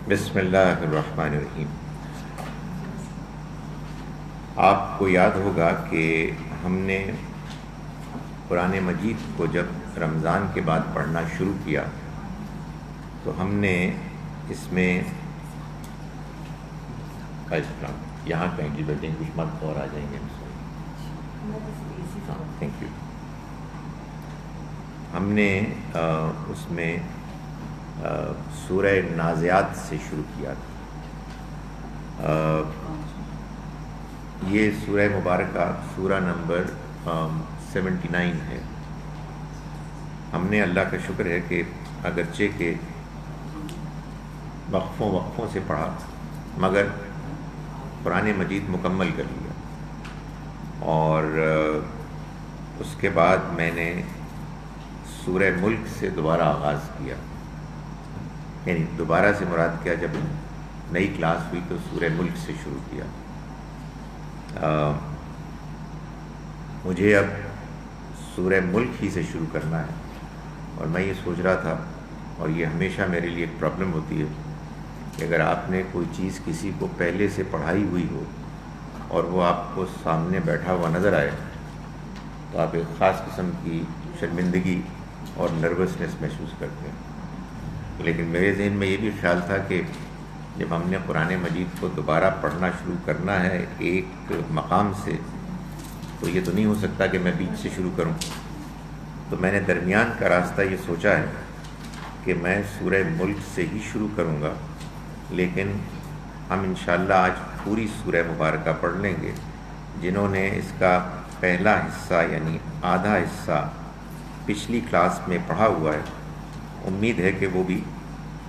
بسم اللہ الرحمن الرحیم۔ آپ کو یاد ہوگا کہ ہم نے قرآن مجید کو جب رمضان کے بعد پڑھنا شروع کیا تو ہم نے اس میں یہاں کہیں جی بیٹھیں، کچھ مرد اور آ جائیں گے۔ Thank you. ہم نے اس میں سورہ نازعات سے شروع کیا تھا۔ یہ سورہ مبارکہ سورہ نمبر 79 ہے۔ ہم نے اللہ کا شکر ہے کہ اگرچہ کہ وقفوں سے پڑھا مگر قرآن مجید مکمل کر لیا، اور اس کے بعد میں نے سورہ ملک سے دوبارہ آغاز کیا، یعنی دوبارہ سے مراد کیا، جب نئی کلاس ہوئی تو سورہ ملک سے شروع کیا۔ مجھے اب سورہ ملک ہی سے شروع کرنا ہے، اور میں یہ سوچ رہا تھا، اور یہ ہمیشہ میرے لیے ایک پرابلم ہوتی ہے کہ اگر آپ نے کوئی چیز کسی کو پہلے سے پڑھائی ہوئی ہو اور وہ آپ کو سامنے بیٹھا ہوا نظر آئے تو آپ ایک خاص قسم کی شرمندگی اور نروسنس محسوس کرتے ہیں۔ لیکن میرے ذہن میں یہ بھی خیال تھا کہ جب ہم نے قرآن مجید کو دوبارہ پڑھنا شروع کرنا ہے ایک مقام سے، تو یہ تو نہیں ہو سکتا کہ میں بیچ سے شروع کروں، تو میں نے درمیان کا راستہ یہ سوچا ہے کہ میں سورہ ملک سے ہی شروع کروں گا، لیکن ہم انشاءاللہ آج پوری سورہ مبارکہ پڑھ لیں گے۔ جنہوں نے اس کا پہلا حصہ یعنی آدھا حصہ پچھلی کلاس میں پڑھا ہوا ہے، امید ہے کہ وہ بھی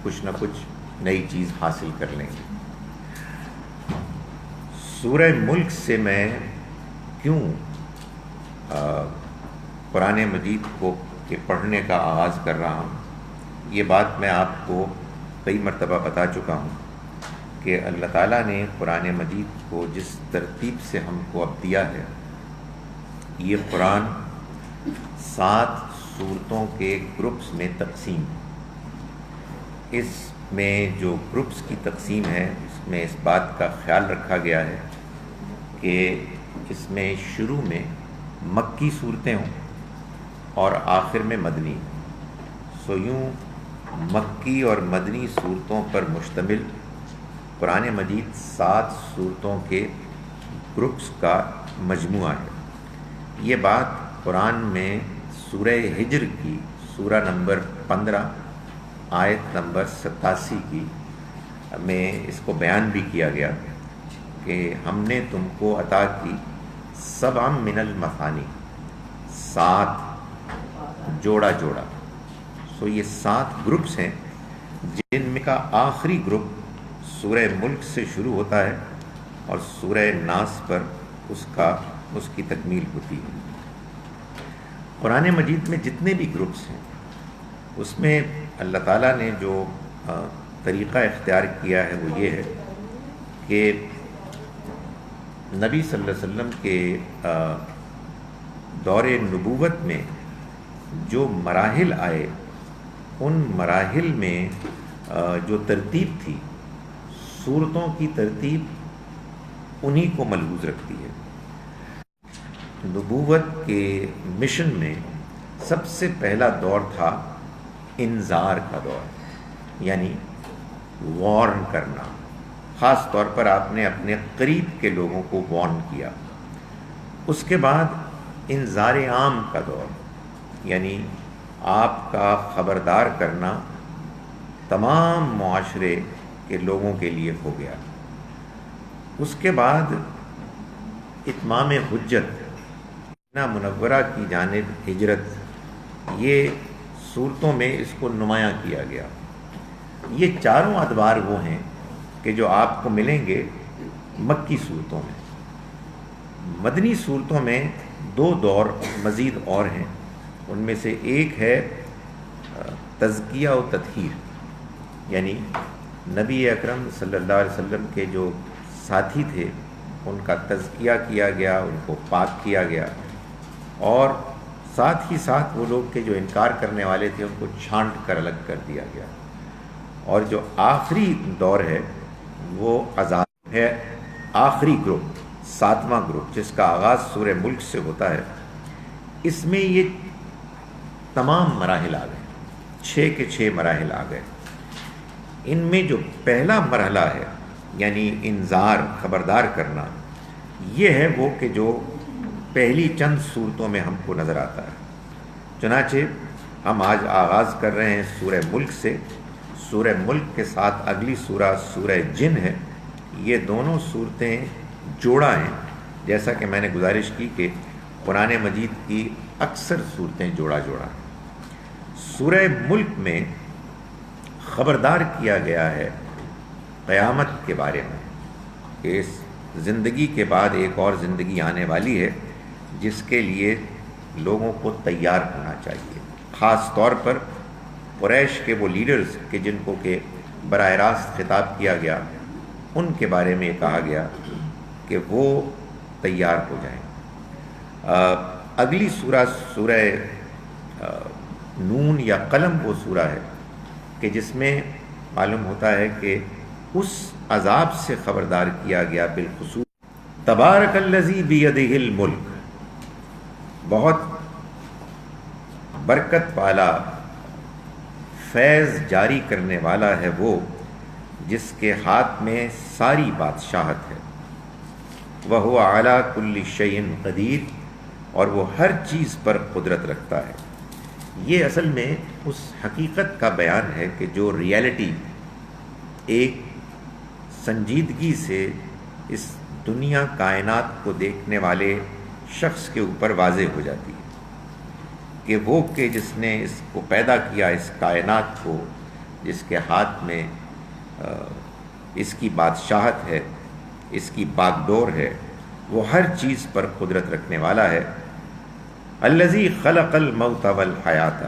کچھ نہ کچھ نئی چیز حاصل کر لیں گے۔ سورہ ملک سے میں کیوں قرآن مجید کو کے پڑھنے کا آغاز کر رہا ہوں، یہ بات میں آپ کو کئی مرتبہ بتا چکا ہوں کہ اللہ تعالیٰ نے قرآن مجید کو جس ترتیب سے ہم کو اب دیا ہے، یہ قرآن 7 سورتوں کے گروپس میں تقسیم ہے۔ اس میں جو گروپس کی تقسیم ہے، اس میں اس بات کا خیال رکھا گیا ہے کہ اس میں شروع میں مکی صورتیں ہوں اور آخر میں مدنی۔ سو یوں مکی اور مدنی صورتوں پر مشتمل قرآن مجید 7 صورتوں کے گروپس کا مجموعہ ہے۔ یہ بات قرآن میں سورہ ہجر کی سورہ نمبر 15 آیت نمبر 87 کی میں اس کو بیان بھی کیا گیا کہ ہم نے تم کو عطا کی 7 من المثانی، 7 جوڑا جوڑا۔ سو یہ 7 گروپس ہیں، جن میں کا آخری گروپ سورہ ملک سے شروع ہوتا ہے اور سورہ ناس پر اس کی تکمیل ہوتی ہے۔ قرآن مجید میں جتنے بھی گروپس ہیں، اس میں اللہ تعالیٰ نے جو طریقہ اختیار کیا ہے وہ یہ ہے کہ نبی صلی اللہ علیہ وسلم کے دور نبوت میں جو مراحل آئے، ان مراحل میں جو ترتیب تھی، سورتوں کی ترتیب انہی کو ملحوظ رکھتی ہے۔ نبوت کے مشن میں سب سے پہلا دور تھا انذار کا دور، یعنی وارن کرنا۔ خاص طور پر آپ نے اپنے قریب کے لوگوں کو وارن کیا۔ اس کے بعد انذار عام کا دور، یعنی آپ کا خبردار کرنا تمام معاشرے کے لوگوں کے لیے ہو گیا۔ اس کے بعد اتمام حجت، مدینہ منورہ کی جانب ہجرت، یہ صورتوں میں اس کو نمایاں کیا گیا۔ یہ چاروں ادوار وہ ہیں کہ جو آپ کو ملیں گے مکی صورتوں میں۔ مدنی صورتوں میں 2 دور مزید اور ہیں، ان میں سے ایک ہے تزکیہ و تطہیر، یعنی نبی اکرم صلی اللہ علیہ وسلم کے جو ساتھی تھے ان کا تزکیہ کیا گیا، ان کو پاک کیا گیا، اور ساتھ ہی ساتھ وہ لوگ کے جو انکار کرنے والے تھے ان کو چھانٹ کر الگ کر دیا گیا۔ اور جو آخری دور ہے وہ عذاب ہے، آخری گروپ، 7واں گروپ، جس کا آغاز سورہ ملک سے ہوتا ہے۔ اس میں یہ تمام مراحل آ گئے، 6 کے 6 مراحل آ گئے۔ ان میں جو پہلا مرحلہ ہے یعنی انذار، خبردار کرنا، یہ ہے وہ کہ جو پہلی چند صورتوں میں ہم کو نظر آتا ہے۔ چنانچہ ہم آج آغاز کر رہے ہیں سورہ ملک سے۔ سورہ ملک کے ساتھ اگلی سورہ سورہ جن ہے۔ یہ دونوں صورتیں جوڑا ہیں، جیسا کہ میں نے گزارش کی کہ قرآن مجید کی اکثر صورتیں جوڑا جوڑا ہیں۔ سورہ ملک میں خبردار کیا گیا ہے قیامت کے بارے میں کہ اس زندگی کے بعد ایک اور زندگی آنے والی ہے جس کے لیے لوگوں کو تیار ہونا چاہیے۔ خاص طور پر قریش کے وہ لیڈرز کہ جن کو کہ براہ راست خطاب کیا گیا، ان کے بارے میں یہ کہا گیا کہ وہ تیار ہو جائیں۔ اگلی سورہ سورہ نون یا قلم وہ سورہ ہے کہ جس میں معلوم ہوتا ہے کہ اس عذاب سے خبردار کیا گیا بالخصوص تبارک الذی بیدہ الملک، بہت برکت والا، فیض جاری کرنے والا ہے وہ جس کے ہاتھ میں ساری بادشاہت ہے۔ وَهُوَ عَلَى كُلِّ شَيْءٍ قَدِيرٌ، اور وہ ہر چیز پر قدرت رکھتا ہے۔ یہ اصل میں اس حقیقت کا بیان ہے کہ جو ریالٹی ایک سنجیدگی سے اس دنیا کائنات کو دیکھنے والے شخص کے اوپر واضح ہو جاتی ہے کہ وہ کہ جس نے اس کو پیدا کیا، اس کائنات کو، جس کے ہاتھ میں اس کی بادشاہت ہے، اس کی باغ ڈور ہے، وہ ہر چیز پر قدرت رکھنے والا ہے۔ الذی خلق الموت والحیات،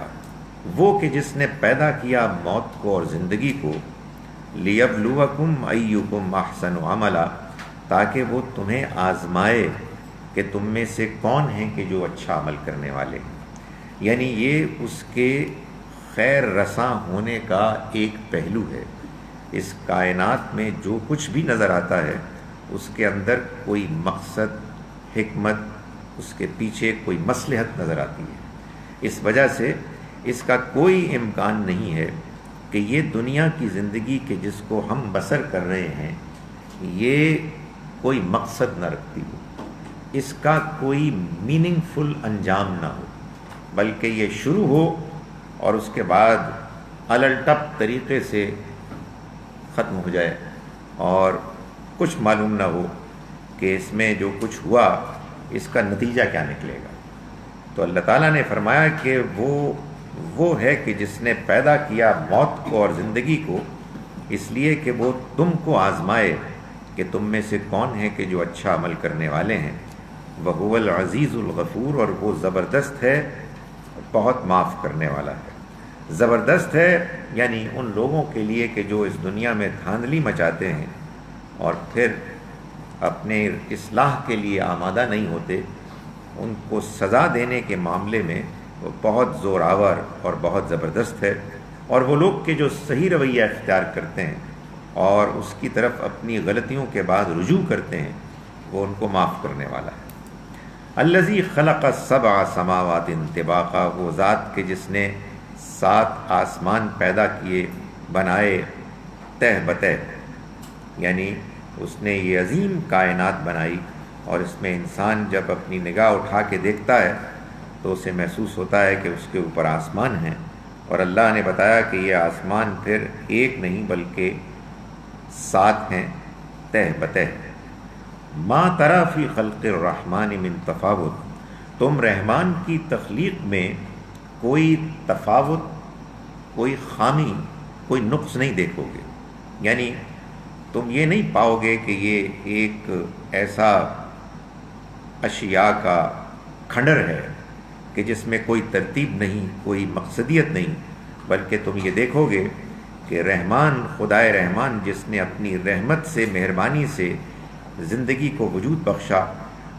وہ کہ جس نے پیدا کیا موت کو اور زندگی کو، لیبلوکم ایکم احسن عملا، تاکہ وہ تمہیں آزمائے کہ تم میں سے کون ہیں کہ جو اچھا عمل کرنے والے ہیں۔ یعنی یہ اس کے خیر رساں ہونے کا ایک پہلو ہے۔ اس کائنات میں جو کچھ بھی نظر آتا ہے اس کے اندر کوئی مقصد، حکمت، اس کے پیچھے کوئی مصلحت نظر آتی ہے۔ اس وجہ سے اس کا کوئی امکان نہیں ہے کہ یہ دنیا کی زندگی کے جس کو ہم بسر کر رہے ہیں یہ کوئی مقصد نہ رکھتی ہو، اس کا کوئی میننگ فل انجام نہ ہو، بلکہ یہ شروع ہو اور اس کے بعد الٹپ طریقے سے ختم ہو جائے اور کچھ معلوم نہ ہو کہ اس میں جو کچھ ہوا اس کا نتیجہ کیا نکلے گا۔ تو اللہ تعالیٰ نے فرمایا کہ وہ ہے کہ جس نے پیدا کیا موت کو اور زندگی کو اس لیے کہ وہ تم کو آزمائے کہ تم میں سے کون ہے کہ جو اچھا عمل کرنے والے ہیں۔ وَهُوَ الْعَزِيزُ الْغَفُورُ، اور وہ زبردست ہے، بہت معاف کرنے والا ہے۔ زبردست ہے یعنی ان لوگوں کے لیے کہ جو اس دنیا میں دھاندلی مچاتے ہیں اور پھر اپنے اصلاح کے لیے آمادہ نہیں ہوتے، ان کو سزا دینے کے معاملے میں وہ بہت زور آور اور بہت زبردست ہے۔ اور وہ لوگ کہ جو صحیح رویہ اختیار کرتے ہیں اور اس کی طرف اپنی غلطیوں کے بعد رجوع کرتے ہیں، وہ ان کو معاف کرنے والا ہے۔ الذی خلق سبع سماوات طباقا، وہ ذات کہ جس نے 7 آسمان پیدا کیے، بنائے تہ بتہ، یعنی اس نے یہ عظیم کائنات بنائی، اور اس میں انسان جب اپنی نگاہ اٹھا کے دیکھتا ہے تو اسے محسوس ہوتا ہے کہ اس کے اوپر آسمان ہیں، اور اللہ نے بتایا کہ یہ آسمان پھر ایک نہیں بلکہ 7 ہیں تہ بتہ۔ ما تری فی خلق الرحمن من تفاوت، تم رحمان کی تخلیق میں کوئی تفاوت، کوئی خامی، کوئی نقص نہیں دیکھو گے۔ یعنی تم یہ نہیں پاؤ گے کہ یہ ایک ایسا اشیاء کا کھنڈر ہے کہ جس میں کوئی ترتیب نہیں، کوئی مقصدیت نہیں، بلکہ تم یہ دیکھو گے کہ رحمان، خدائے رحمان جس نے اپنی رحمت سے، مہربانی سے زندگی کو وجود بخشا،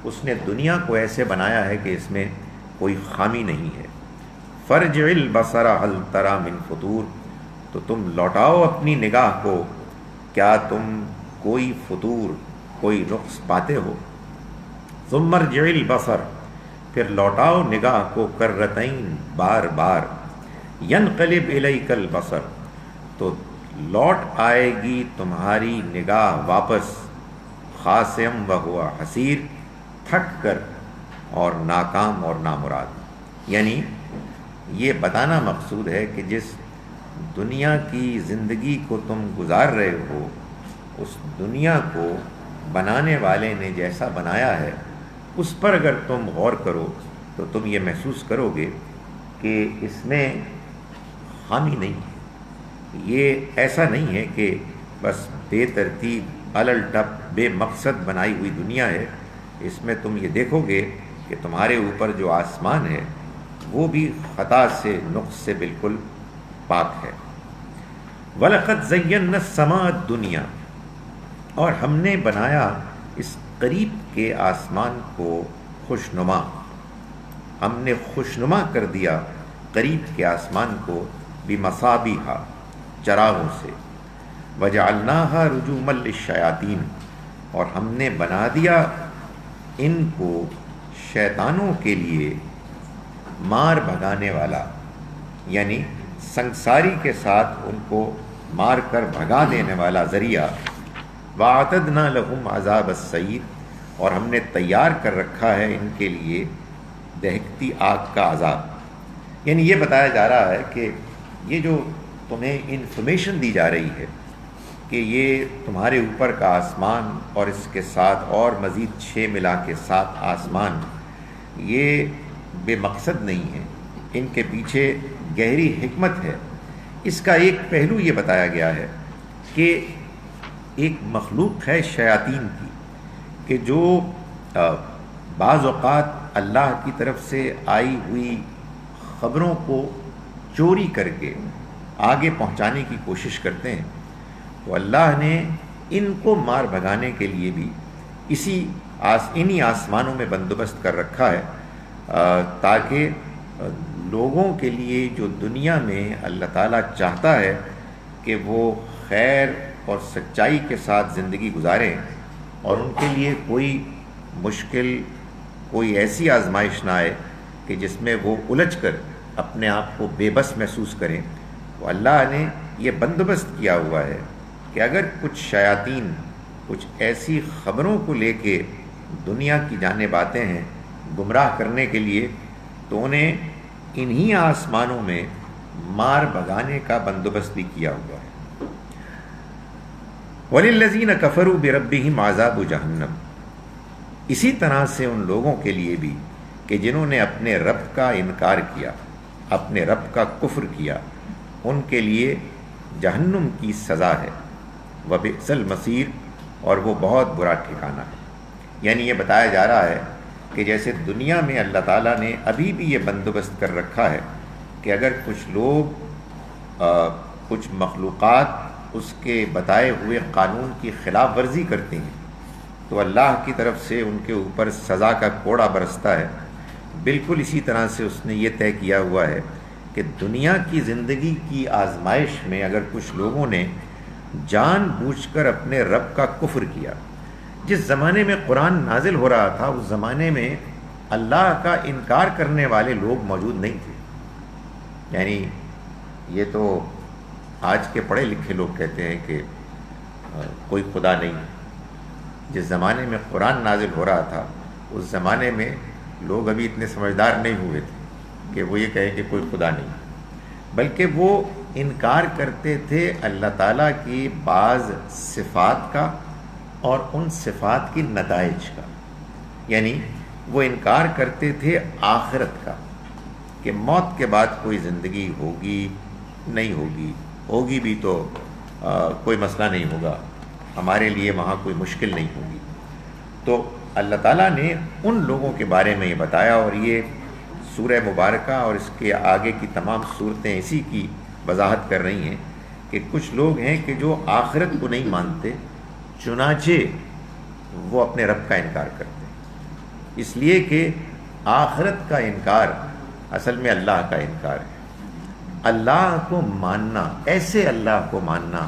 اس نے دنیا کو ایسے بنایا ہے کہ اس میں کوئی خامی نہیں ہے۔ فرجع البصر هل تری من فطور، تو تم لوٹاؤ اپنی نگاہ کو، کیا تم کوئی فطور، کوئی نقص پاتے ہو؟ ثم ارجع البصر، پھر لوٹاؤ نگاہ کو، کرتین، بار بار، ینقلب الیک البصر، تو لوٹ آئے گی تمہاری نگاہ واپس، خاسئم وہو حسیر، تھک کر اور ناکام اور نامراد۔ یعنی یہ بتانا مقصود ہے کہ جس دنیا کی زندگی کو تم گزار رہے ہو، اس دنیا کو بنانے والے نے جیسا بنایا ہے اس پر اگر تم غور کرو تو تم یہ محسوس کرو گے کہ اس میں خامی نہیں ہے۔ یہ ایسا نہیں ہے کہ بس بے ترتیب الل ٹپ بے مقصد بنائی ہوئی دنیا ہے۔ اس میں تم یہ دیکھو گے کہ تمہارے اوپر جو آسمان ہے وہ بھی خطا سے، نقص سے بالکل پاک ہے۔ وَلَقَدْ زَيَّنَّا السَّمَاءَ الدُّنْيَا، اور ہم نے بنایا اس قریب کے آسمان کو خوشنما، ہم نے خوشنما کر دیا قریب کے آسمان کو، بِمَصَابِیحَ، چراغوں سے، وَجَعَلْنَاهَا رُجُومًا لِلشَّیَاطِین، اور ہم نے بنا دیا ان کو شیطانوں کے لیے مار بھگانے والا، یعنی سنگساری کے ساتھ ان کو مار کر بھگا دینے والا ذریعہ۔ وَأَعْتَدْنَا لَهُمْ عَذَابَ السَّعِيرِ، اور ہم نے تیار کر رکھا ہے ان کے لیے دہکتی آگ کا عذاب۔ یعنی یہ بتایا جا رہا ہے کہ یہ جو تمہیں انفارمیشن دی جا رہی ہے کہ یہ تمہارے اوپر کا آسمان اور اس کے ساتھ اور مزید 6 ملا کے 7 آسمان، یہ بے مقصد نہیں ہے، ان کے پیچھے گہری حکمت ہے۔ اس کا ایک پہلو یہ بتایا گیا ہے کہ ایک مخلوق ہے شیاطین کی، کہ جو بعض اوقات اللہ کی طرف سے آئی ہوئی خبروں کو چوری کر کے آگے پہنچانے کی کوشش کرتے ہیں۔ تو اللہ نے ان کو مار بھگانے کے لیے بھی انہی آسمانوں میں بندوبست کر رکھا ہے، تاکہ لوگوں کے لیے جو دنیا میں اللہ تعالیٰ چاہتا ہے کہ وہ خیر اور سچائی کے ساتھ زندگی گزاریں، اور ان کے لیے کوئی مشکل، کوئی ایسی آزمائش نہ آئے کہ جس میں وہ الجھ کر اپنے آپ کو بے بس محسوس کریں، تو اللہ نے یہ بندوبست کیا ہوا ہے کہ اگر کچھ شیاطین کچھ ایسی خبروں کو لے کے دنیا کی جانب آتے ہیں گمراہ کرنے کے لیے، تو انہیں انہی آسمانوں میں مار بھگانے کا بندوبست بھی کیا ہوا ہے۔ وَلِلَّذِينَ كَفَرُوا بِرَبِّهِمْ عَذَابُ جَهَنَّمَ، اسی طرح سے ان لوگوں کے لیے بھی کہ جنہوں نے اپنے رب کا انکار کیا، اپنے رب کا کفر کیا، ان کے لیے جہنم کی سزا ہے، وَبِئْسَ الْمَصِيرُ، اور وہ بہت برا ٹھکانہ ہے۔ یعنی یہ بتایا جا رہا ہے کہ جیسے دنیا میں اللہ تعالیٰ نے ابھی بھی یہ بندوبست کر رکھا ہے کہ اگر کچھ لوگ، کچھ مخلوقات اس کے بتائے ہوئے قانون کی خلاف ورزی کرتے ہیں تو اللہ کی طرف سے ان کے اوپر سزا کا کوڑا برستا ہے، بالکل اسی طرح سے اس نے یہ طے کیا ہوا ہے کہ دنیا کی زندگی کی آزمائش میں اگر کچھ لوگوں نے جان بوجھ کر اپنے رب کا کفر کیا، جس زمانے میں قرآن نازل ہو رہا تھا اس زمانے میں اللہ کا انکار کرنے والے لوگ موجود نہیں تھے۔ یعنی یہ تو آج کے پڑھے لکھے لوگ کہتے ہیں کہ کوئی خدا نہیں۔ جس زمانے میں قرآن نازل ہو رہا تھا اس زمانے میں لوگ ابھی اتنے سمجھدار نہیں ہوئے تھے کہ وہ یہ کہیں کہ کوئی خدا نہیں، بلکہ وہ انکار کرتے تھے اللہ تعالیٰ کی بعض صفات کا اور ان صفات کی نتائج کا۔ یعنی وہ انکار کرتے تھے آخرت کا، کہ موت کے بعد کوئی زندگی ہوگی نہیں ہوگی، ہوگی بھی تو کوئی مسئلہ نہیں ہوگا، ہمارے لیے وہاں کوئی مشکل نہیں ہوگی۔ تو اللہ تعالیٰ نے ان لوگوں کے بارے میں یہ بتایا، اور یہ سورہ مبارکہ اور اس کے آگے کی تمام صورتیں اسی کی وضاحت کر رہی ہیں کہ کچھ لوگ ہیں کہ جو آخرت کو نہیں مانتے، چنانچہ وہ اپنے رب کا انکار کرتے ہیں، اس لیے کہ آخرت کا انکار اصل میں اللہ کا انکار ہے۔ اللہ کو ماننا، ایسے اللہ کو ماننا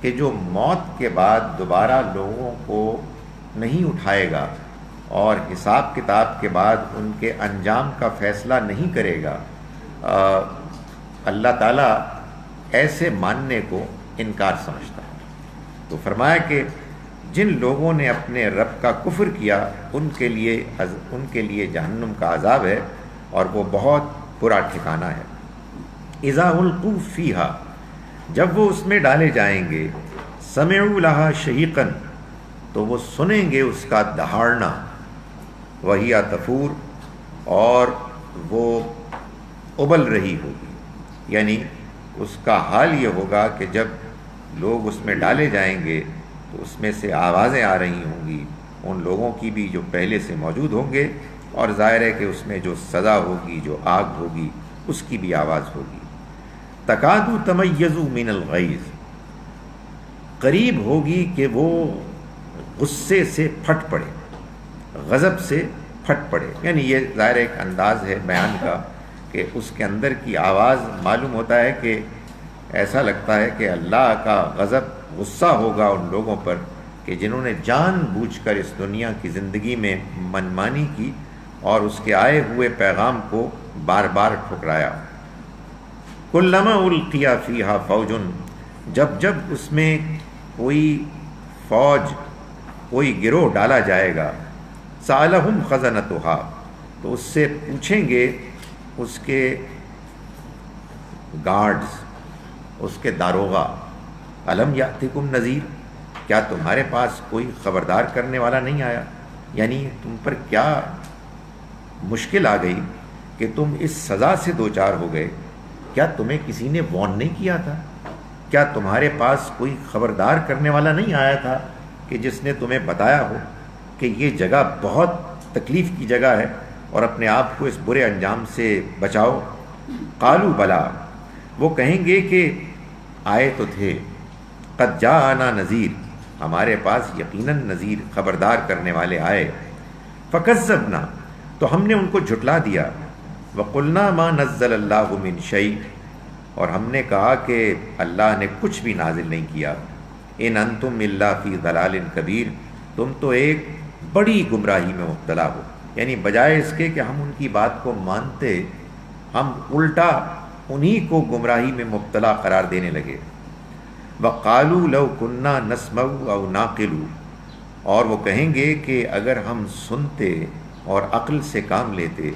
کہ جو موت کے بعد دوبارہ لوگوں کو نہیں اٹھائے گا اور حساب کتاب کے بعد ان کے انجام کا فیصلہ نہیں کرے گا، اللہ تعالیٰ ایسے ماننے کو انکار سمجھتا ہے۔ تو فرمایا کہ جن لوگوں نے اپنے رب کا کفر کیا ان کے لیے جہنم کا عذاب ہے اور وہ بہت برا ٹھکانہ ہے۔ اذا القوا فیہا، جب وہ اس میں ڈالے جائیں گے، سمعوا لہا شہیقا، تو وہ سنیں گے اس کا دہاڑنا، وہی تفور، اور وہ ابل رہی ہوگی، یعنی اس کا حال یہ ہوگا کہ جب لوگ اس میں ڈالے جائیں گے تو اس میں سے آوازیں آ رہی ہوں گی، ان لوگوں کی بھی جو پہلے سے موجود ہوں گے، اور ظاہر ہے کہ اس میں جو سزا ہوگی، جو آگ ہوگی، اس کی بھی آواز ہوگی۔ تکاد تمیز من الغیظ، قریب ہوگی کہ وہ غصے سے پھٹ پڑے، غضب سے پھٹ پڑے، یعنی یہ ظاہر ایک انداز ہے بیان کا کہ اس کے اندر کی آواز معلوم ہوتا ہے کہ ایسا لگتا ہے کہ اللہ کا غضب، غصہ ہوگا ان لوگوں پر کہ جنہوں نے جان بوجھ کر اس دنیا کی زندگی میں منمانی کی اور اس کے آئے ہوئے پیغام کو بار بار ٹھکرایا۔ کلما القی فیہا فوج، جب اس میں کوئی فوج، کوئی گروہ ڈالا جائے گا، سألہم خزنتہا، تو اس سے پوچھیں گے اس کے گارڈز، اس کے داروغہ، الم یاتکم نذیر، کیا تمہارے پاس کوئی خبردار کرنے والا نہیں آیا؟ یعنی تم پر کیا مشکل آ گئی کہ تم اس سزا سے دوچار ہو گئے؟ کیا تمہیں کسی نے وارن نہیں کیا تھا؟ کیا تمہارے پاس کوئی خبردار کرنے والا نہیں آیا تھا کہ جس نے تمہیں بتایا ہو کہ یہ جگہ بہت تکلیف کی جگہ ہے اور اپنے آپ کو اس برے انجام سے بچاؤ؟ قالوا بلا، وہ کہیں گے کہ آئے تو تھے، قد جاءنا نذیر، ہمارے پاس یقیناً نذیر، خبردار کرنے والے آئے، فکذبنا، تو ہم نے ان کو جھٹلا دیا، وقلنا ما نزل اللہ من شیء، اور ہم نے کہا کہ اللہ نے کچھ بھی نازل نہیں کیا، ان انتم الا فی ضلال کبیر، تم تو ایک بڑی گمراہی میں مبتلا ہو۔ یعنی بجائے اس کے کہ ہم ان کی بات کو مانتے، ہم الٹا انہی کو گمراہی میں مبتلا قرار دینے لگے۔ وقالوا لو كنا نسمع او نعقل، اور وہ کہیں گے کہ اگر ہم سنتے اور عقل سے کام لیتے،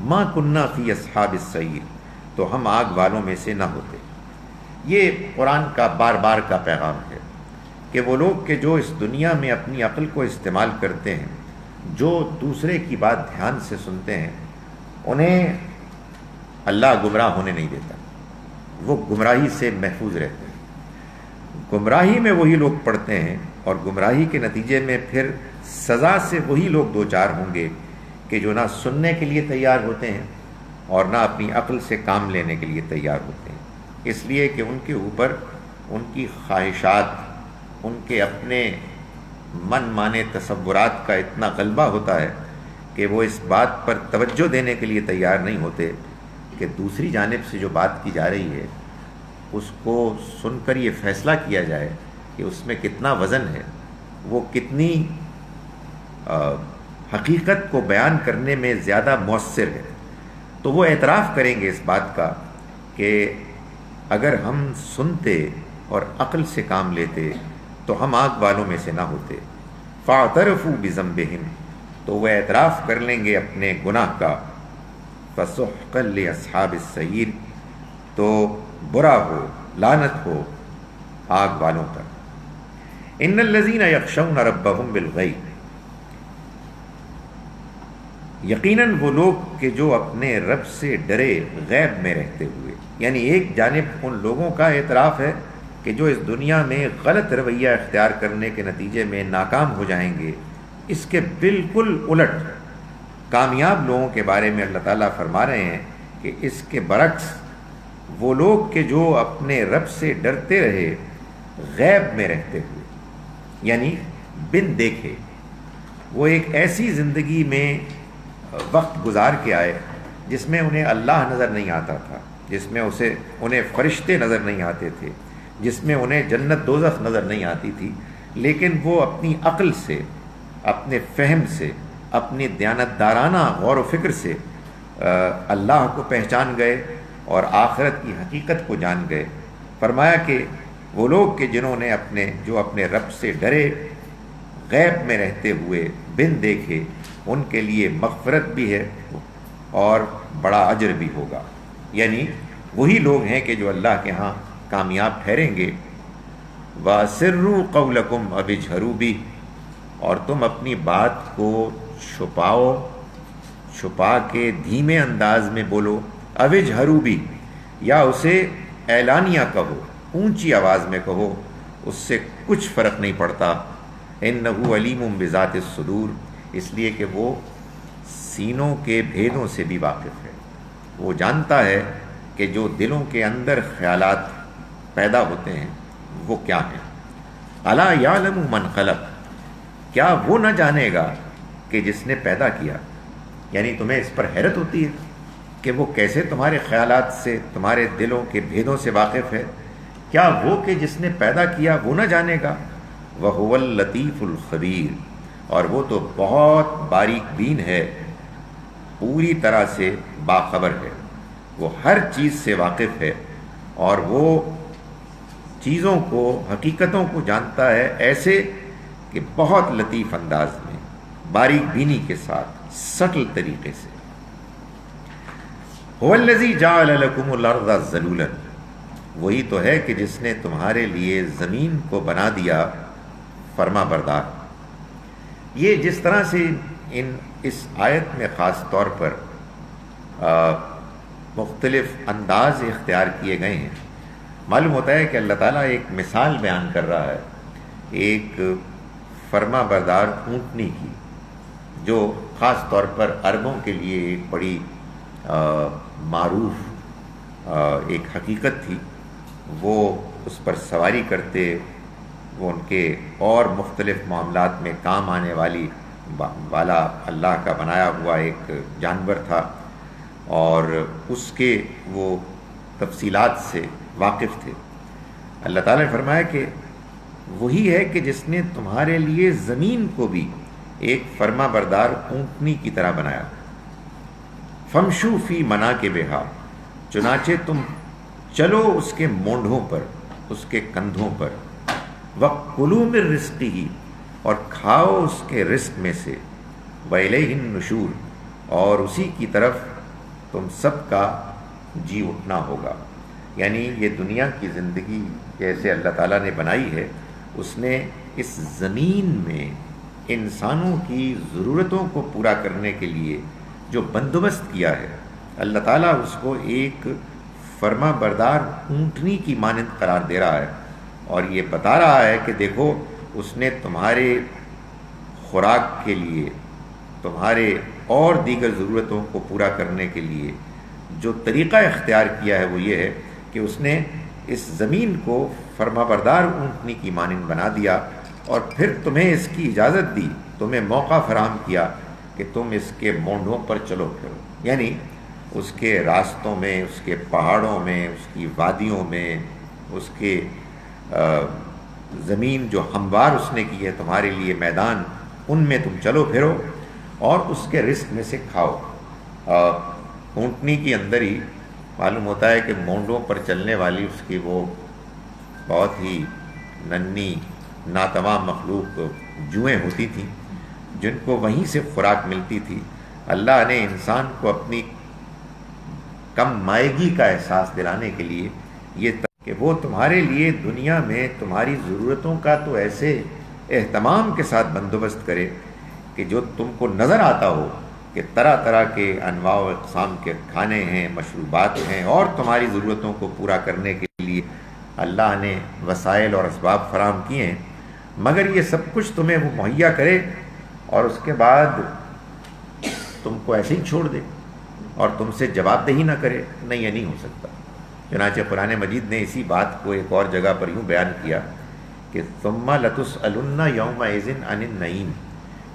ما كنا فی اصحاب السعیر، تو ہم آگ والوں میں سے نہ ہوتے۔ یہ قرآن کا بار بار کا پیغام ہے کہ وہ لوگ کہ جو اس دنیا میں اپنی عقل کو استعمال کرتے ہیں، جو دوسرے کی بات دھیان سے سنتے ہیں، انہیں اللہ گمراہ ہونے نہیں دیتا، وہ گمراہی سے محفوظ رہتے ہیں۔ گمراہی میں وہی لوگ پڑتے ہیں اور گمراہی کے نتیجے میں پھر سزا سے وہی لوگ دوچار ہوں گے کہ جو نہ سننے کے لیے تیار ہوتے ہیں اور نہ اپنی عقل سے کام لینے کے لیے تیار ہوتے ہیں، اس لیے کہ ان کے اوپر ان کی خواہشات، ان کے اپنے من مانے تصورات کا اتنا غلبہ ہوتا ہے کہ وہ اس بات پر توجہ دینے کے لیے تیار نہیں ہوتے کہ دوسری جانب سے جو بات کی جا رہی ہے اس کو سن کر یہ فیصلہ کیا جائے کہ اس میں کتنا وزن ہے، وہ کتنی حقیقت کو بیان کرنے میں زیادہ مؤثر ہے۔ تو وہ اعتراف کریں گے اس بات کا کہ اگر ہم سنتے اور عقل سے کام لیتے تو ہم آگ والوں میں سے نہ ہوتے۔ فاعترفوا بذنبہم، تو وہ اعتراف کر لیں گے اپنے گناہ کا۔ فسحقا لاصحاب السعیر، تو برا ہو، لعنت ہو آگ والوں پر۔ ان الذین یخشون ربہم بالغیب، یقیناً وہ لوگ کہ جو اپنے رب سے ڈرے غیب میں رہتے ہوئے، یعنی ایک جانب ان لوگوں کا اعتراف ہے کہ جو اس دنیا میں غلط رویہ اختیار کرنے کے نتیجے میں ناکام ہو جائیں گے، اس کے بالکل الٹ کامیاب لوگوں کے بارے میں اللہ تعالیٰ فرما رہے ہیں کہ اس کے برعکس وہ لوگ کہ جو اپنے رب سے ڈرتے رہے غیب میں رہتے ہوئے، یعنی بن دیکھے، وہ ایک ایسی زندگی میں وقت گزار کے آئے جس میں انہیں اللہ نظر نہیں آتا تھا، جس میں انہیں فرشتے نظر نہیں آتے تھے، جس میں انہیں جنت دوزخ نظر نہیں آتی تھی، لیکن وہ اپنی عقل سے، اپنے فہم سے، اپنی دیانتدارانہ غور و فکر سے اللہ کو پہچان گئے اور آخرت کی حقیقت کو جان گئے۔ فرمایا کہ وہ لوگ کہ جنہوں نے جو اپنے رب سے ڈرے، غیب میں رہتے ہوئے بن دیکھے، ان کے لیے مغفرت بھی ہے اور بڑا اجر بھی ہوگا۔ یعنی وہی لوگ ہیں کہ جو اللہ کے ہاں کامیاب ٹھہریں گے۔ وَأَسِرُّوا قَوْلَكُمْ أَوِ اجْهَرُوا بِهِ، اور تم اپنی بات کو چھپا کے دھیمے انداز میں بولو، أَوِ اجْهَرُوا بِهِ، یا اسے اعلانیہ کہو، اونچی آواز میں کہو، اس سے کچھ فرق نہیں پڑتا۔ إِنَّهُ عَلِيمٌ بِذَاتِ الصُّدُورِ، اس لیے کہ وہ سینوں کے بھیدوں سے بھی واقف ہے، وہ جانتا ہے کہ جو دلوں کے اندر خیالات پیدا ہوتے ہیں وہ کیا ہیں۔ الا یعلم من خلق، کیا وہ نہ جانے گا کہ جس نے پیدا کیا؟ یعنی تمہیں اس پر حیرت ہوتی ہے کہ وہ کیسے تمہارے خیالات سے، تمہارے دلوں کے بھیدوں سے واقف ہے؟ کیا وہ کہ جس نے پیدا کیا وہ نہ جانے گا؟ وَهُوَ اللَّطِيفُ الْخَبِيرُ، اور وہ تو بہت باریک بین ہے، پوری طرح سے باخبر ہے، وہ ہر چیز سے واقف ہے، اور وہ چیزوں کو، حقیقتوں کو جانتا ہے ایسے کہ بہت لطیف انداز میں، باریک بینی کے ساتھ، سٹل طریقے سے۔ هُوَ الَّذِي جَعَلَ لَكُمُ الْأَرْضَ ذَلُولًا، وہی تو ہے کہ جس نے تمہارے لیے زمین کو بنا دیا فرما بردار۔ یہ جس طرح سے اس آیت میں خاص طور پر مختلف انداز اختیار کیے گئے ہیں، معلوم ہوتا ہے کہ اللہ تعالیٰ ایک مثال بیان کر رہا ہے، ایک فرما بردار اونٹنی کی، جو خاص طور پر عربوں کے لیے ایک بڑی معروف ایک حقیقت تھی۔ وہ اس پر سواری کرتے، وہ ان کے اور مختلف معاملات میں کام آنے والا اللہ کا بنایا ہوا ایک جانور تھا، اور اس کے وہ تفصیلات سے واقف تھے۔ اللہ تعالیٰ نے فرمایا کہ وہی ہے کہ جس نے تمہارے لیے زمین کو بھی ایک فرما بردار اونٹنی کی طرح بنایا۔ فَامْشُوا فِي مَنَاكِبِهَا، چنانچہ تم چلو اس کے مونڈھوں پر، اس کے کندھوں پر۔ وَكُلُوا مِن رِزْقِهِ، اور کھاؤ اس کے رزق میں سے۔ وَإِلَيْهِ النُّشُورُ، اور اسی کی طرف تم سب کا جی اٹھنا ہوگا۔ یعنی یہ دنیا کی زندگی جیسے اللہ تعالیٰ نے بنائی ہے، اس نے اس زمین میں انسانوں کی ضرورتوں کو پورا کرنے کے لیے جو بندوبست کیا ہے، اللہ تعالیٰ اس کو ایک فرما بردار اونٹنی کی مانند قرار دے رہا ہے، اور یہ بتا رہا ہے کہ دیکھو اس نے تمہارے خوراک کے لیے، تمہارے اور دیگر ضرورتوں کو پورا کرنے کے لیے جو طریقہ اختیار کیا ہے وہ یہ ہے کہ اس نے اس زمین کو فرما بردار اونٹنی کی مانند بنا دیا، اور پھر تمہیں اس کی اجازت دی، تمہیں موقع فراہم کیا کہ تم اس کے مونڈھوں پر چلو پھرو، یعنی اس کے راستوں میں، اس کے پہاڑوں میں، اس کی وادیوں میں، اس کے زمین جو ہموار اس نے کی ہے تمہارے لیے میدان، ان میں تم چلو پھرو اور اس کے رزق میں سے کھاؤ۔ اونٹنی کے اندر ہی معلوم ہوتا ہے کہ مونڈوں پر چلنے والی اس کی وہ بہت ہی ننھی ناتمام مخلوق جوئیں ہوتی تھیں، جن کو وہیں سے خوراک ملتی تھی۔ اللہ نے انسان کو اپنی کم مائگی کا احساس دلانے کے لیے یہ کہ وہ تمہارے لیے دنیا میں تمہاری ضرورتوں کا تو ایسے اہتمام کے ساتھ بندوبست کرے کہ جو تم کو نظر آتا ہو کہ طرح طرح کے انواع و اقسام کے کھانے ہیں، مشروبات ہیں، اور تمہاری ضرورتوں کو پورا کرنے کے لیے اللہ نے وسائل اور اسباب فراہم کیے ہیں، مگر یہ سب کچھ تمہیں وہ مہیا کرے اور اس کے بعد تم کو ایسے ہی چھوڑ دے اور تم سے جواب دہی نہ کرے، نہیں، یہ نہیں ہو سکتا۔ چنانچہ قرآن مجید نے اسی بات کو ایک اور جگہ پر یوں بیان کیا کہ ثم لتسألن یومئذ عن النعیم،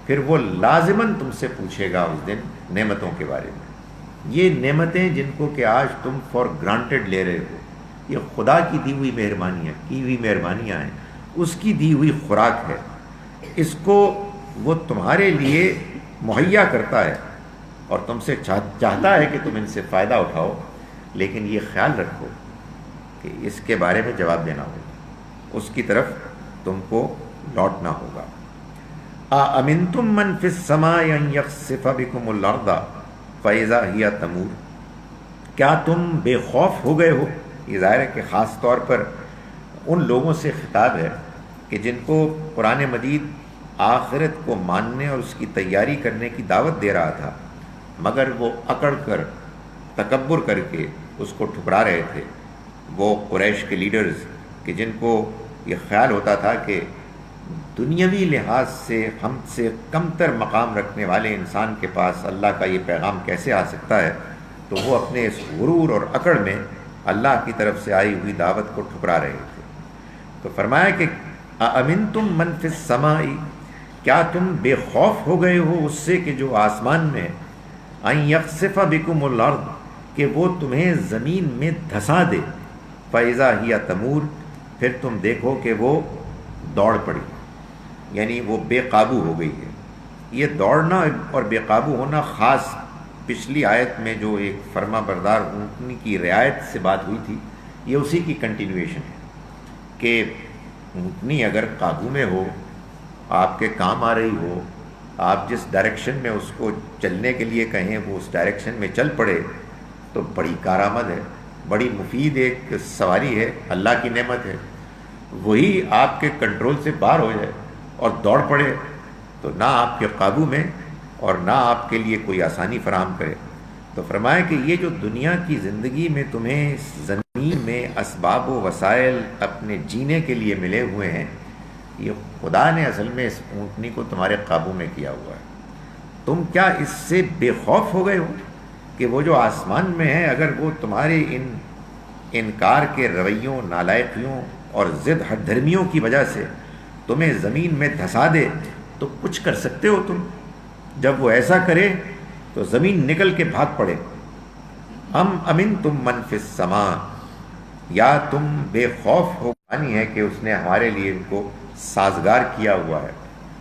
پھر وہ لازماً تم سے پوچھے گا اس دن نعمتوں کے بارے میں۔ یہ نعمتیں جن کو کہ آج تم فار گرانٹیڈ لے رہے ہو، یہ خدا کی دی ہوئی مہربانیاں، کی ہوئی مہربانیاں ہیں، اس کی دی ہوئی خوراک ہے، اس کو وہ تمہارے لیے مہیا کرتا ہے اور تم سے چاہتا ہے کہ تم ان سے فائدہ اٹھاؤ، لیکن یہ خیال رکھو کہ اس کے بارے میں جواب دینا ہوگا، اس کی طرف تم کو لوٹنا ہوگا۔ أَأَمِنْتُمْ مَنْ فِي السَّمَاءِ أَنْ يَخْسِفَ بِكُمُ الْأَرْضَ فَإِذَا هِيَ تَمُورُ، کیا تم بے خوف ہو گئے ہو؟ یہ ظاہر ہے کہ خاص طور پر ان لوگوں سے خطاب ہے کہ جن کو قرآن مجید آخرت کو ماننے اور اس کی تیاری کرنے کی دعوت دے رہا تھا، مگر وہ اکڑ کر تکبر کر کے اس کو ٹھکرا رہے تھے۔ وہ قریش کے لیڈرز کہ جن کو یہ خیال ہوتا تھا کہ دنیاوی لحاظ سے ہم سے کمتر مقام رکھنے والے انسان کے پاس اللہ کا یہ پیغام کیسے آ سکتا ہے، تو وہ اپنے اس غرور اور اکڑ میں اللہ کی طرف سے آئی ہوئی دعوت کو ٹھکرا رہے تھے۔ تو فرمایا کہ أَأَمِنْتُمْ مَنْ فِي السَّمَاءِ، کیا تم بے خوف ہو گئے ہو اس سے کہ جو آسمان میں، أَنْ يَخْسِفَ بِكُمُ الْأَرْضَ، کہ وہ تمہیں زمین میں دھسا دے، فَإِذَا هِيَ تَمُورُ، پھر تم دیکھو کہ وہ دوڑ پڑی، یعنی وہ بے قابو ہو گئی ہے۔ یہ دوڑنا اور بے قابو ہونا خاص پچھلی آیت میں جو ایک فرما بردار اونٹنی کی رعایت سے بات ہوئی تھی، یہ اسی کی کنٹینویشن ہے کہ اونٹنی اگر قابو میں ہو، آپ کے کام آ رہی ہو، آپ جس ڈائریکشن میں اس کو چلنے کے لیے کہیں وہ اس ڈائریکشن میں چل پڑے، تو بڑی کارآمد ہے، بڑی مفید ایک سواری ہے، اللہ کی نعمت ہے۔ وہی آپ کے کنٹرول سے باہر ہو جائے اور دوڑ پڑے تو نہ آپ کے قابو میں اور نہ آپ کے لیے کوئی آسانی فراہم کرے۔ تو فرمایا کہ یہ جو دنیا کی زندگی میں تمہیں زمین میں اسباب و وسائل اپنے جینے کے لیے ملے ہوئے ہیں، یہ خدا نے اصل میں اس اونٹنی کو تمہارے قابو میں کیا ہوا ہے۔ تم کیا اس سے بے خوف ہو گئے ہو کہ وہ جو آسمان میں ہے، اگر وہ تمہارے ان انکار کے رویوں، نالائقیوں اور ضد ہٹ دھرمیوں کی وجہ سے تمہیں زمین میں دھسا دے تو کچھ کر سکتے ہو تم؟ جب وہ ایسا کرے تو زمین نکل کے بھاگ پڑے۔ ام امنتم من فی السماء، یا تم بے خوف ہو مانی ہے کہ اس نے ہمارے لیے ان کو سازگار کیا ہوا ہے،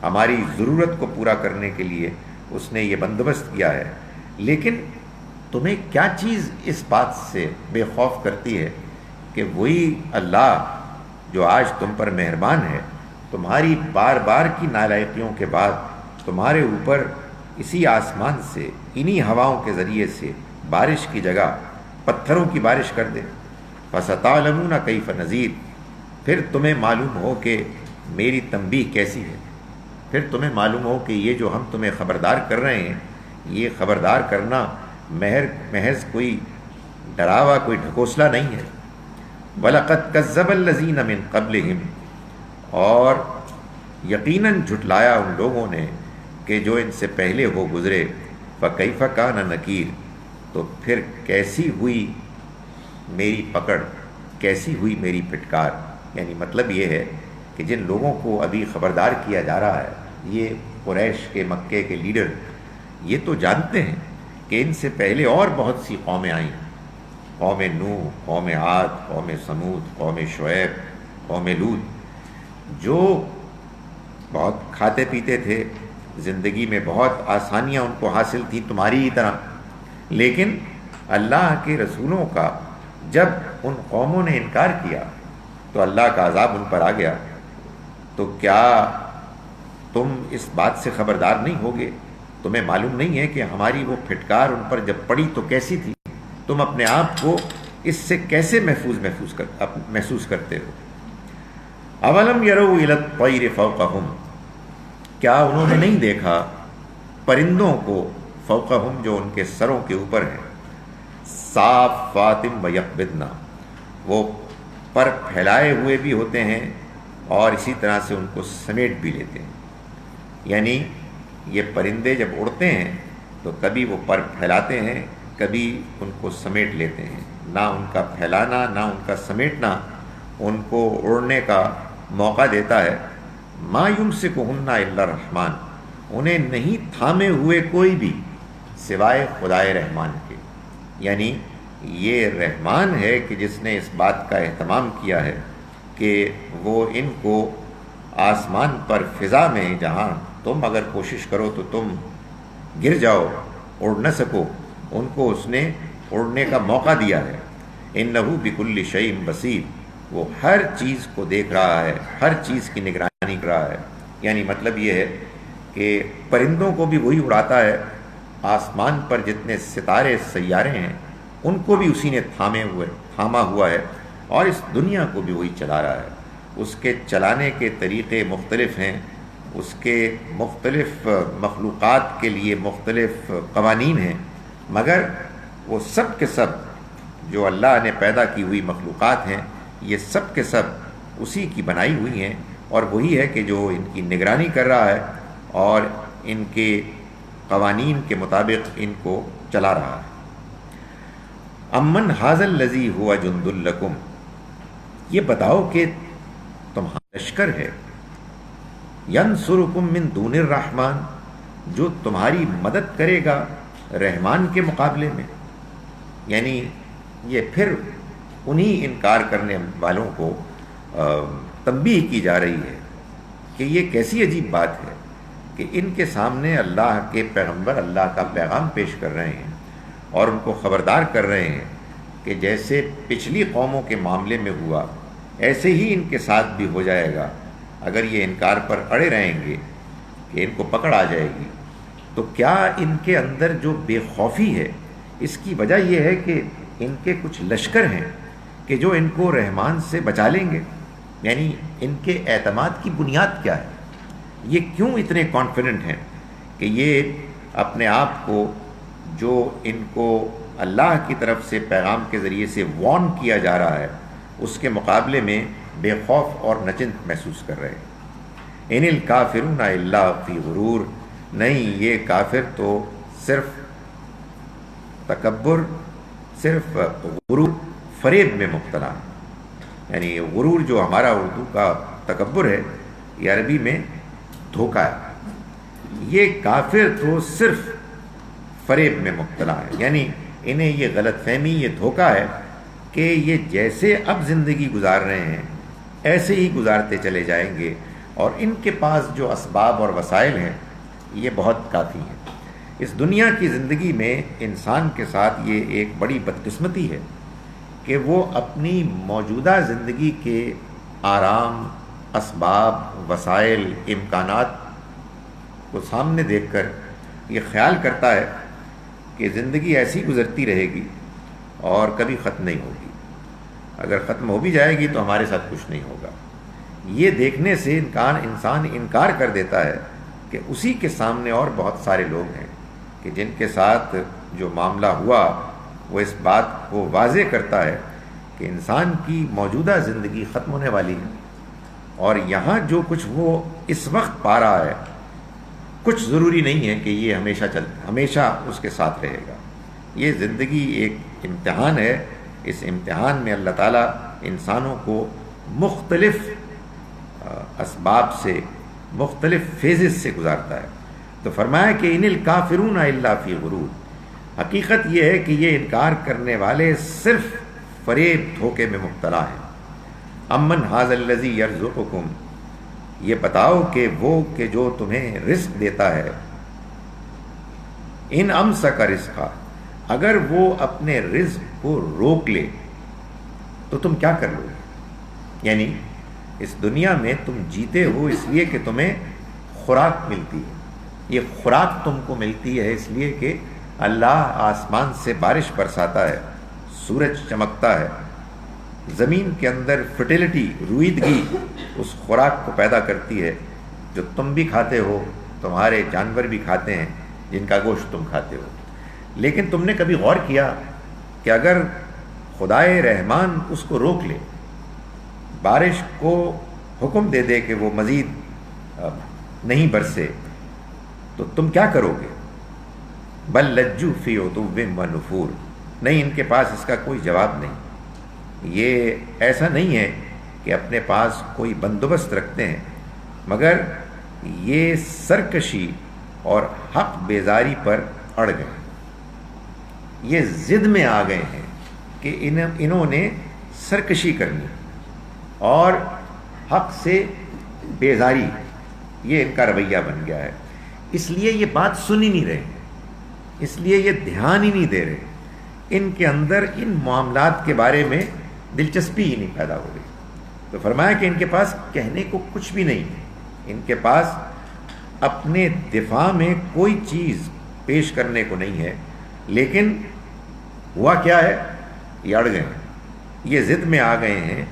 ہماری ضرورت کو پورا کرنے کے لیے اس نے یہ بندوبست کیا ہے، لیکن تمہیں کیا چیز اس بات سے بے خوف کرتی ہے کہ وہی اللہ جو آج تم پر مہربان ہے، تمہاری بار بار کی نالائقیوں کے بعد تمہارے اوپر اسی آسمان سے انہی ہواؤں کے ذریعے سے بارش کی جگہ پتھروں کی بارش کر دے۔ فَسَتَعْلَمُونَ كَيْفَ نَذِيرٌ، پھر تمہیں معلوم ہو کہ میری تنبیہ کیسی ہے، پھر تمہیں معلوم ہو کہ یہ جو ہم تمہیں خبردار کر رہے ہیں، یہ خبردار کرنا محض کوئی ڈراوا، کوئی ڈھکوسلا نہیں ہے۔ وَلَقَدْ كَذَّبَ الَّذِينَ مِن قَبْلِهِمْ، اور یقیناً جھٹلایا ان لوگوں نے کہ جو ان سے پہلے ہو گزرے۔ فَكَيْفَ كَانَ نَكِيرٌ، تو پھر کیسی ہوئی میری پکڑ، کیسی ہوئی میری پھٹکار۔ یعنی مطلب یہ ہے کہ جن لوگوں کو ابھی خبردار کیا جا رہا ہے، یہ قریش کے، مکے کے لیڈر، یہ تو جانتے ہیں کہ ان سے پہلے اور بہت سی قومیں آئیں، قوم نوح، قوم عاد، قوم سمود، قوم شعیب، قوم لوط، جو بہت کھاتے پیتے تھے، زندگی میں بہت آسانیاں ان کو حاصل تھیں تمہاری ہی طرح، لیکن اللہ کے رسولوں کا جب ان قوموں نے انکار کیا تو اللہ کا عذاب ان پر آ گیا۔ تو کیا تم اس بات سے خبردار نہیں ہوگے؟ تمہیں معلوم نہیں ہے کہ ہماری وہ پھٹکار ان پر جب پڑی تو کیسی تھی؟ تم اپنے آپ کو اس سے کیسے محسوس کرتے ہو؟ اولم یروا الی الطیر فوقہم، کیا انہوں نے نہیں دیکھا پرندوں کو، فوقہم جو ان کے سروں کے اوپر ہیں، صافات ویقبضن، وہ پر پھیلائے ہوئے بھی ہوتے ہیں اور اسی طرح سے ان کو سمیٹ بھی لیتے ہیں۔ یعنی یہ پرندے جب اڑتے ہیں تو کبھی وہ پر پھیلاتے ہیں، کبھی ان کو سمیٹ لیتے ہیں۔ نہ ان کا پھیلانا نہ ان کا سمیٹنا ان کو اڑنے کا موقع دیتا ہے۔ ما یمسکہن الا الرحمن، انہیں نہیں تھامے ہوئے کوئی بھی سوائے خدائے رحمان کے۔ یعنی یہ رحمان ہے کہ جس نے اس بات کا اہتمام کیا ہے کہ وہ ان کو آسمان پر فضا میں جہاں تم اگر کوشش کرو تو تم گر جاؤ، اڑ نہ سکو، ان کو اس نے اڑنے کا موقع دیا ہے۔ انہو بکل شیء بصیر، وہ ہر چیز کو دیکھ رہا ہے، ہر چیز کی نگرانی کر رہا ہے۔ یعنی مطلب یہ ہے کہ پرندوں کو بھی وہی اڑاتا ہے، آسمان پر جتنے ستارے سیارے ہیں ان کو بھی اسی نے تھاما ہوا ہے، اور اس دنیا کو بھی وہی چلا رہا ہے۔ اس کے چلانے کے طریقے مختلف ہیں، اس کے مختلف مخلوقات کے لیے مختلف قوانین ہیں، مگر وہ سب کے سب جو اللہ نے پیدا کی ہوئی مخلوقات ہیں، یہ سب کے سب اسی کی بنائی ہوئی ہیں، اور وہی ہے کہ جو ان کی نگرانی کر رہا ہے اور ان کے قوانین کے مطابق ان کو چلا رہا ہے۔ امن ھذا الذی ھو جند لکم، یہ بتاؤ کہ تمہارا لشکر ہے، ینصرکم من دون الرحمن، جو تمہاری مدد کرے گا رحمان کے مقابلے میں۔ یعنی یہ پھر انہی انکار کرنے والوں کو تنبیہ کی جا رہی ہے کہ یہ کیسی عجیب بات ہے کہ ان کے سامنے اللہ کے پیغمبر اللہ کا پیغام پیش کر رہے ہیں اور ان کو خبردار کر رہے ہیں کہ جیسے پچھلی قوموں کے معاملے میں ہوا ایسے ہی ان کے ساتھ بھی ہو جائے گا اگر یہ انکار پر اڑے رہیں گے کہ ان کو پکڑ آ جائے گی۔ تو کیا ان کے اندر جو بے خوفی ہے اس کی وجہ یہ ہے کہ ان کے کچھ لشکر ہیں کہ جو ان کو رحمان سے بچا لیں گے؟ یعنی ان کے اعتماد کی بنیاد کیا ہے؟ یہ کیوں اتنے کانفیڈنٹ ہیں کہ یہ اپنے آپ کو جو ان کو اللہ کی طرف سے پیغام کے ذریعے سے وارن کیا جا رہا ہے اس کے مقابلے میں بے خوف اور نچنت محسوس کر رہے ہیں؟ ان الکافرون الا فی غرور، نہیں یہ کافر تو صرف تکبر، صرف غرور، فریب میں مبتلا ہے۔ یعنی غرور جو ہمارا اردو کا تکبر ہے، یہ عربی میں دھوکہ ہے۔ یہ کافر تو صرف فریب میں مبتلا ہے، یعنی انہیں یہ غلط فہمی، یہ دھوکہ ہے کہ یہ جیسے اب زندگی گزار رہے ہیں ایسے ہی گزارتے چلے جائیں گے، اور ان کے پاس جو اسباب اور وسائل ہیں یہ بہت کافی ہیں۔ اس دنیا کی زندگی میں انسان کے ساتھ یہ ایک بڑی بدقسمتی ہے کہ وہ اپنی موجودہ زندگی کے آرام، اسباب، وسائل، امکانات کو سامنے دیکھ کر یہ خیال کرتا ہے کہ زندگی ایسی گزرتی رہے گی اور کبھی ختم نہیں ہوگی، اگر ختم ہو بھی جائے گی تو ہمارے ساتھ کچھ نہیں ہوگا۔ یہ دیکھنے سے انسان انکار کر دیتا ہے کہ اسی کے سامنے اور بہت سارے لوگ ہیں کہ جن کے ساتھ جو معاملہ ہوا وہ اس بات کو واضح کرتا ہے کہ انسان کی موجودہ زندگی ختم ہونے والی ہے، اور یہاں جو کچھ وہ اس وقت پا رہا ہے کچھ ضروری نہیں ہے کہ یہ ہمیشہ اس کے ساتھ رہے گا۔ یہ زندگی ایک امتحان ہے، اس امتحان میں اللہ تعالیٰ انسانوں کو مختلف اسباب سے، مختلف فیزز سے گزارتا ہے۔ تو فرمایا کہ ان الکافرون الا فی غرور، حقیقت یہ ہے کہ یہ انکار کرنے والے صرف فریب، دھوکے میں مبتلا ہیں۔ امن ھذا الذی یرزقکم، یہ بتاؤ کہ وہ کہ جو تمہیں رزق دیتا ہے، ان امسک رزقا، اگر وہ اپنے رزق کو روک لے تو تم کیا کر لو گے؟ یعنی اس دنیا میں تم جیتے ہو اس لیے کہ تمہیں خوراک ملتی ہے، یہ خوراک تم کو ملتی ہے اس لیے کہ اللہ آسمان سے بارش برساتا ہے، سورج چمکتا ہے، زمین کے اندر فرٹیلٹی، رویدگی اس خوراک کو پیدا کرتی ہے جو تم بھی کھاتے ہو، تمہارے جانور بھی کھاتے ہیں جن کا گوشت تم کھاتے ہو۔ لیکن تم نے کبھی غور کیا کہ اگر خدائے رحمان اس کو روک لے، بارش کو حکم دے دے کہ وہ مزید نہیں برسے، تو تم کیا کرو گے؟ بل لجوا فی عتو و نفور، نہیں، ان کے پاس اس کا کوئی جواب نہیں۔ یہ ایسا نہیں ہے کہ اپنے پاس کوئی بندوبست رکھتے ہیں، مگر یہ سرکشی اور حق بیزاری پر اڑ گئے۔ یہ ضد میں آ گئے ہیں کہ انہوں نے سرکشی کرنی اور حق سے بیزاری، یہ ان کا رویہ بن گیا ہے. اس لیے یہ بات سن ہی نہیں رہے، اس لیے یہ دھیان ہی نہیں دے رہے، ان کے اندر ان معاملات کے بارے میں دلچسپی ہی نہیں پیدا ہو رہی. تو فرمایا کہ ان کے پاس کہنے کو کچھ بھی نہیں ہے، ان کے پاس اپنے دفاع میں کوئی چیز پیش کرنے کو نہیں ہے. لیکن ہوا کیا ہے، یہ اڑ گئے ہیں، یہ ضد میں آ گئے ہیں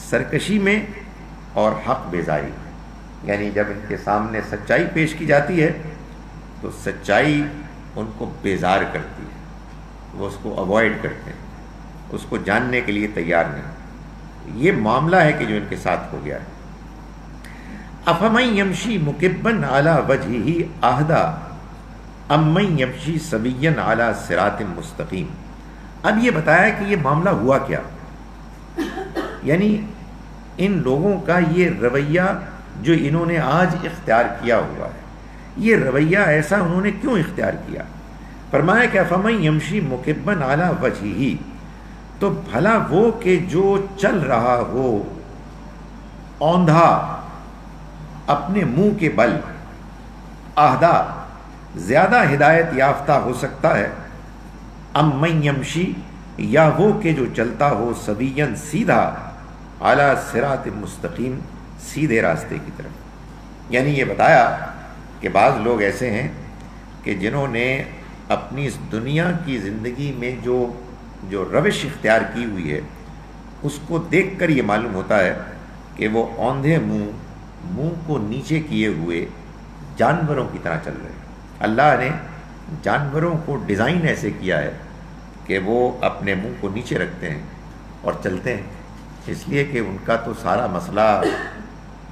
سرکشی میں اور حق بیزاری. یعنی جب ان کے سامنے سچائی پیش کی جاتی ہے تو سچائی ان کو بیزار کرتی ہے، وہ اس کو اوائڈ کرتے ہیں، اس کو جاننے کے لیے تیار نہیں. یہ معاملہ ہے کہ جو ان کے ساتھ ہو گیا ہے. افمن یمشی مکبن علی وجہہ اہدی امن یمشی سویا علی صراط مستقیم. اب یہ بتایا کہ یہ معاملہ ہوا کیا، یعنی ان لوگوں کا یہ رویہ جو انہوں نے آج اختیار کیا ہوا ہے، یہ رویہ ایسا انہوں نے کیوں اختیار کیا. فرمایا کہ افمن یمشی مکبن علی وجہہ، تو بھلا وہ کہ جو چل رہا ہو اوندھا اپنے منہ کے بل، اہدا زیادہ ہدایت یافتہ ہو سکتا ہے، ام من یمشی یا وہ کہ جو چلتا ہو سویاً سیدھا، اعلیٰ صراط مستقیم سیدھے راستے کی طرف. یعنی یہ بتایا کہ بعض لوگ ایسے ہیں کہ جنہوں نے اپنی اس دنیا کی زندگی میں جو روش اختیار کی ہوئی ہے، اس کو دیکھ کر یہ معلوم ہوتا ہے کہ وہ اوندھے منہ کو نیچے کیے ہوئے جانوروں کی طرح چل رہے ہیں. اللہ نے جانوروں کو ڈیزائن ایسے کیا ہے کہ وہ اپنے منہ کو نیچے رکھتے ہیں اور چلتے ہیں، اس لیے کہ ان کا تو سارا مسئلہ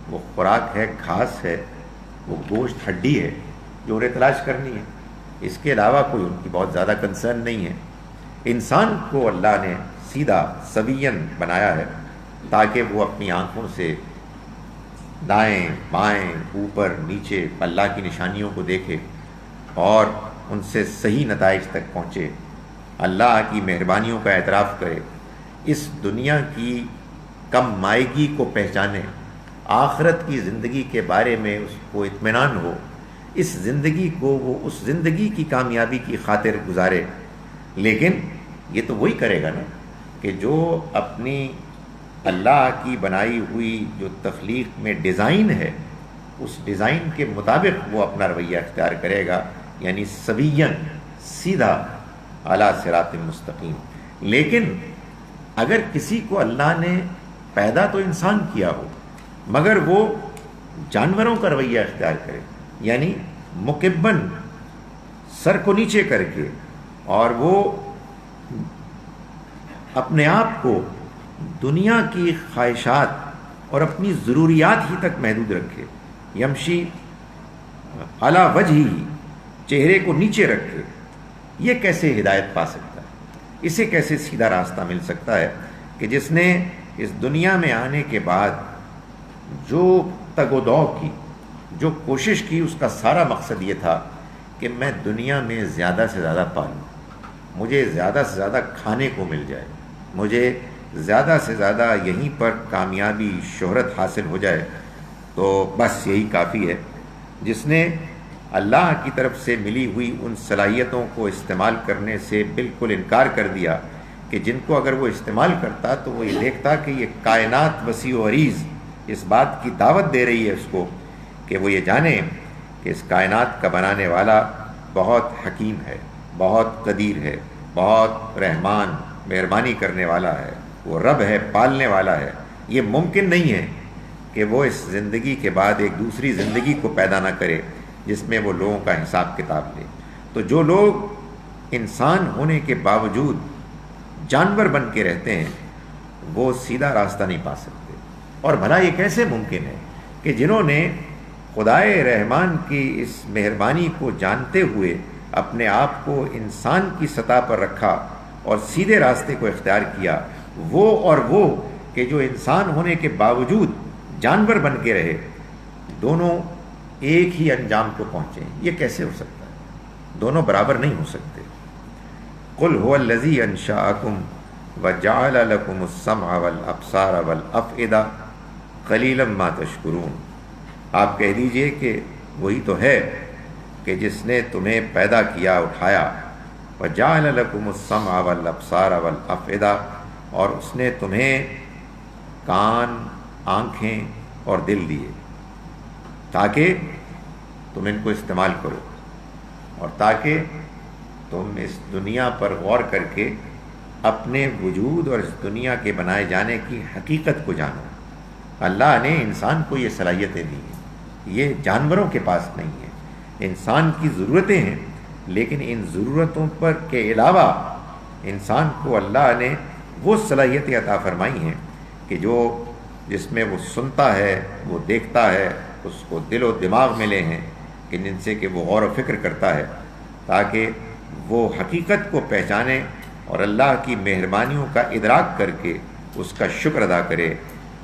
وہ خوراک ہے، گھاس ہے، وہ گوشت ہڈی ہے جو انہیں تلاش کرنی ہے. اس کے علاوہ کوئی ان کی بہت زیادہ کنسرن نہیں ہے. انسان کو اللہ نے سیدھا سویاً بنایا ہے تاکہ وہ اپنی آنکھوں سے دائیں بائیں اوپر نیچے اللہ کی نشانیوں کو دیکھے اور ان سے صحیح نتائج تک پہنچے، اللہ کی مہربانیوں کا اعتراف کرے، اس دنیا کی کم مائگی کو پہچانے، آخرت کی زندگی کے بارے میں اس کو اطمینان ہو، اس زندگی کو وہ اس زندگی کی کامیابی کی خاطر گزارے. لیکن یہ تو وہی کرے گا نا کہ جو اپنی اللہ کی بنائی ہوئی جو تخلیق میں ڈیزائن ہے، اس ڈیزائن کے مطابق وہ اپنا رویہ اختیار کرے گا، یعنی سویاً سیدھا اعلیٰ صراط مستقیم. لیکن اگر کسی کو اللہ نے پیدا تو انسان کیا ہو مگر وہ جانوروں کا رویہ اختیار کرے، یعنی مکبن سر کو نیچے کر کے، اور وہ اپنے آپ کو دنیا کی خواہشات اور اپنی ضروریات ہی تک محدود رکھے، یمشی علی وجہی چہرے کو نیچے رکھے، یہ کیسے ہدایت پا سکتا ہے؟ اسے کیسے سیدھا راستہ مل سکتا ہے کہ جس نے اس دنیا میں آنے کے بعد جو تگ و دو کی، جو کوشش کی، اس کا سارا مقصد یہ تھا کہ میں دنیا میں زیادہ سے زیادہ پالوں، مجھے زیادہ سے زیادہ کھانے کو مل جائے، مجھے زیادہ سے زیادہ یہیں پر کامیابی شہرت حاصل ہو جائے، تو بس یہی کافی ہے. جس نے اللہ کی طرف سے ملی ہوئی ان صلاحیتوں کو استعمال کرنے سے بالکل انکار کر دیا کہ جن کو اگر وہ استعمال کرتا تو وہ یہ دیکھتا کہ یہ کائنات وسیع و عریض اس بات کی دعوت دے رہی ہے اس کو کہ وہ یہ جانے کہ اس کائنات کا بنانے والا بہت حکیم ہے، بہت قدیر ہے، بہت رحمان مہربانی کرنے والا ہے، وہ رب ہے، پالنے والا ہے. یہ ممکن نہیں ہے کہ وہ اس زندگی کے بعد ایک دوسری زندگی کو پیدا نہ کرے جس میں وہ لوگوں کا حساب کتاب لے. تو جو لوگ انسان ہونے کے باوجود جانور بن کے رہتے ہیں وہ سیدھا راستہ نہیں پا سکتے. اور بھلا یہ کیسے ممکن ہے کہ جنہوں نے خدائے رحمان کی اس مہربانی کو جانتے ہوئے اپنے آپ کو انسان کی سطح پر رکھا اور سیدھے راستے کو اختیار کیا، وہ کہ جو انسان ہونے کے باوجود جانور بن کے رہے، دونوں ایک ہی انجام کو پہنچے، یہ کیسے ہو سکتا ہے؟ دونوں برابر نہیں ہو سکتے. قل هو الذی انشأکم وجعل لکم السمع والابصار والافئدہ قلیلا ما تشکرون. آپ کہہ دیجئے کہ وہی تو ہے کہ جس نے تمہیں پیدا کیا، اٹھایا، وجعل لکم السمع والابصار والافئدہ، اور اس نے تمہیں کان، آنکھیں اور دل دیے تاکہ تم ان کو استعمال کرو، اور تاکہ تم اس دنیا پر غور کر کے اپنے وجود اور اس دنیا کے بنائے جانے کی حقیقت کو جانو. اللہ نے انسان کو یہ صلاحیتیں دی ہیں، یہ جانوروں کے پاس نہیں ہے. انسان کی ضرورتیں ہیں، لیکن ان ضرورتوں پر کے علاوہ انسان کو اللہ نے وہ صلاحیتیں عطا فرمائی ہیں کہ جس میں وہ سنتا ہے، وہ دیکھتا ہے، اس کو دل و دماغ ملے ہیں کہ جن سے کہ وہ غور و فکر کرتا ہے تاکہ وہ حقیقت کو پہچانے اور اللہ کی مہربانیوں کا ادراک کر کے اس کا شکر ادا کرے.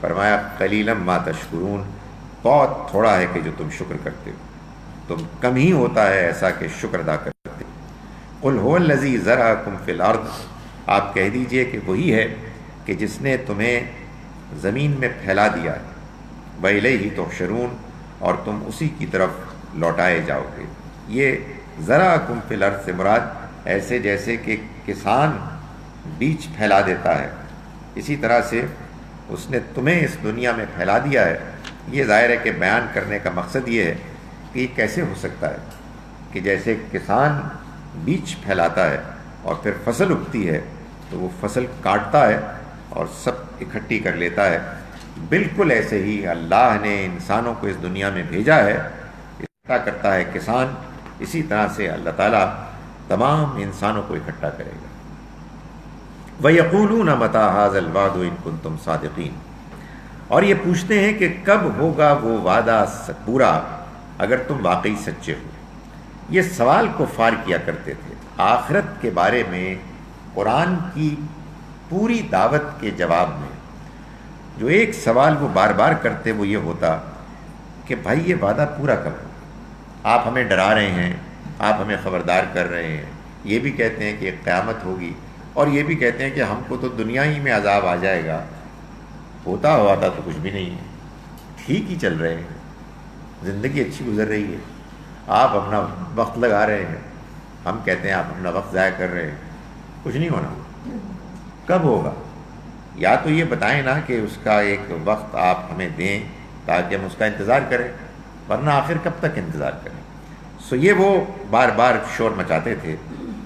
فرمایا قلیلا ما تشکرون، بہت تھوڑا ہے کہ جو تم شکر کرتے ہو، تم کم ہی ہوتا ہے ایسا کہ شکر ادا کرتے. قل هو الذی ذرأکم فی الارض، آپ کہہ دیجئے کہ وہی ہے کہ جس نے تمہیں زمین میں پھیلا دیا ہے. وَإِلَيْهِ تُحْشَرُونَ، اور تم اسی کی طرف لوٹائے جاؤ گے. یہ ذرأکم فی الارض سے مراد ایسے جیسے کہ کسان بیج پھیلا دیتا ہے، اسی طرح سے اس نے تمہیں اس دنیا میں پھیلا دیا ہے. یہ ظاہر ہے کہ بیان کرنے کا مقصد یہ ہے کہ یہ کیسے ہو سکتا ہے کہ جیسے کسان بیج پھیلاتا ہے اور پھر فصل اگتی ہے تو وہ فصل کاٹتا ہے اور سب اکٹھی کر لیتا ہے، بالکل ایسے ہی اللہ نے انسانوں کو اس دنیا میں بھیجا ہے، اکٹھا کرتا ہے کسان، اسی طرح سے اللہ تعالیٰ تمام انسانوں کو اکٹھا کرے گا. وَيَقُولُونَ مَتَىٰ هَٰذَا الْوَعْدُ إِن كُنتُمْ صَادِقِينَ، اور یہ پوچھتے ہیں کہ کب ہوگا وہ وعدہ پورا اگر تم واقعی سچے ہو. یہ سوال کفار کیا کرتے تھے. آخرت کے بارے میں قرآن کی پوری دعوت کے جواب میں جو ایک سوال وہ بار بار کرتے وہ یہ ہوتا کہ بھائی یہ وعدہ پورا کب ہو؟ آپ ہمیں ڈرا رہے ہیں، آپ ہمیں خبردار کر رہے ہیں، یہ بھی کہتے ہیں کہ ایک قیامت ہوگی، اور یہ بھی کہتے ہیں کہ ہم کو تو دنیا ہی میں عذاب آ جائے گا. ہوتا ہوا تھا تو کچھ بھی نہیں ہے، ٹھیک ہی چل رہے ہیں، زندگی اچھی گزر رہی ہے، آپ اپنا وقت لگا رہے ہیں، ہم کہتے ہیں آپ اپنا وقت ضائع کر رہے ہیں، کچھ نہیں ہونا. کب ہوگا؟ یا تو یہ بتائیں نا کہ اس کا ایک وقت آپ ہمیں دیں تاکہ ہم اس کا انتظار کریں، ورنہ آخر کب تک انتظار کریں. سو یہ وہ بار بار شور مچاتے تھے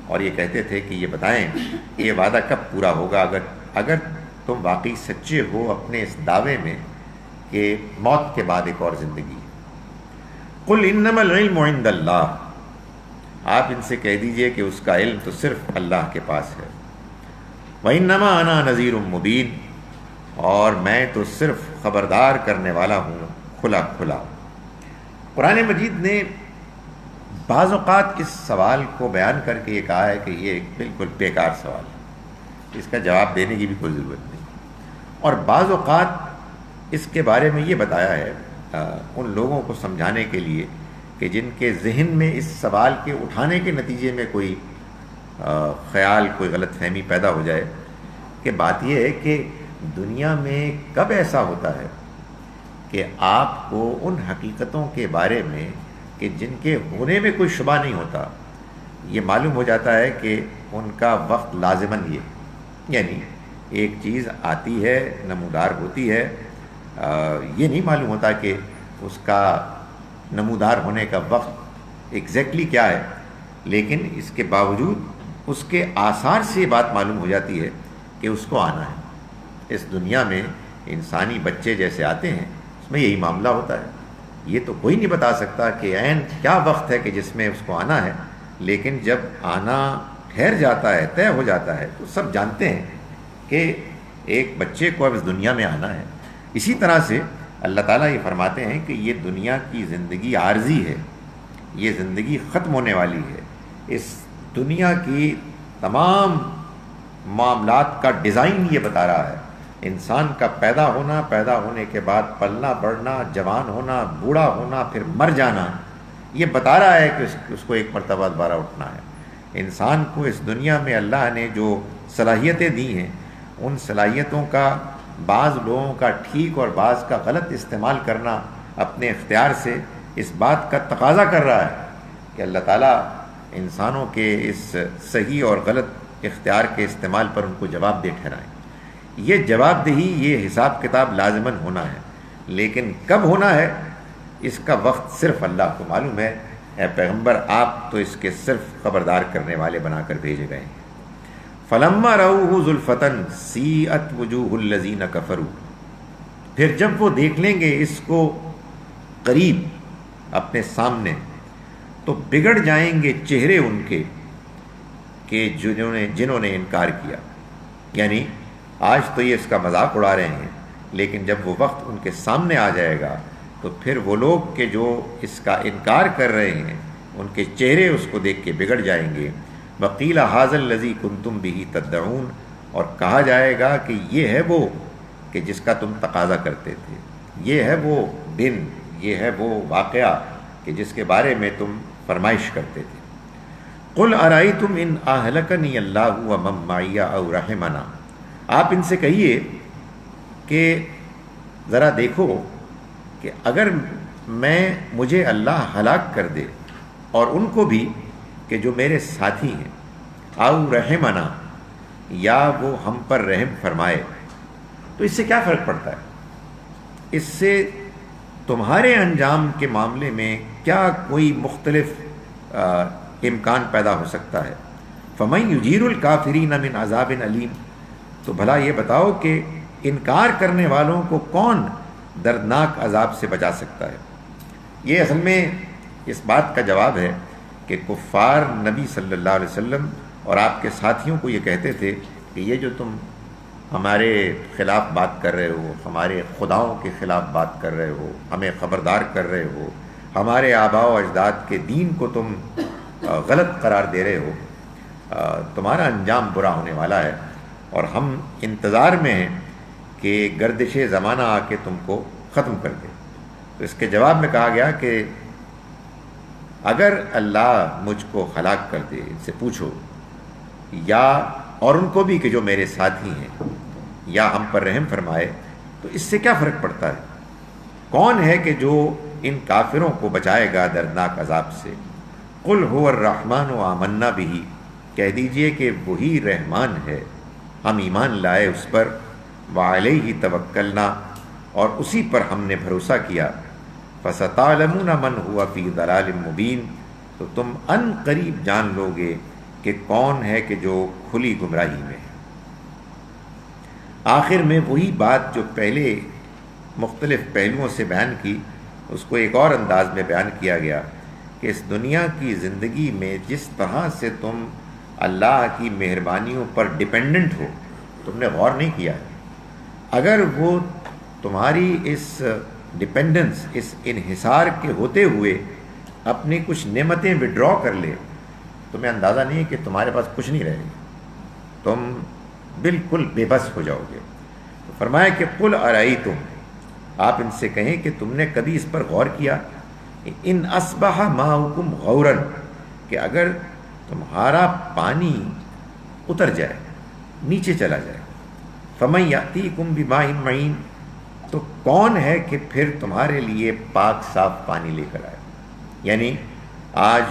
اور یہ کہتے تھے کہ یہ بتائیں یہ وعدہ کب پورا ہوگا اگر تم واقعی سچے ہو اپنے اس دعوے میں کہ موت کے بعد ایک اور زندگی ہے. قل انما العلم عند اللہ، آپ ان سے کہہ دیجئے کہ اس کا علم تو صرف اللہ کے پاس ہے. وَإِنَّمَا أَنَا نَذِيرٌ مُبِينٌ، اور میں تو صرف خبردار کرنے والا ہوں کھلا کھلا. قرآن مجید نے بعض اوقات اس سوال کو بیان کر کے یہ کہا ہے کہ یہ ایک بالکل بیکار سوال ہے، اس کا جواب دینے کی بھی کوئی ضرورت نہیں، اور بعض اوقات اس کے بارے میں یہ بتایا ہے ان لوگوں کو سمجھانے کے لیے کہ جن کے ذہن میں اس سوال کے اٹھانے کے نتیجے میں کوئی خیال، کوئی غلط فہمی پیدا ہو جائے، کہ بات یہ ہے کہ دنیا میں کب ایسا ہوتا ہے کہ آپ کو ان حقیقتوں کے بارے میں کہ جن کے ہونے میں کوئی شبہ نہیں ہوتا یہ معلوم ہو جاتا ہے کہ ان کا وقت لازماً یہ، یعنی ایک چیز آتی ہے، نمودار ہوتی ہے، یہ نہیں معلوم ہوتا کہ اس کا نمودار ہونے کا وقت ایگزیکٹلی کیا ہے، لیکن اس کے باوجود اس کے آثار سے یہ بات معلوم ہو جاتی ہے کہ اس کو آنا ہے. اس دنیا میں انسانی بچے جیسے آتے ہیں اس میں یہی معاملہ ہوتا ہے. یہ تو کوئی نہیں بتا سکتا کہ عین کیا وقت ہے کہ جس میں اس کو آنا ہے، لیکن جب آنا ٹھہر جاتا ہے، طے ہو جاتا ہے، تو سب جانتے ہیں کہ ایک بچے کو اب اس دنیا میں آنا ہے. اسی طرح سے اللہ تعالیٰ یہ فرماتے ہیں کہ یہ دنیا کی زندگی عارضی ہے، یہ زندگی ختم ہونے والی ہے. اس دنیا کی تمام معاملات کا ڈیزائن یہ بتا رہا ہے. انسان کا پیدا ہونا، پیدا ہونے کے بعد پلنا بڑھنا، جوان ہونا، بوڑھا ہونا، پھر مر جانا، یہ بتا رہا ہے کہ اس کو ایک مرتبہ دوبارہ اٹھنا ہے. انسان کو اس دنیا میں اللہ نے جو صلاحیتیں دی ہیں ان صلاحیتوں کا بعض لوگوں کا ٹھیک اور بعض کا غلط استعمال کرنا اپنے اختیار سے اس بات کا تقاضا کر رہا ہے کہ اللہ تعالیٰ انسانوں کے اس صحیح اور غلط اختیار کے استعمال پر ان کو جواب دہ ٹھہرائیں۔ یہ جواب دہی، یہ حساب کتاب لازماً ہونا ہے، لیکن کب ہونا ہے اس کا وقت صرف اللہ کو معلوم ہے۔ اے پیغمبر، آپ تو اس کے صرف خبردار کرنے والے بنا کر بھیجے گئے ہیں۔ فلما رأوہ زلفۃ سیئت وجوہ الذین کفروا، پھر جب وہ دیکھ لیں گے اس کو قریب اپنے سامنے تو بگڑ جائیں گے چہرے ان کے کہ جنہوں نے انکار کیا۔ یعنی آج تو یہ اس کا مذاق اڑا رہے ہیں، لیکن جب وہ وقت ان کے سامنے آ جائے گا تو پھر وہ لوگ کہ جو اس کا انکار کر رہے ہیں ان کے چہرے اس کو دیکھ کے بگڑ جائیں گے۔ وقیل ھذا الذی کنتم بہ تدعون، اور کہا جائے گا کہ یہ ہے وہ کہ جس کا تم تقاضا کرتے تھے، یہ ہے وہ دن، یہ ہے وہ واقعہ کہ جس کے بارے میں تم فرمائش کرتے تھے۔ قل ارأیتم ان اہلکنی اللہ ومن معی او رحمنا، آپ ان سے کہیے کہ ذرا دیکھو کہ اگر مجھے اللہ ہلاک کر دے اور ان کو بھی کہ جو میرے ساتھی ہیں، او رحمنا، یا وہ ہم پر رحم فرمائے، تو اس سے کیا فرق پڑتا ہے؟ اس سے تمہارے انجام کے معاملے میں کیا کوئی مختلف امکان پیدا ہو سکتا ہے؟ فمن یجیر الکافرین من عذاب علیم، تو بھلا یہ بتاؤ کہ انکار کرنے والوں کو کون دردناک عذاب سے بچا سکتا ہے؟ یہ اصل میں اس بات کا جواب ہے کہ کفار نبی صلی اللہ علیہ وسلم اور آپ کے ساتھیوں کو یہ کہتے تھے کہ یہ جو تم ہمارے خلاف بات کر رہے ہو، ہمارے خداؤں کے خلاف بات کر رہے ہو، ہمیں خبردار کر رہے ہو، ہمارے آباء و اجداد کے دین کو تم غلط قرار دے رہے ہو، تمہارا انجام برا ہونے والا ہے، اور ہم انتظار میں ہیں کہ گردش زمانہ آ کے تم کو ختم کر دے۔ تو اس کے جواب میں کہا گیا کہ اگر اللہ مجھ کو ہلاک کر دے، ان سے پوچھو، یا اور ان کو بھی کہ جو میرے ساتھی ہیں، یا ہم پر رحم فرمائے، تو اس سے کیا فرق پڑتا ہے؟ کون ہے کہ جو ان کافروں کو بچائے گا دردناک عذاب سے؟ قل هو الرحمن آمنا بہ، کہہ دیجئے کہ وہی رحمان ہے، ہم ایمان لائے اس پر، وعلیہ توکلنا، اور اسی پر ہم نے بھروسہ کیا، فستعلمون من هو فی ضلال مبین، تو تم ان قریب جان لو گے کہ کون ہے کہ جو کھلی گمراہی میں ہے۔ آخر میں وہی بات جو پہلے مختلف پہلوؤں سے بیان کی، اس کو ایک اور انداز میں بیان کیا گیا کہ اس دنیا کی زندگی میں جس طرح سے تم اللہ کی مہربانیوں پر ڈیپینڈنٹ ہو، تم نے غور نہیں کیا ہے۔ اگر وہ تمہاری اس ڈیپینڈنس، اس انحصار کے ہوتے ہوئے اپنی کچھ نعمتیں وڈرا کر لے، تمہیں اندازہ نہیں ہے کہ تمہارے پاس کچھ نہیں رہے گا، تم بالکل بے بس ہو جاؤ گے۔ تو فرمایا کہ قل ارأیتم، آپ ان سے کہیں کہ تم نے کبھی اس پر غور کیا، ان اصبح ماؤکم غورا، کہ اگر تمہارا پانی اتر جائے، نیچے چلا جائے، فمن یأتیکم بماء معین، تو کون ہے کہ پھر تمہارے لیے پاک صاف پانی لے کر آئے؟ یعنی آج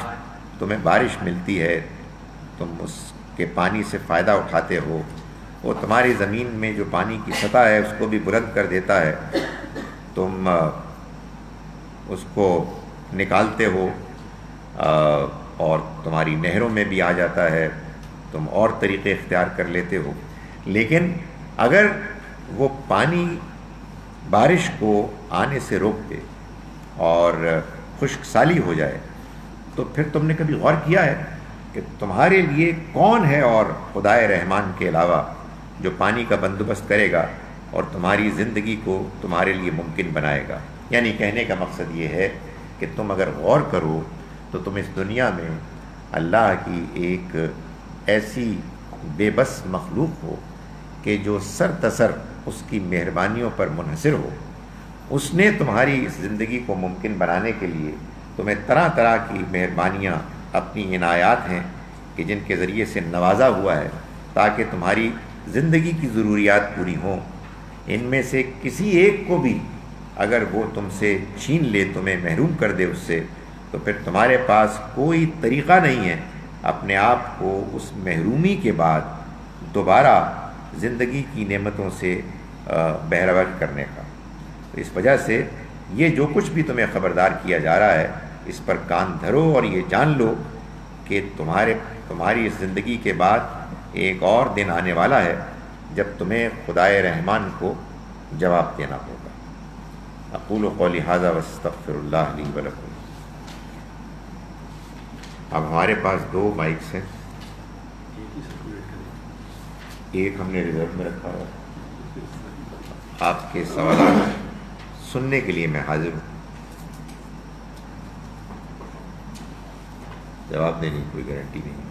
تمہیں بارش ملتی ہے، تم اس کے پانی سے فائدہ اٹھاتے ہو، وہ تمہاری زمین میں جو پانی کی سطح ہے اس کو بھی بلند کر دیتا ہے، تم اس کو نکالتے ہو اور تمہاری نہروں میں بھی آ جاتا ہے، تم اور طریقے اختیار کر لیتے ہو، لیکن اگر وہ پانی بارش کو آنے سے روک دے اور خشک سالی ہو جائے، تو پھر تم نے کبھی غور کیا ہے کہ تمہارے لیے کون ہے اور خدائے رحمان کے علاوہ جو پانی کا بندوبست کرے گا اور تمہاری زندگی کو تمہارے لیے ممکن بنائے گا؟ یعنی کہنے کا مقصد یہ ہے کہ تم اگر غور کرو تو تم اس دنیا میں اللہ کی ایک ایسی بے بس مخلوق ہو کہ جو سر تسر اس کی مہربانیوں پر منحصر ہو۔ اس نے تمہاری اس زندگی کو ممکن بنانے کے لیے تمہیں طرح طرح کی مہربانیاں، اپنی عنایات ہیں، کہ جن کے ذریعے سے نوازا ہوا ہے تاکہ تمہاری زندگی کی ضروریات پوری ہوں، ان میں سے کسی ایک کو بھی اگر وہ تم سے چھین لے، تمہیں محروم کر دے اس سے، تو پھر تمہارے پاس کوئی طریقہ نہیں ہے اپنے آپ کو اس محرومی کے بعد دوبارہ زندگی کی نعمتوں سے بہرور کرنے کا۔ تو اس وجہ سے یہ جو کچھ بھی تمہیں خبردار کیا جا رہا ہے اس پر کان دھرو، اور یہ جان لو کہ تمہاری اس زندگی کے بعد ایک اور دن آنے والا ہے جب تمہیں خدائے رحمان کو جواب دینا ہوگا۔ اقول قولی ھذا واستغفر اللہ لی ولکم۔ اب ہمارے پاس 2 مائکس ہیں، ایک ہم نے ریزرو میں رکھا ہے۔ آپ کے سوالات سننے کے لیے میں حاضر ہوں، جواب دینے کی کوئی گارنٹی نہیں۔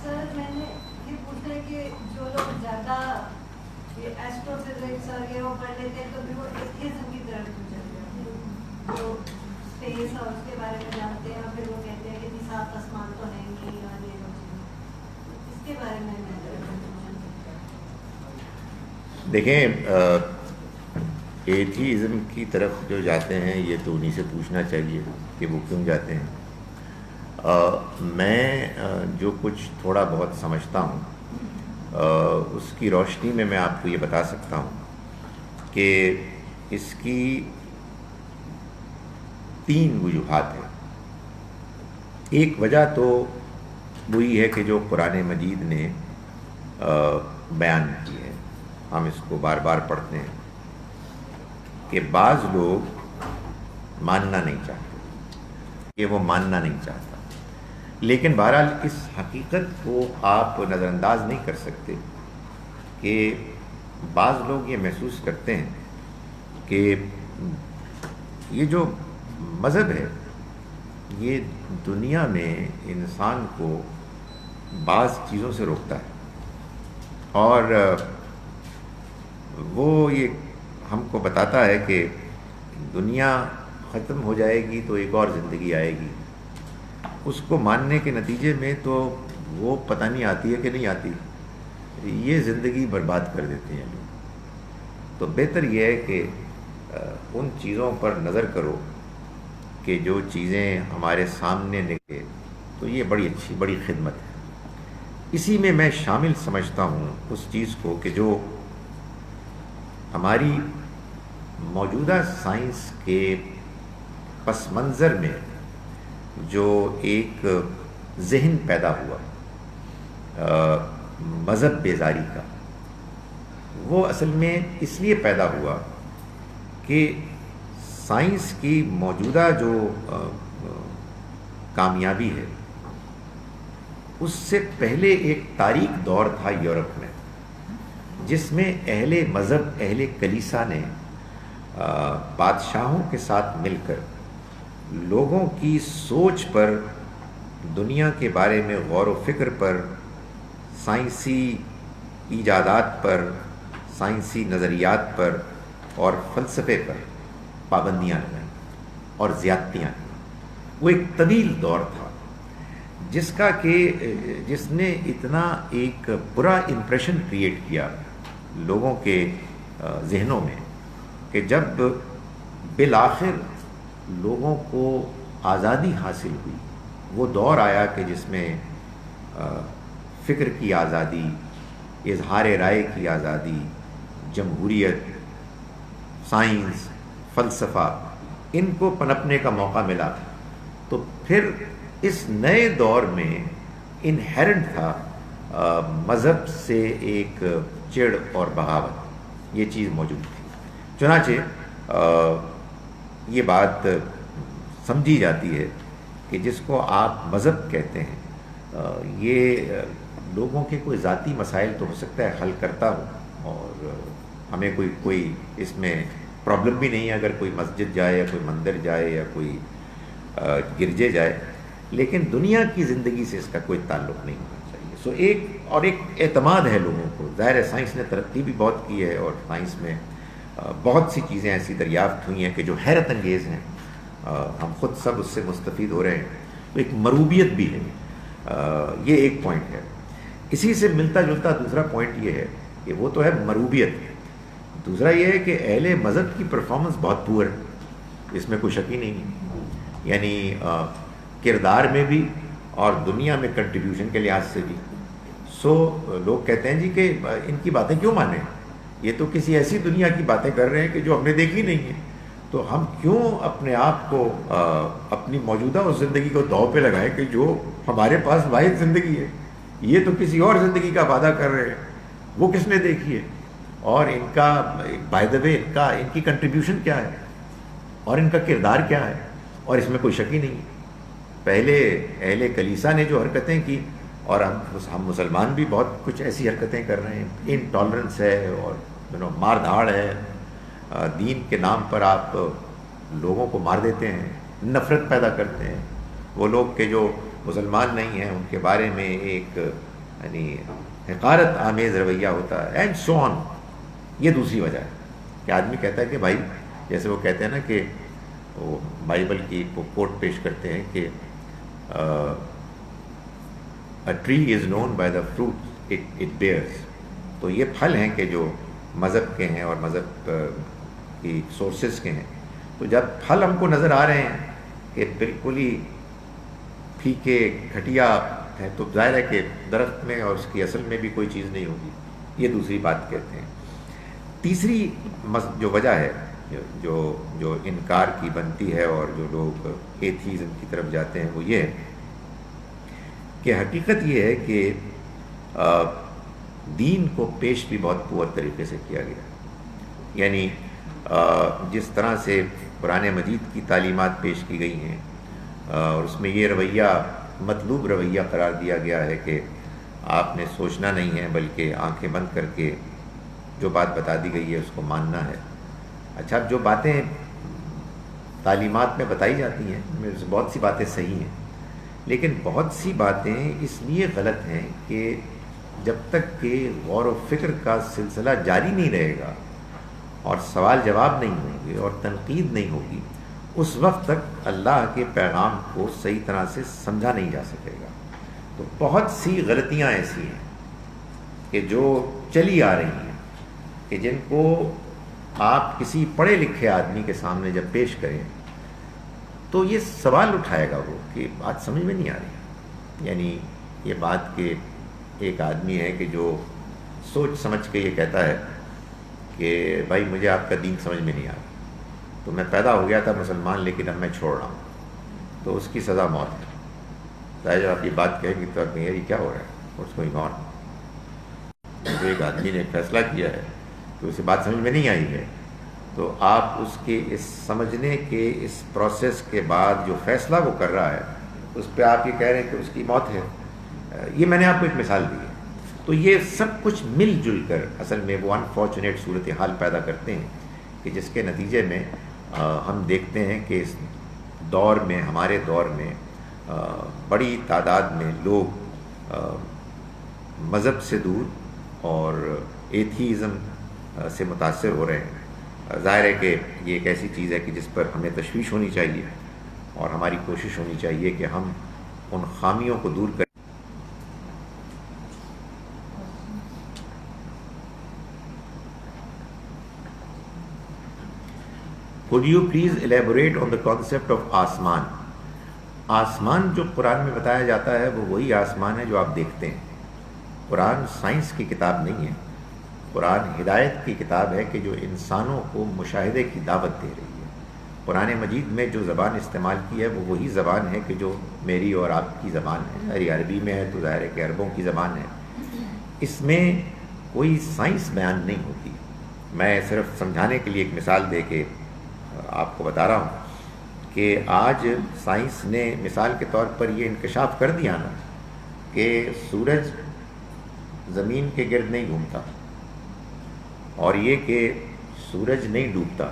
سر میں نے یہ پوچھنا ہے کہ جو لوگ زیادہ ایسٹرو فزکس اور یہ وہ پڑھ لیتے ہیں تو بھی وہ ایتھیزم کی طرف چلتے ہیں، جو اسپیس اور اس کے بارے میں جانتے ہیں اور پھر وہ کہتے ہیں کہ 7 آسمان تو ہیں نہیں اور یہ لوگ، اس کے بارے میں دیکھیں، ایتھیزم کی طرف جو جاتے ہیں یہ تو انہی سے پوچھنا چاہیے کہ وہ کیوں جاتے ہیں۔ میں جو کچھ تھوڑا بہت سمجھتا ہوں اس کی روشنی میں آپ کو یہ بتا سکتا ہوں کہ اس کی 3 وجوہات ہیں۔ ایک وجہ تو وہی ہے کہ جو قرآن مجید نے بیان کی ہے، ہم اس کو بار بار پڑھتے ہیں کہ بعض لوگ ماننا نہیں چاہتے، کہ وہ ماننا نہیں چاہتا، لیکن بہرحال اس حقیقت کو آپ نظر انداز نہیں کر سکتے کہ بعض لوگ یہ محسوس کرتے ہیں کہ یہ جو مذہب ہے یہ دنیا میں انسان کو بعض چیزوں سے روکتا ہے، اور وہ یہ ہم کو بتاتا ہے کہ دنیا ختم ہو جائے گی تو ایک اور زندگی آئے گی۔ اس کو ماننے کے نتیجے میں تو وہ پتہ نہیں آتی ہے کہ نہیں آتی، یہ زندگی برباد کر دیتے ہیں لوگ۔ تو بہتر یہ ہے کہ ان چیزوں پر نظر کرو کہ جو چیزیں ہمارے سامنے نکلے، تو یہ بڑی اچھی بڑی خدمت ہے۔ اسی میں شامل سمجھتا ہوں اس چیز کو کہ جو ہماری موجودہ سائنس کے پس منظر میں جو ایک ذہن پیدا ہوا مذہب بیزاری کا، وہ اصل میں اس لیے پیدا ہوا کہ سائنس کی موجودہ جو کامیابی ہے اس سے پہلے ایک تاریک دور تھا یورپ میں، جس میں اہل مذہب اہل کلیسا نے بادشاہوں کے ساتھ مل کر لوگوں کی سوچ پر، دنیا کے بارے میں غور و فکر پر، سائنسی ایجادات پر، سائنسی نظریات پر اور فلسفے پر پابندیاں لگائیں اور زیادتیاں کی۔ وہ ایک طویل دور تھا جس نے اتنا ایک برا امپریشن کریٹ کیا لوگوں کے ذہنوں میں کہ جب بالآخر لوگوں کو آزادی حاصل ہوئی، وہ دور آیا کہ جس میں فکر کی آزادی، اظہار رائے کی آزادی، جمہوریت، سائنس، فلسفہ، ان کو پنپنے کا موقع ملا تھا۔ تو پھر اس نئے دور میں انہیرنٹ تھا مذہب سے ایک چڑ اور بغاوت، یہ چیز موجود تھی۔ چنانچہ یہ بات سمجھی جاتی ہے کہ جس کو آپ مذہب کہتے ہیں یہ لوگوں کے کوئی ذاتی مسائل تو ہو سکتا ہے حل کرتا ہو، اور ہمیں کوئی اس میں پرابلم بھی نہیں ہے اگر کوئی مسجد جائے یا کوئی مندر جائے یا کوئی گرجے جائے، لیکن دنیا کی زندگی سے اس کا کوئی تعلق نہیں ہونا چاہیے. سو ایک اعتماد ہے لوگوں کو. ظاہر ہے سائنس نے ترقی بھی بہت کی ہے اور سائنس میں بہت سی چیزیں ایسی دریافت ہوئی ہیں کہ جو حیرت انگیز ہیں. ہم خود سب اس سے مستفید ہو رہے ہیں. تو ایک مروبیت بھی ہے. یہ ایک پوائنٹ ہے. اسی سے ملتا جلتا دوسرا پوائنٹ یہ ہے کہ وہ تو ہے مروبیت. دوسرا یہ ہے کہ اہل مذہب کی پرفارمنس بہت پور ہے, اس میں کوئی شک ہی نہیں ہے. یعنی کردار میں بھی اور دنیا میں کنٹریبیوشن کے لحاظ سے بھی. سو لوگ کہتے ہیں جی کہ ان کی باتیں کیوں مانیں, یہ تو کسی ایسی دنیا کی باتیں کر رہے ہیں کہ جو ہم نے دیکھی نہیں ہے, تو ہم کیوں اپنے آپ کو اپنی موجودہ اس زندگی کو داؤ پہ لگائیں کہ جو ہمارے پاس واحد زندگی ہے. یہ تو کسی اور زندگی کا وعدہ کر رہے ہیں, وہ کس نے دیکھی ہے, اور ان کا بائی دا وے ان کی کنٹریبیوشن کیا ہے اور ان کا کردار کیا ہے, اور اس میں کوئی شک ہی نہیں ہے. پہلے اہل کلیسا نے جو حرکتیں کی, اور ہم مسلمان بھی بہت کچھ ایسی حرکتیں کر رہے ہیں. انٹالرنس ہے اور مار دھاڑ ہے, دین کے نام پر آپ لوگوں کو مار دیتے ہیں, نفرت پیدا کرتے ہیں. وہ لوگ کہ جو مسلمان نہیں ہیں ان کے بارے میں ایک یعنی حقارت آمیز رویہ ہوتا ہے, اینڈ سو آن. یہ دوسری وجہ ہے کہ آدمی کہتا ہے کہ بھائی, جیسے وہ کہتے ہیں نا کہ وہ بائبل کی کوٹ پیش کرتے ہیں کہ a tree is known by the fruit it bears. تو یہ پھل ہیں کہ جو مذہب کے ہیں اور مذہب کی سورسز کے ہیں. تو جب پھل ہم کو نظر آ رہے ہیں کہ بالکل ہی پھیکے گھٹیا ہے, تو ظاہر ہے کہ درخت میں اور اس کی اصل میں بھی کوئی چیز نہیں ہوگی. یہ دوسری بات کہتے ہیں. تیسری جو وجہ ہے جو انکار کی بنتی ہے اور جو لوگ ایتھیزم کی طرف جاتے ہیں, وہ یہ ہے کہ حقیقت یہ ہے کہ دین کو پیش بھی بہت پور طریقے سے کیا گیا. یعنی جس طرح سے قرآن مجید کی تعلیمات پیش کی گئی ہیں, اور اس میں یہ رویہ مطلوب رویہ قرار دیا گیا ہے کہ آپ نے سوچنا نہیں ہے بلکہ آنکھیں بند کر کے جو بات بتا دی گئی ہے اس کو ماننا ہے. اچھا, جو باتیں تعلیمات میں بتائی جاتی ہیں ان میں بہت سی باتیں صحیح ہیں, لیکن بہت سی باتیں اس لیے غلط ہیں کہ جب تک کہ غور و فکر کا سلسلہ جاری نہیں رہے گا اور سوال جواب نہیں ہوں گے اور تنقید نہیں ہوگی, اس وقت تک اللہ کے پیغام کو صحیح طرح سے سمجھا نہیں جا سکے گا. تو بہت سی غلطیاں ایسی ہیں کہ جو چلی آ رہی ہیں کہ جن کو آپ کسی پڑھے لکھے آدمی کے سامنے جب پیش کریں تو یہ سوال اٹھائے گا وہ کہ بات سمجھ میں نہیں آ رہی. یعنی یہ بات کہ ایک آدمی ہے کہ جو سوچ سمجھ کے یہ کہتا ہے کہ بھائی مجھے آپ کا دین سمجھ میں نہیں آ رہا, تو میں پیدا ہو گیا تھا مسلمان لیکن اب میں چھوڑ رہا ہوں, تو اس کی سزا موت ہے. ظاہر جب آپ یہ بات کہیں گے تو آپ کہیں یہ کیا ہو رہا ہے, اس کو ایگنور. جو ایک آدمی نے فیصلہ کیا ہے تو اسے بات سمجھ میں نہیں آئی ہے, تو آپ اس کے اس سمجھنے کے اس پروسیس کے بعد جو فیصلہ وہ کر رہا ہے اس پہ آپ یہ کہہ رہے ہیں کہ اس کی موت ہے. یہ میں نے آپ کو ایک مثال دی ہے. تو یہ سب کچھ مل جل کر اصل میں وہ انفارچونیٹ صورتحال پیدا کرتے ہیں کہ جس کے نتیجے میں ہم دیکھتے ہیں کہ اس دور میں, ہمارے دور میں بڑی تعداد میں لوگ مذہب سے دور اور ایتھیزم سے متاثر ہو رہے ہیں. ظاہر ہے کہ یہ ایک ایسی چیز ہے کہ جس پر ہمیں تشویش ہونی چاہیے اور ہماری کوشش ہونی چاہیے کہ ہم ان خامیوں کو دور کریں. Could you please elaborate on the concept of آسمان؟ آسمان جو قرآن میں بتایا جاتا ہے وہ وہی آسمان ہے جو آپ دیکھتے ہیں. قرآن سائنس کی کتاب نہیں ہے, قرآن ہدایت کی کتاب ہے کہ جو انسانوں کو مشاہدے کی دعوت دے رہی ہے. قرآن مجید میں جو زبان استعمال کی ہے وہ وہی زبان ہے کہ جو میری اور آپ کی زبان ہے. ارے عربی میں ہے تو ظاہر ہے کہ عربوں کی زبان ہے. اس میں کوئی سائنس بیان نہیں ہوتی. میں صرف سمجھانے کے لیے ایک مثال دے کے آپ کو بتا رہا ہوں کہ آج سائنس نے مثال کے طور پر یہ انکشاف کر دیا نا کہ سورج زمین کے گرد نہیں گھومتا, اور یہ کہ سورج نہیں ڈوبتا,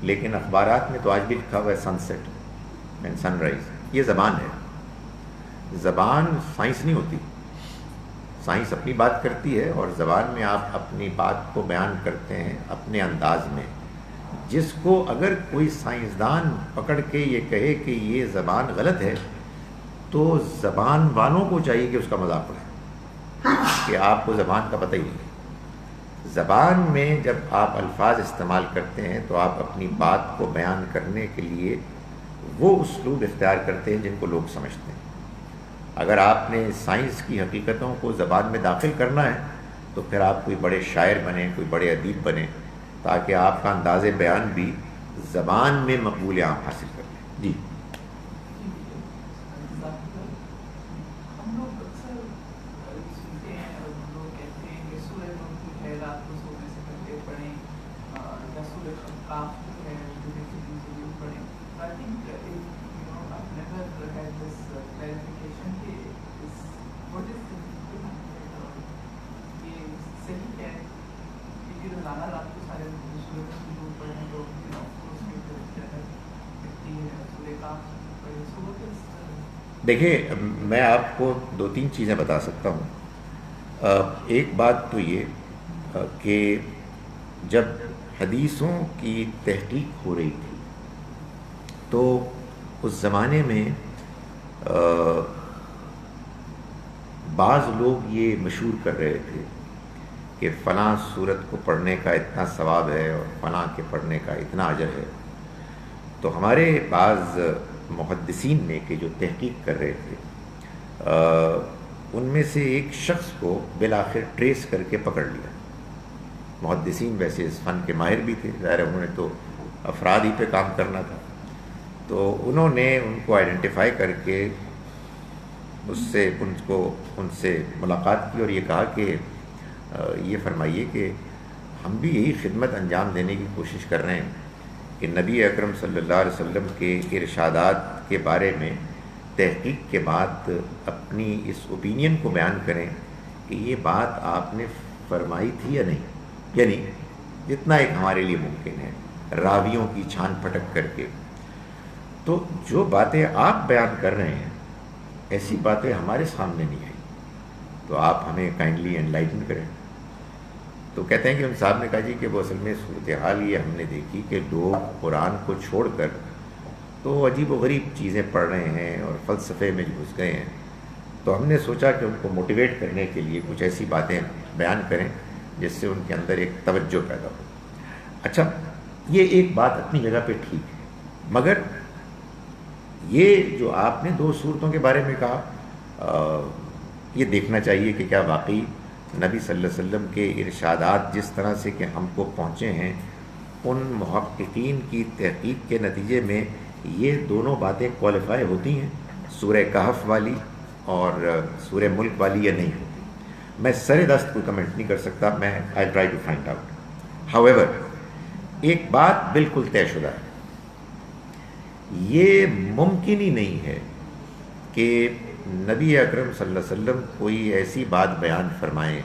لیکن اخبارات میں تو آج بھی لکھا ہوا ہے سن سیٹ اینڈ سن رائز. یہ زبان ہے. زبان سائنس نہیں ہوتی. سائنس اپنی بات کرتی ہے اور زبان میں آپ اپنی بات کو بیان کرتے ہیں اپنے انداز میں، جس کو اگر کوئی سائنسدان پکڑ کے یہ کہے کہ یہ زبان غلط ہے تو زبان والوں کو چاہیے کہ اس کا مذاق اڑائیں کہ آپ کو زبان کا پتہ ہی نہیں. زبان میں جب آپ الفاظ استعمال کرتے ہیں تو آپ اپنی بات کو بیان کرنے کے لیے وہ اسلوب اختیار کرتے ہیں جن کو لوگ سمجھتے ہیں. اگر آپ نے سائنس کی حقیقتوں کو زبان میں داخل کرنا ہے تو پھر آپ کوئی بڑے شاعر بنیں، کوئی بڑے ادیب بنیں، تاکہ آپ کا انداز بیان بھی زبان میں مقبول عام حاصل کر لیں. جی ہم لوگ اکثر سنتے ہیں اور لوگ کہتے ہیں کہ سورہ ملک جو ہے رات کو سونے سے پہلے پڑھیں، یا سورہ قاف جو ہے دن سے ضرور پڑھیں. I think I've never had this clarification کہ what is یہ صحیح ہے کہ روزانہ رات کو سارے سورہ ضرور پڑھیں تو اس میں ملتی ہے سورہ قاف پڑھیں. So what is دیکھیں، میں آپ کو 2-3 چیزیں بتا سکتا ہوں. ایک بات تو یہ کہ جب حدیثوں کی تحقیق ہو رہی تھی تو اس زمانے میں بعض لوگ یہ مشہور کر رہے تھے کہ فلاں سورت کو پڑھنے کا اتنا ثواب ہے اور فلاں کے پڑھنے کا اتنا اجر ہے. تو ہمارے بعض محدثین نے کہ جو تحقیق کر رہے تھے ان میں سے ایک شخص کو بالآخر ٹریس کر کے پکڑ لیا. محدثین ویسے اس فن کے ماہر بھی تھے، ظاہر انہوں نے تو افراد ہی پہ کام کرنا تھا، تو انہوں نے ان کو آئیڈینٹیفائی کر کے ان سے ملاقات کی اور یہ کہا کہ یہ فرمائیے کہ ہم بھی یہی خدمت انجام دینے کی کوشش کر رہے ہیں کہ نبی اکرم صلی اللہ علیہ وسلم کے ارشادات کے بارے میں تحقیق کے بعد اپنی اس اوپینین کو بیان کریں کہ یہ بات آپ نے فرمائی تھی یا نہیں، یعنی جتنا ایک ہمارے لیے ممکن ہے راویوں کی چھان پھٹک کر کے. تو جو باتیں آپ بیان کر رہے ہیں ایسی باتیں ہمارے سامنے نہیں آئی، تو آپ ہمیں کائنڈلی انلائٹن کریں. تو کہتے ہیں کہ ان صاحب نے کہا جی کہ وہ اصل میں صورتحال یہ ہم نے دیکھی کہ لوگ قرآن کو چھوڑ کر تو عجیب و غریب چیزیں پڑھ رہے ہیں اور فلسفے میں گھس گئے ہیں، تو ہم نے سوچا کہ ان کو موٹیویٹ کرنے کے لیے کچھ ایسی باتیں بیان کریں جس سے ان کے اندر ایک توجہ پیدا ہو. اچھا، یہ ایک بات اپنی جگہ پہ ٹھیک ہے، مگر یہ جو آپ نے 2 صورتوں کے بارے میں کہا، یہ دیکھنا چاہیے کہ کیا واقعی نبی صلی اللہ علیہ وسلم کے ارشادات جس طرح سے کہ ہم کو پہنچے ہیں ان محققین کی تحقیق کے نتیجے میں یہ دونوں باتیں کوالیفائی ہوتی ہیں، سورہ کہف والی اور سورہ ملک والی، یا نہیں ہوتی. میں سر دست کوئی کمنٹ نہیں کر سکتا، میں I try to find out. However ایک بات بالکل طے شدہ ہے، یہ ممکن ہی نہیں ہے کہ نبی اکرم صلی اللہ علیہ وسلم کوئی ایسی بات بیان فرمائیں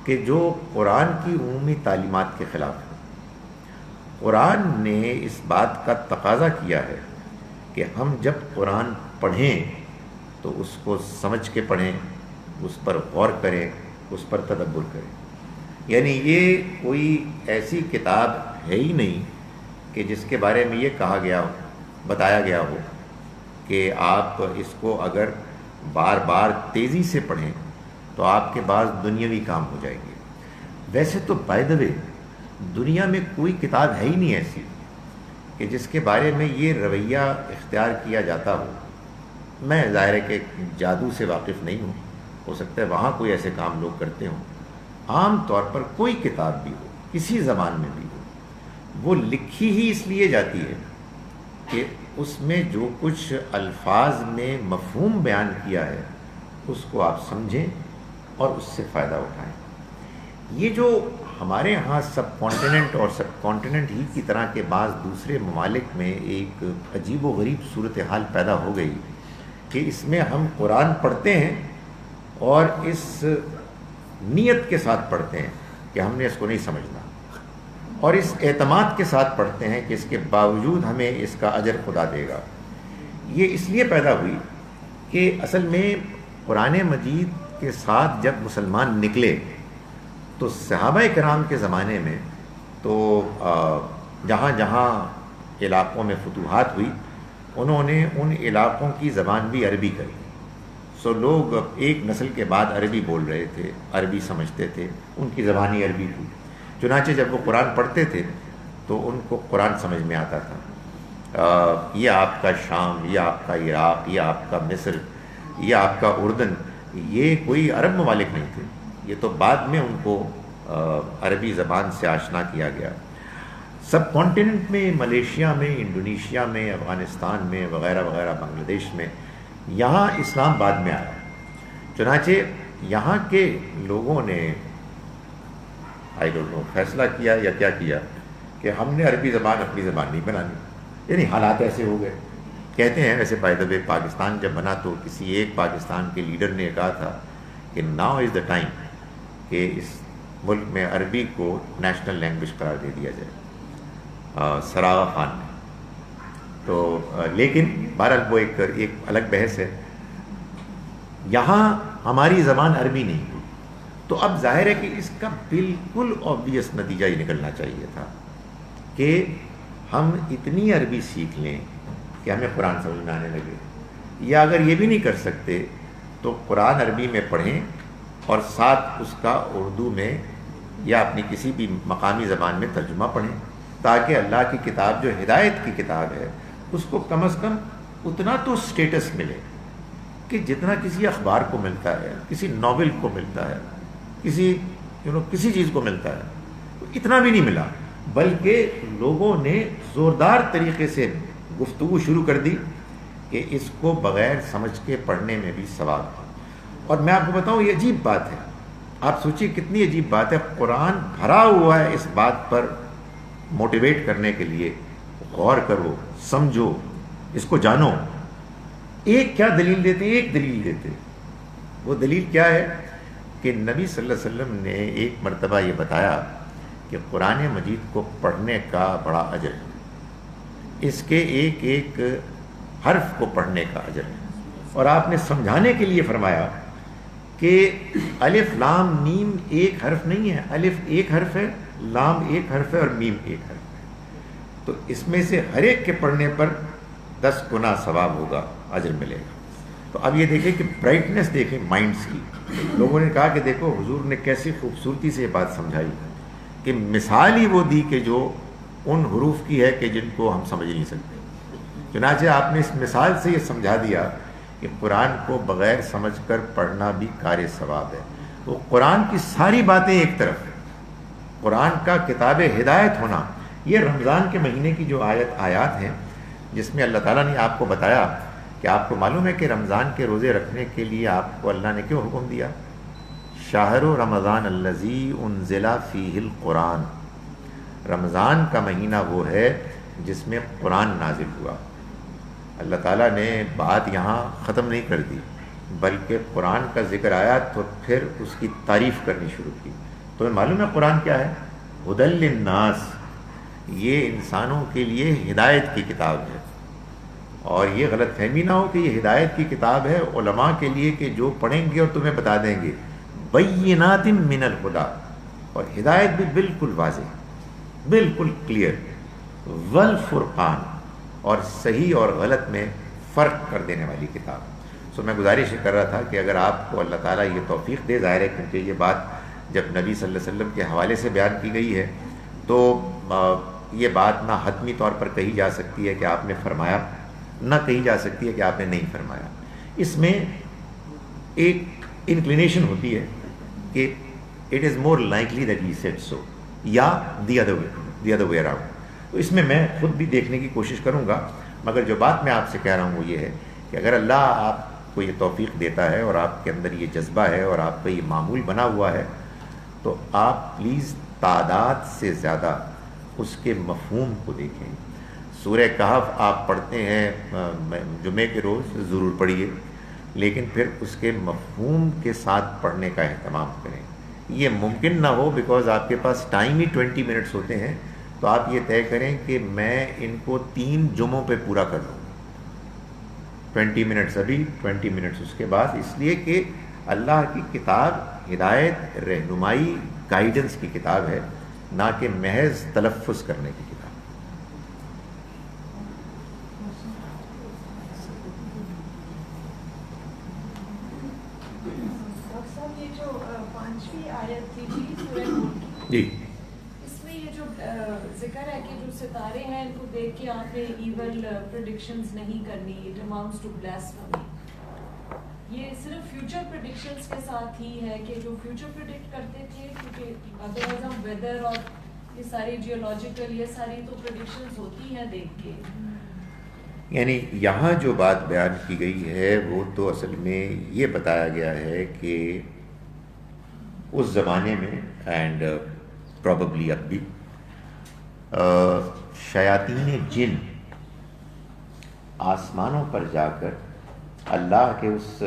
کہ جو قرآن کی عمومی تعلیمات کے خلاف ہے. قرآن نے اس بات کا تقاضا کیا ہے کہ ہم جب قرآن پڑھیں تو اس کو سمجھ کے پڑھیں، اس پر غور کریں، اس پر تدبر کریں. یعنی یہ کوئی ایسی کتاب ہے ہی نہیں کہ جس کے بارے میں یہ کہا گیا ہو، بتایا گیا ہو کہ آپ اس کو اگر بار بار تیزی سے پڑھیں تو آپ کے بعض دنیاوی کام ہو جائیں گے. ویسے تو بائی دا وے دنیا میں کوئی کتاب ہے ہی نہیں ایسی کہ جس کے بارے میں یہ رویہ اختیار کیا جاتا ہو. میں ظاہر ہے کہ جادو سے واقف نہیں ہوں، ہو سکتا ہے وہاں کوئی ایسے کام لوگ کرتے ہوں. عام طور پر کوئی کتاب بھی ہو، کسی زبان میں بھی ہو، وہ لکھی ہی اس لیے جاتی ہے کہ اس میں جو کچھ الفاظ میں مفہوم بیان کیا ہے اس کو آپ سمجھیں اور اس سے فائدہ اٹھائیں. یہ جو ہمارے ہاں سب کانٹیننٹ اور سب کانٹیننٹ ہی کی طرح کے بعض دوسرے ممالک میں ایک عجیب و غریب صورتحال پیدا ہو گئی کہ اس میں ہم قرآن پڑھتے ہیں اور اس نیت کے ساتھ پڑھتے ہیں کہ ہم نے اس کو نہیں سمجھنا، اور اس اعتماد کے ساتھ پڑھتے ہیں کہ اس کے باوجود ہمیں اس کا اجر خدا دے گا. یہ اس لیے پیدا ہوئی کہ اصل میں قرآن مجید کے ساتھ جب مسلمان نکلے تو صحابہ کرام کے زمانے میں تو جہاں جہاں علاقوں میں فتوحات ہوئی انہوں نے ان علاقوں کی زبان بھی عربی کری. سو لوگ ایک نسل کے بعد عربی بول رہے تھے, عربی سمجھتے تھے, ان کی زبانی عربی تھی. چنانچہ جب وہ قرآن پڑھتے تھے تو ان کو قرآن سمجھ میں آتا تھا. یہ آپ کا شام, یہ آپ کا عراق, یہ آپ کا مصر, یہ آپ کا اردن, یہ کوئی عرب ممالک نہیں تھے. یہ تو بعد میں ان کو عربی زبان سے آشنا کیا گیا. سب کانٹیننٹ میں, ملیشیا میں, انڈونیشیا میں, افغانستان میں وغیرہ وغیرہ, بنگلہ دیش میں, یہاں اسلام بعد میں آیا. چنانچہ یہاں کے لوگوں نے آئی ڈونٹ نو فیصلہ کیا یا کیا کیا کہ ہم نے عربی زبان اپنی زبان نہیں بنانی. یعنی حالات ایسے ہو گئے. کہتے ہیں ویسے بائی دا وے پاکستان جب بنا تو کسی ایک پاکستان کے لیڈر نے کہا تھا کہ ناؤ از دا ٹائم کہ اس ملک میں عربی کو نیشنل لینگویج قرار دے دیا جائے, سراغا خان نے. تو لیکن بہرحال وہ ایک الگ بحث ہے. یہاں ہماری زبان عربی نہیں ہوئی تو اب ظاہر ہے کہ اس کا بالکل آبویس نتیجہ یہ نکلنا چاہیے تھا کہ ہم اتنی عربی سیکھ لیں کہ ہمیں قرآن سمجھ میں آنے لگے, یا اگر یہ بھی نہیں کر سکتے تو قرآن عربی میں پڑھیں اور ساتھ اس کا اردو میں یا اپنی کسی بھی مقامی زبان میں ترجمہ پڑھیں, تاکہ اللہ کی کتاب جو ہدایت کی کتاب ہے اس کو کم از کم اتنا تو سٹیٹس ملے کہ جتنا کسی اخبار کو ملتا ہے, کسی ناول کو ملتا ہے, کسی چیز کو ملتا ہے. اتنا بھی نہیں ملا, بلکہ لوگوں نے زوردار طریقے سے گفتگو شروع کر دی کہ اس کو بغیر سمجھ کے پڑھنے میں بھی ثواب ہے. اور میں آپ کو بتاؤں یہ عجیب بات ہے, آپ سوچیے کتنی عجیب بات ہے. قرآن بھرا ہوا ہے اس بات پر موٹیویٹ کرنے کے لیے, غور کرو, سمجھو, اس کو جانو. ایک کیا دلیل دیتے ہیں, ایک دلیل دیتے. وہ دلیل کیا ہے کہ نبی صلی اللہ علیہ وسلم نے ایک مرتبہ یہ بتایا کہ قرآن مجید کو پڑھنے کا بڑا اجر ہے, اس کے ایک ایک حرف کو پڑھنے کا اجر ہے. اور آپ نے سمجھانے کے لیے فرمایا کہ الف لام میم ایک حرف نہیں ہے, الف ایک حرف ہے, لام ایک حرف ہے اور میم ایک حرف ہے. تو اس میں سے ہر ایک کے پڑھنے پر 10 گنا ثواب ہوگا, اجر ملے گا. تو اب یہ دیکھیں کہ برائٹنس دیکھیں مائنڈس کی. لوگوں نے کہا کہ دیکھو حضور نے کیسی خوبصورتی سے یہ بات سمجھائی کہ مثال ہی وہ دی کہ جو ان حروف کی ہے کہ جن کو ہم سمجھ نہیں سکتے. چنانچہ آپ نے اس مثال سے یہ سمجھا دیا کہ قرآن کو بغیر سمجھ کر پڑھنا بھی کار ثواب ہے. وہ قرآن کی ساری باتیں ایک طرف, قرآن کا کتاب ہدایت ہونا. یہ رمضان کے مہینے کی جو آیات ہیں جس میں اللہ تعالیٰ نے آپ کو بتایا کہ آپ کو معلوم ہے کہ رمضان کے روزے رکھنے کے لیے آپ کو اللہ نے کیوں حکم دیا؟ شہر رمضان الذی انزل فیہ القرآن. رمضان کا مہینہ وہ ہے جس میں قرآن نازل ہوا. اللہ تعالیٰ نے بات یہاں ختم نہیں کر دی, بلکہ قرآن کا ذکر آیا تو پھر اس کی تعریف کرنی شروع کی. تمہیں معلوم ہے قرآن کیا ہے؟ ھدی للناس, یہ انسانوں کے لیے ہدایت کی کتاب ہے. اور یہ غلط فہمی نہ ہو کہ یہ ہدایت کی کتاب ہے علماء کے لیے کہ جو پڑھیں گے اور تمہیں بتا دیں گے بینات من الہدی, اور ہدایت بھی بالکل واضح, بالکل کلیئر, والفرقان, اور صحیح اور غلط میں فرق کر دینے والی کتاب. سو میں گزارش کر رہا تھا کہ اگر آپ کو اللہ تعالیٰ یہ توفیق دے, ظاہر ہے کیونکہ یہ بات جب نبی صلی اللہ علیہ وسلم کے حوالے سے بیان کی گئی ہے تو یہ بات نہ حتمی طور پر کہی جا سکتی ہے کہ آپ نے فرمایا, نہ کہی جا سکتی ہے کہ آپ نے نہیں فرمایا. اس میں ایک انکلینیشن ہوتی ہے کہ it is more likely that he said so, یا دی ادر وے اراؤنڈ. تو اس میں میں خود بھی دیکھنے کی کوشش کروں گا, مگر جو بات میں آپ سے کہہ رہا ہوں وہ یہ ہے کہ اگر اللہ آپ کو یہ توفیق دیتا ہے اور آپ کے اندر یہ جذبہ ہے اور آپ کا یہ معمول بنا ہوا ہے تو آپ پلیز تعداد سے زیادہ اس کے مفہوم کو دیکھیں. سورہ کہف آپ پڑھتے ہیں جمعے کے روز, ضرور پڑھیے, لیکن پھر اس کے مفہوم کے ساتھ پڑھنے کا اہتمام کریں. یہ ممکن نہ ہو بیکاز آپ کے پاس ٹائم ہی 20 منٹس ہوتے ہیں, تو آپ یہ طے کریں کہ میں ان کو 3 جمعوں پہ پورا کر لوں. 20 منٹس ابھی 20 منٹس اس کے بعد، اس لیے کہ اللہ کی کتاب ہدایت، رہنمائی، گائیڈنس کی کتاب ہے، نہ کہ محض تلفظ کرنے کی کتاب۔ یہ جو 5ویں آیت تھی جی سورہ نور کی، جی اس میں یہ جو ذکر ہے کہ جو ستارے ہیں ان کو دیکھ کے آپ نے ایول پریڈکشنز نہیں کرنی، اٹ اماؤنٹس ٹو بلیسفمی، یہ صرف فیوچر پریڈکشنز کے ساتھ ہی ہے کہ جو فیوچر پریڈکٹ کرتے تھے، کیونکہ ادروائز ہم ویدر اور یہ ساری جیولوجیکل یہ ساری تو پریڈکشنز ہوتی ہیں دیکھ کے، یعنی یہاں جو بات بیان کی گئی ہے وہ تو اصل میں یہ بتایا گیا ہے کہ اس زمانے میں اینڈ پراببلی اب بھی شیاطین جن آسمانوں پر جا کر اللہ کے اس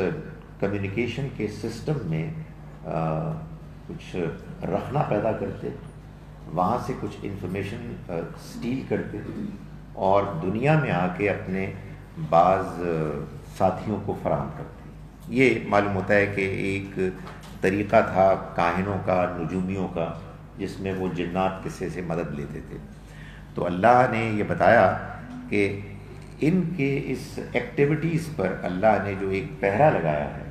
کمیونیکیشن کے سسٹم میں کچھ رکھنا پیدا کرتے، وہاں سے کچھ انفارمیشن سٹیل کرتے اور دنیا میں آ کے اپنے بعض ساتھیوں کو فراہم کرتے۔ یہ معلوم ہوتا ہے کہ ایک طریقہ تھا کاہنوں کا، نجومیوں کا، جس میں وہ جنات کسی سے مدد لیتے تھے۔ تو اللہ نے یہ بتایا کہ ان کے اس ایکٹیویٹیز پر اللہ نے جو ایک پہرا لگایا ہے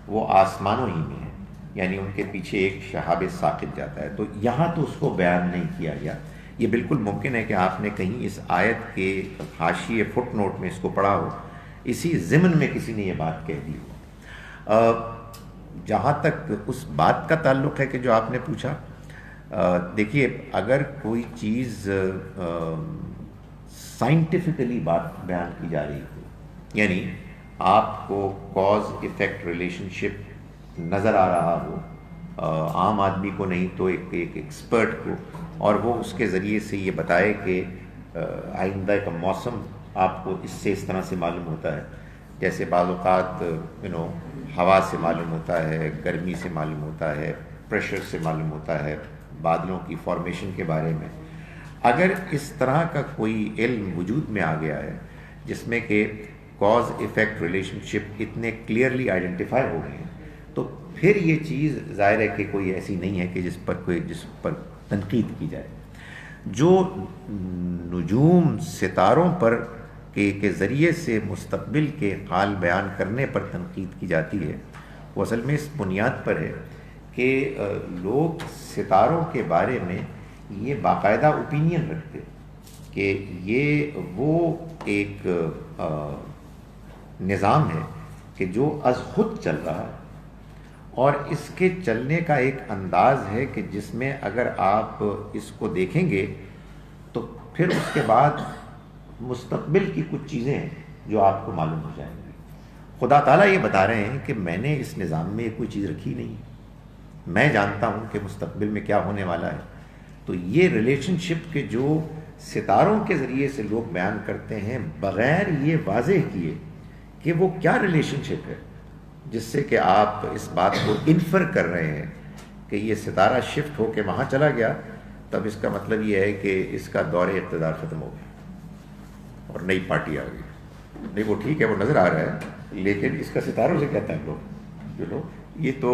وہ آسمانوں ہی میں ہے، یعنی ان کے پیچھے ایک شہاب ثاقب جاتا ہے۔ تو یہاں تو اس کو بیان نہیں کیا گیا۔ یہ بالکل ممکن ہے کہ آپ نے کہیں اس آیت کے حاشیے فٹ نوٹ میں اس کو پڑھا ہو، اسی ضمن میں کسی نے یہ بات کہہ دی ہو۔ جہاں تک اس بات کا تعلق ہے کہ جو آپ نے پوچھا، دیکھیے اگر کوئی چیز سائنٹیفکلی بات بیان کی جا رہی ہو، یعنی آپ کو کاز ایفیکٹ ریلیشن شپ نظر آ رہا ہو، عام آدمی کو نہیں تو ایک ایکسپرٹ کو، اور وہ اس کے ذریعے سے یہ بتائے کہ آئندہ کا موسم آپ کو اس سے اس طرح سے معلوم ہوتا ہے، جیسے بعض اوقات ہوا سے معلوم ہوتا ہے، گرمی سے معلوم ہوتا ہے، پریشر سے معلوم ہوتا ہے، بادلوں کی فارمیشن کے بارے میں۔ اگر اس طرح کا کوئی علم وجود میں آ گیا ہے جس میں کہ کاز ایفیکٹ ریلیشن شپ اتنے کلیئرلی آئیڈینٹیفائی ہو گئے ہیں، تو پھر یہ چیز ظاہر ہے کہ کوئی ایسی نہیں ہے کہ جس پر تنقید کی جائے۔ جو نجوم ستاروں پر کے ذریعے سے مستقبل کے حال بیان کرنے پر تنقید کی جاتی ہے، وہ اصل میں اس بنیاد پر ہے کہ لوگ ستاروں کے بارے میں یہ باقاعدہ اوپینین رکھتے کہ یہ وہ ایک نظام ہے کہ جو از خود چل رہا ہے، اور اس کے چلنے کا ایک انداز ہے کہ جس میں اگر آپ اس کو دیکھیں گے تو پھر اس کے بعد مستقبل کی کچھ چیزیں ہیں جو آپ کو معلوم ہو جائیں گی۔ خدا تعالیٰ یہ بتا رہے ہیں کہ میں نے اس نظام میں کوئی چیز رکھی نہیں، میں جانتا ہوں کہ مستقبل میں کیا ہونے والا ہے۔ تو یہ ریلیشن شپ کے جو ستاروں کے ذریعے سے لوگ بیان کرتے ہیں بغیر یہ واضح کیے کہ وہ کیا ریلیشن شپ ہے، جس سے کہ آپ اس بات کو انفر کر رہے ہیں کہ یہ ستارہ شفٹ ہو کے وہاں چلا گیا، تب اس کا مطلب یہ ہے کہ اس کا دور اقتدار ختم ہو گیا اور نئی پارٹی آ گئی۔ نہیں، وہ ٹھیک ہے، وہ نظر آ رہا ہے، لیکن اس کا ستاروں سے کیا تعلق؟ یہ تو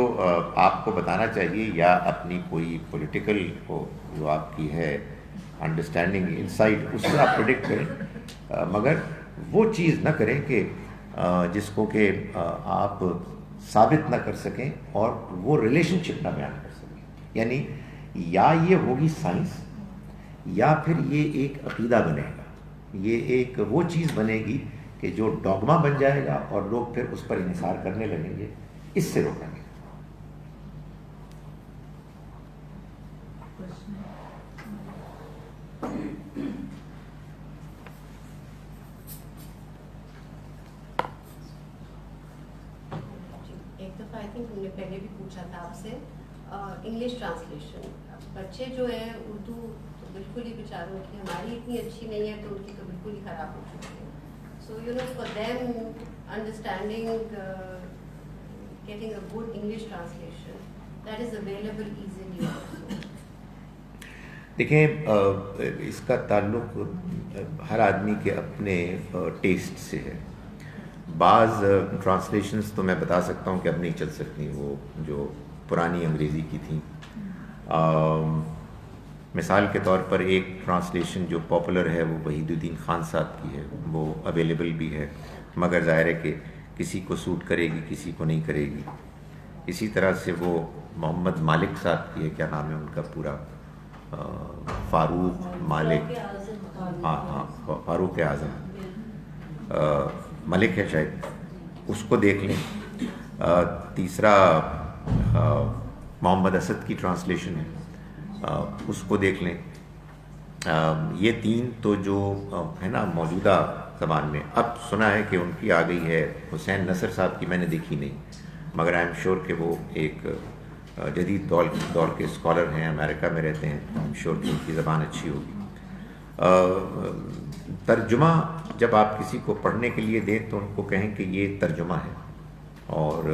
آپ کو بتانا چاہیے، یا اپنی کوئی پولیٹیکل کو جو آپ کی ہے انڈرسٹینڈنگ، انسائٹ، اس سے آپ پریڈکٹ کریں، مگر وہ چیز نہ کریں کہ جس کو کہ آپ ثابت نہ کر سکیں اور وہ ریلیشن شپ نہ بیان کر سکیں۔ یعنی یا یہ ہوگی سائنس، یا پھر یہ ایک عقیدہ بنے گا، یہ ایک وہ چیز بنے گی کہ جو ڈوگما بن جائے گا اور لوگ پھر اس پر انحصار کرنے لگیں گے۔ اس سے روکیں گے۔ ایک دفعہ آئی تھنک ہم نے پہلے بھی پوچھا تھا آپ سے انگلش ٹرانسلیشن، بچے جو ہیں اردو تو بالکل ہی بیچاروں کی ہماری اتنی اچھی نہیں ہے تو ان کی تو بالکل ہی خراب ہو چکی ہے۔ So you know for them understanding getting a good English translation that is available easily also. دیکھیں اس کا تعلق ہر آدمی کے اپنے ٹیسٹ سے ہے۔ بعض ٹرانسلیشنز تو میں بتا سکتا ہوں کہ اب نہیں چل سکتی، وہ جو پرانی انگریزی کی تھیں. مثال کے طور پر ایک ٹرانسلیشن جو پاپولر ہے وہ وحید الدین خان صاحب کی ہے، وہ اویلیبل بھی ہے، مگر ظاہر ہے کہ کسی کو سوٹ کرے گی کسی کو نہیں کرے گی. اسی طرح سے وہ محمد مالک صاحب کی ہے، کیا نام ہے ان کا پورا، فاروق مالک، ہاں فاروق اعظم ملک ہے شاید، اس کو دیکھ لیں. تیسرا محمد اسد کی ٹرانسلیشن ہے، اس کو دیکھ لیں. یہ تین تو جو ہے نا موجودہ زبان میں. اب سنا ہے کہ ان کی آ گئی ہے حسین نصر صاحب کی، میں نے دیکھی نہیں، مگر آئی ایم شیور کہ وہ ایک جدید دور کے اسکالر ہیں، امریکہ میں رہتے ہیں، آئی ایم شیور کہ ان کی زبان اچھی ہوگی. ترجمہ جب آپ کسی کو پڑھنے کے لیے دیں تو ان کو کہیں کہ یہ ترجمہ ہے، اور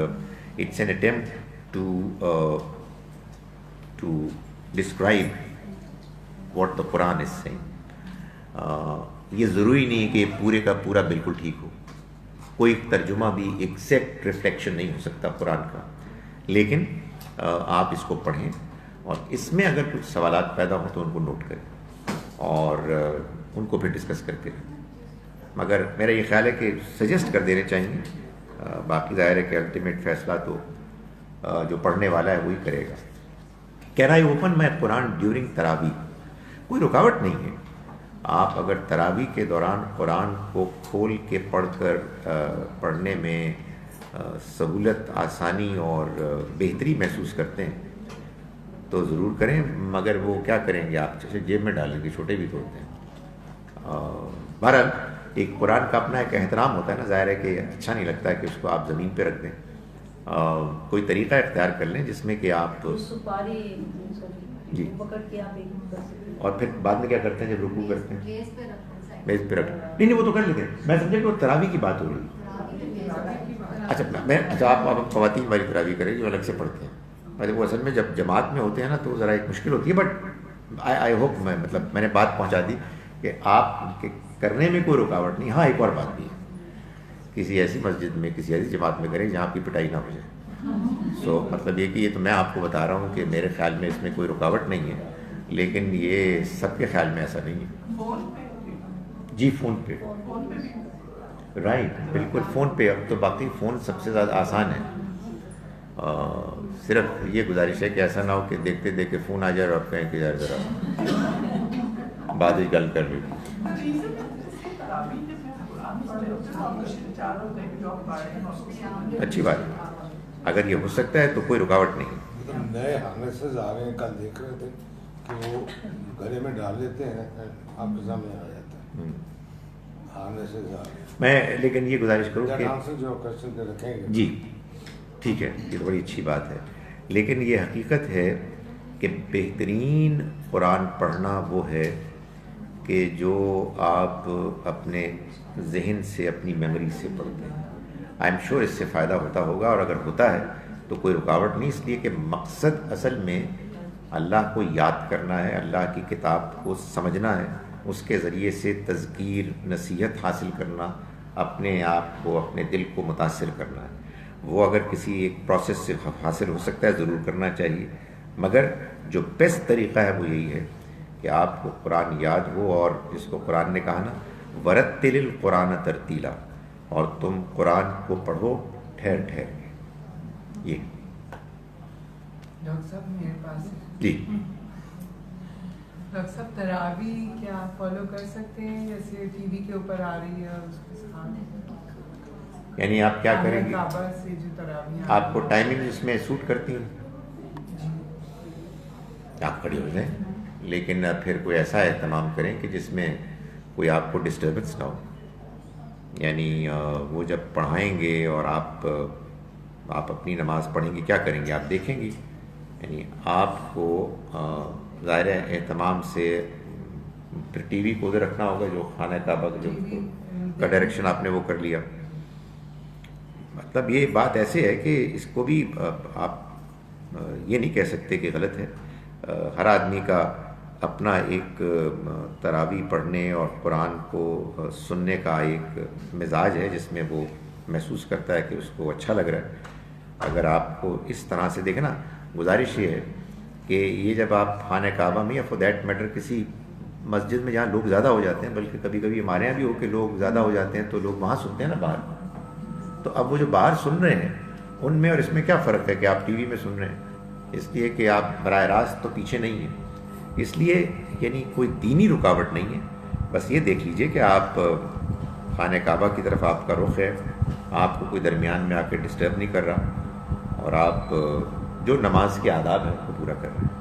it's an attempt to describe what the Quran is saying. یہ ضروری نہیں ہے کہ پورے کا پورا بالکل ٹھیک ہو، کوئی ترجمہ بھی ایگزیکٹ ریفلیکشن نہیں ہو سکتا قرآن کا، لیکن آپ اس کو پڑھیں اور اس میں اگر کچھ سوالات پیدا ہوں تو ان کو نوٹ کریں اور ان کو پھر ڈسکس کرتے رہیں. مگر میرا یہ خیال ہے کہ سجیسٹ کر دینے چاہیے، باقی ظاہر ہے کہ الٹیمیٹ فیصلہ تو جو پڑھنے والا ہے وہی کرے گا. Can I open my Quran during تراویح؟ کوئی رکاوٹ نہیں ہے. آپ اگر تراویح کے دوران قرآن کو کھول کے پڑھ کر پڑھنے میں سہولت، آسانی اور بہتری محسوس کرتے ہیں تو ضرور کریں، مگر وہ کیا کریں گے، آپ جیسے جیب میں ڈالیں گے، چھوٹے بھی تو ہوتے ہیں. بہرحال ایک قرآن کا اپنا ایک احترام ہوتا ہے نا، ظاہر ہے کہ اچھا نہیں لگتا ہے کہ اس کو آپ زمین پہ رکھ دیں. کوئی طریقہ اختیار کر لیں جس میں کہ آپ جی، اور پھر بعد میں کیا کرتے ہیں جب رکوع کرتے ہیں میز پہ رکھ، نہیں وہ تو کر لیتے ہیں. میں سمجھا کہ وہ تراویح کی بات ہو رہی ہے. اچھا آپ خواتین والی تراویح کریں جو الگ سے پڑھتے ہیں. وہ اصل میں جب جماعت میں ہوتے ہیں نا تو ذرا ایک مشکل ہوتی ہے، بٹ آئی ہوپ میں نے بات پہنچا دی کہ آپ کے کرنے میں کوئی رکاوٹ نہیں. ہاں ایک اور بات بھی ہے، کسی ایسی مسجد میں کسی ایسی جماعت میں کریں جہاں آپ کی پٹائی نہ ہو جائے. سو مطلب یہ کہ یہ تو میں آپ کو بتا رہا ہوں کہ میرے خیال میں اس میں کوئی رکاوٹ نہیں ہے، لیکن یہ سب کے خیال میں ایسا نہیں ہے. جی فون پہ، رائٹ، بالکل فون پہ. اب تو باقی فون سب سے زیادہ آسان ہے. صرف یہ گزارش ہے کہ ایسا نہ ہو کہ دیکھتے دیکھتے فون آ جائے اور آپ کہیں کہ یار ذرا بعد ہی گل کر لی. اچھی بات ہے، اگر یہ ہو سکتا ہے تو کوئی رکاوٹ نہیں. نئے ہارنیسز آ رہے ہیں، کل دیکھ رہے تھے کہ وہ گلے میں ڈال لیتے ہیں، آپ کے سامنے آ جاتا ہے. ہارنیسز آ رہے ہیں. میں لیکن یہ گزارش کروں کہ جو کوشچن رکھیں گے جی ٹھیک ہے، یہ تو بڑی اچھی بات ہے، لیکن یہ حقیقت ہے کہ بہترین قرآن پڑھنا وہ ہے کہ جو آپ اپنے ذہن سے، اپنی میموری سے پڑھتے ہیں. آئی ایم شیور اس سے فائدہ ہوتا ہوگا، اور اگر ہوتا ہے تو کوئی رکاوٹ نہیں، اس لیے کہ مقصد اصل میں اللہ کو یاد کرنا ہے، اللہ کی کتاب کو سمجھنا ہے، اس کے ذریعے سے تذکیر، نصیحت حاصل کرنا، اپنے آپ کو، اپنے دل کو متاثر کرنا ہے. وہ اگر کسی ایک پروسیس سے حاصل ہو سکتا ہے ضرور کرنا چاہیے، مگر جو بیسٹ طریقہ ہے وہ یہی ہے کہ آپ کو قرآن یاد ہو، اور جس کو قرآن نے کہا نا ورتل القرآن ترتیلا، اور تم قرآن کو پڑھو ٹھہر ٹھہر. یہ ڈاکٹر صاحب میرے پاس جی ڈاکٹر صاحب تراویح کیا فالو کر سکتے ہیں؟ جیسے ٹی وی کے اوپر آ رہی ہے اس کے ساتھ، یعنی آپ کیا کریں گے، کعبہ سے جو تراویح آپ کو ٹائمنگ اس میں سوٹ کرتی ہیں، آپ کھڑی ہو جائیں، لیکن پھر کوئی ایسا اہتمام کریں کہ جس میں کوئی آپ کو ڈسٹربنس نہ ہو. یعنی وہ جب پڑھائیں گے اور آپ اپنی نماز پڑھیں گے، کیا کریں گے، آپ دیکھیں گی. یعنی آپ کو ظاہر اہتمام سے پھر ٹی وی کو ادھر رکھنا ہوگا، جو خانہ کعبہ کا ڈائریکشن آپ نے وہ کر لیا. مطلب یہ بات ایسے ہے کہ اس کو بھی آپ یہ نہیں کہہ سکتے کہ غلط ہے. ہر آدمی کا اپنا ایک تراویح پڑھنے اور قرآن کو سننے کا ایک مزاج ہے، جس میں وہ محسوس کرتا ہے کہ اس کو اچھا لگ رہا ہے. اگر آپ کو اس طرح سے دیکھیں نا, گزارش یہ ہے کہ یہ جب آپ خانہ کعبہ میں یا فور دیٹ میٹر کسی مسجد میں جہاں لوگ زیادہ ہو جاتے ہیں, بلکہ کبھی کبھی ہمارے یہاں بھی ہو کہ لوگ زیادہ ہو جاتے ہیں تو لوگ وہاں سنتے ہیں نا باہر, تو اب وہ جو باہر سن رہے ہیں ان میں اور اس میں کیا فرق ہے کہ آپ ٹی وی میں سن رہے ہیں, اس لیے کہ آپ براہ راست تو پیچھے نہیں ہیں. اس لیے یعنی کوئی دینی رکاوٹ نہیں ہے, بس یہ دیکھ لیجئے کہ آپ خانہ کعبہ کی طرف آپ کا رخ ہے, آپ کو کوئی درمیان میں آ کے ڈسٹرب نہیں کر رہا, اور آپ جو نماز کے آداب ہیں اس کو پورا کر رہے ہیں.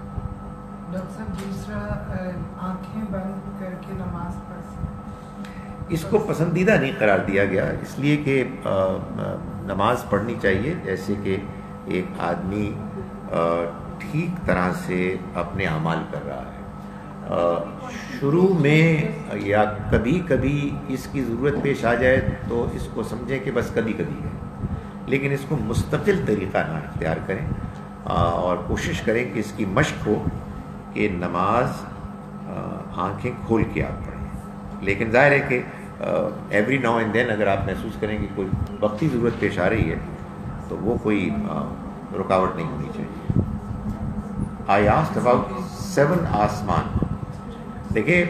ڈاکٹر صاحب دوسرا آنکھیں بند کر کے نماز پڑھ سکتے, اس کو پسندیدہ نہیں قرار دیا گیا, اس لیے کہ نماز پڑھنی چاہیے جیسے کہ ایک آدمی ٹھیک طرح سے اپنے اعمال کر رہا ہے. شروع میں یا کبھی کبھی اس کی ضرورت پیش آ جائے تو اس کو سمجھیں کہ بس کبھی کبھی ہے, لیکن اس کو مستقل طریقہ نہ اختیار کریں اور کوشش کریں کہ اس کی مشق ہو کہ نماز آنکھیں کھول کے آپ پڑھیں. لیکن ظاہر ہے کہ ایوری ناؤ اینڈ دین اگر آپ محسوس کریں کہ کوئی وقتی ضرورت پیش آ رہی ہے تو وہ کوئی رکاوٹ نہیں ہونی چاہیے. I asked about 7 آسمان. دیکھیں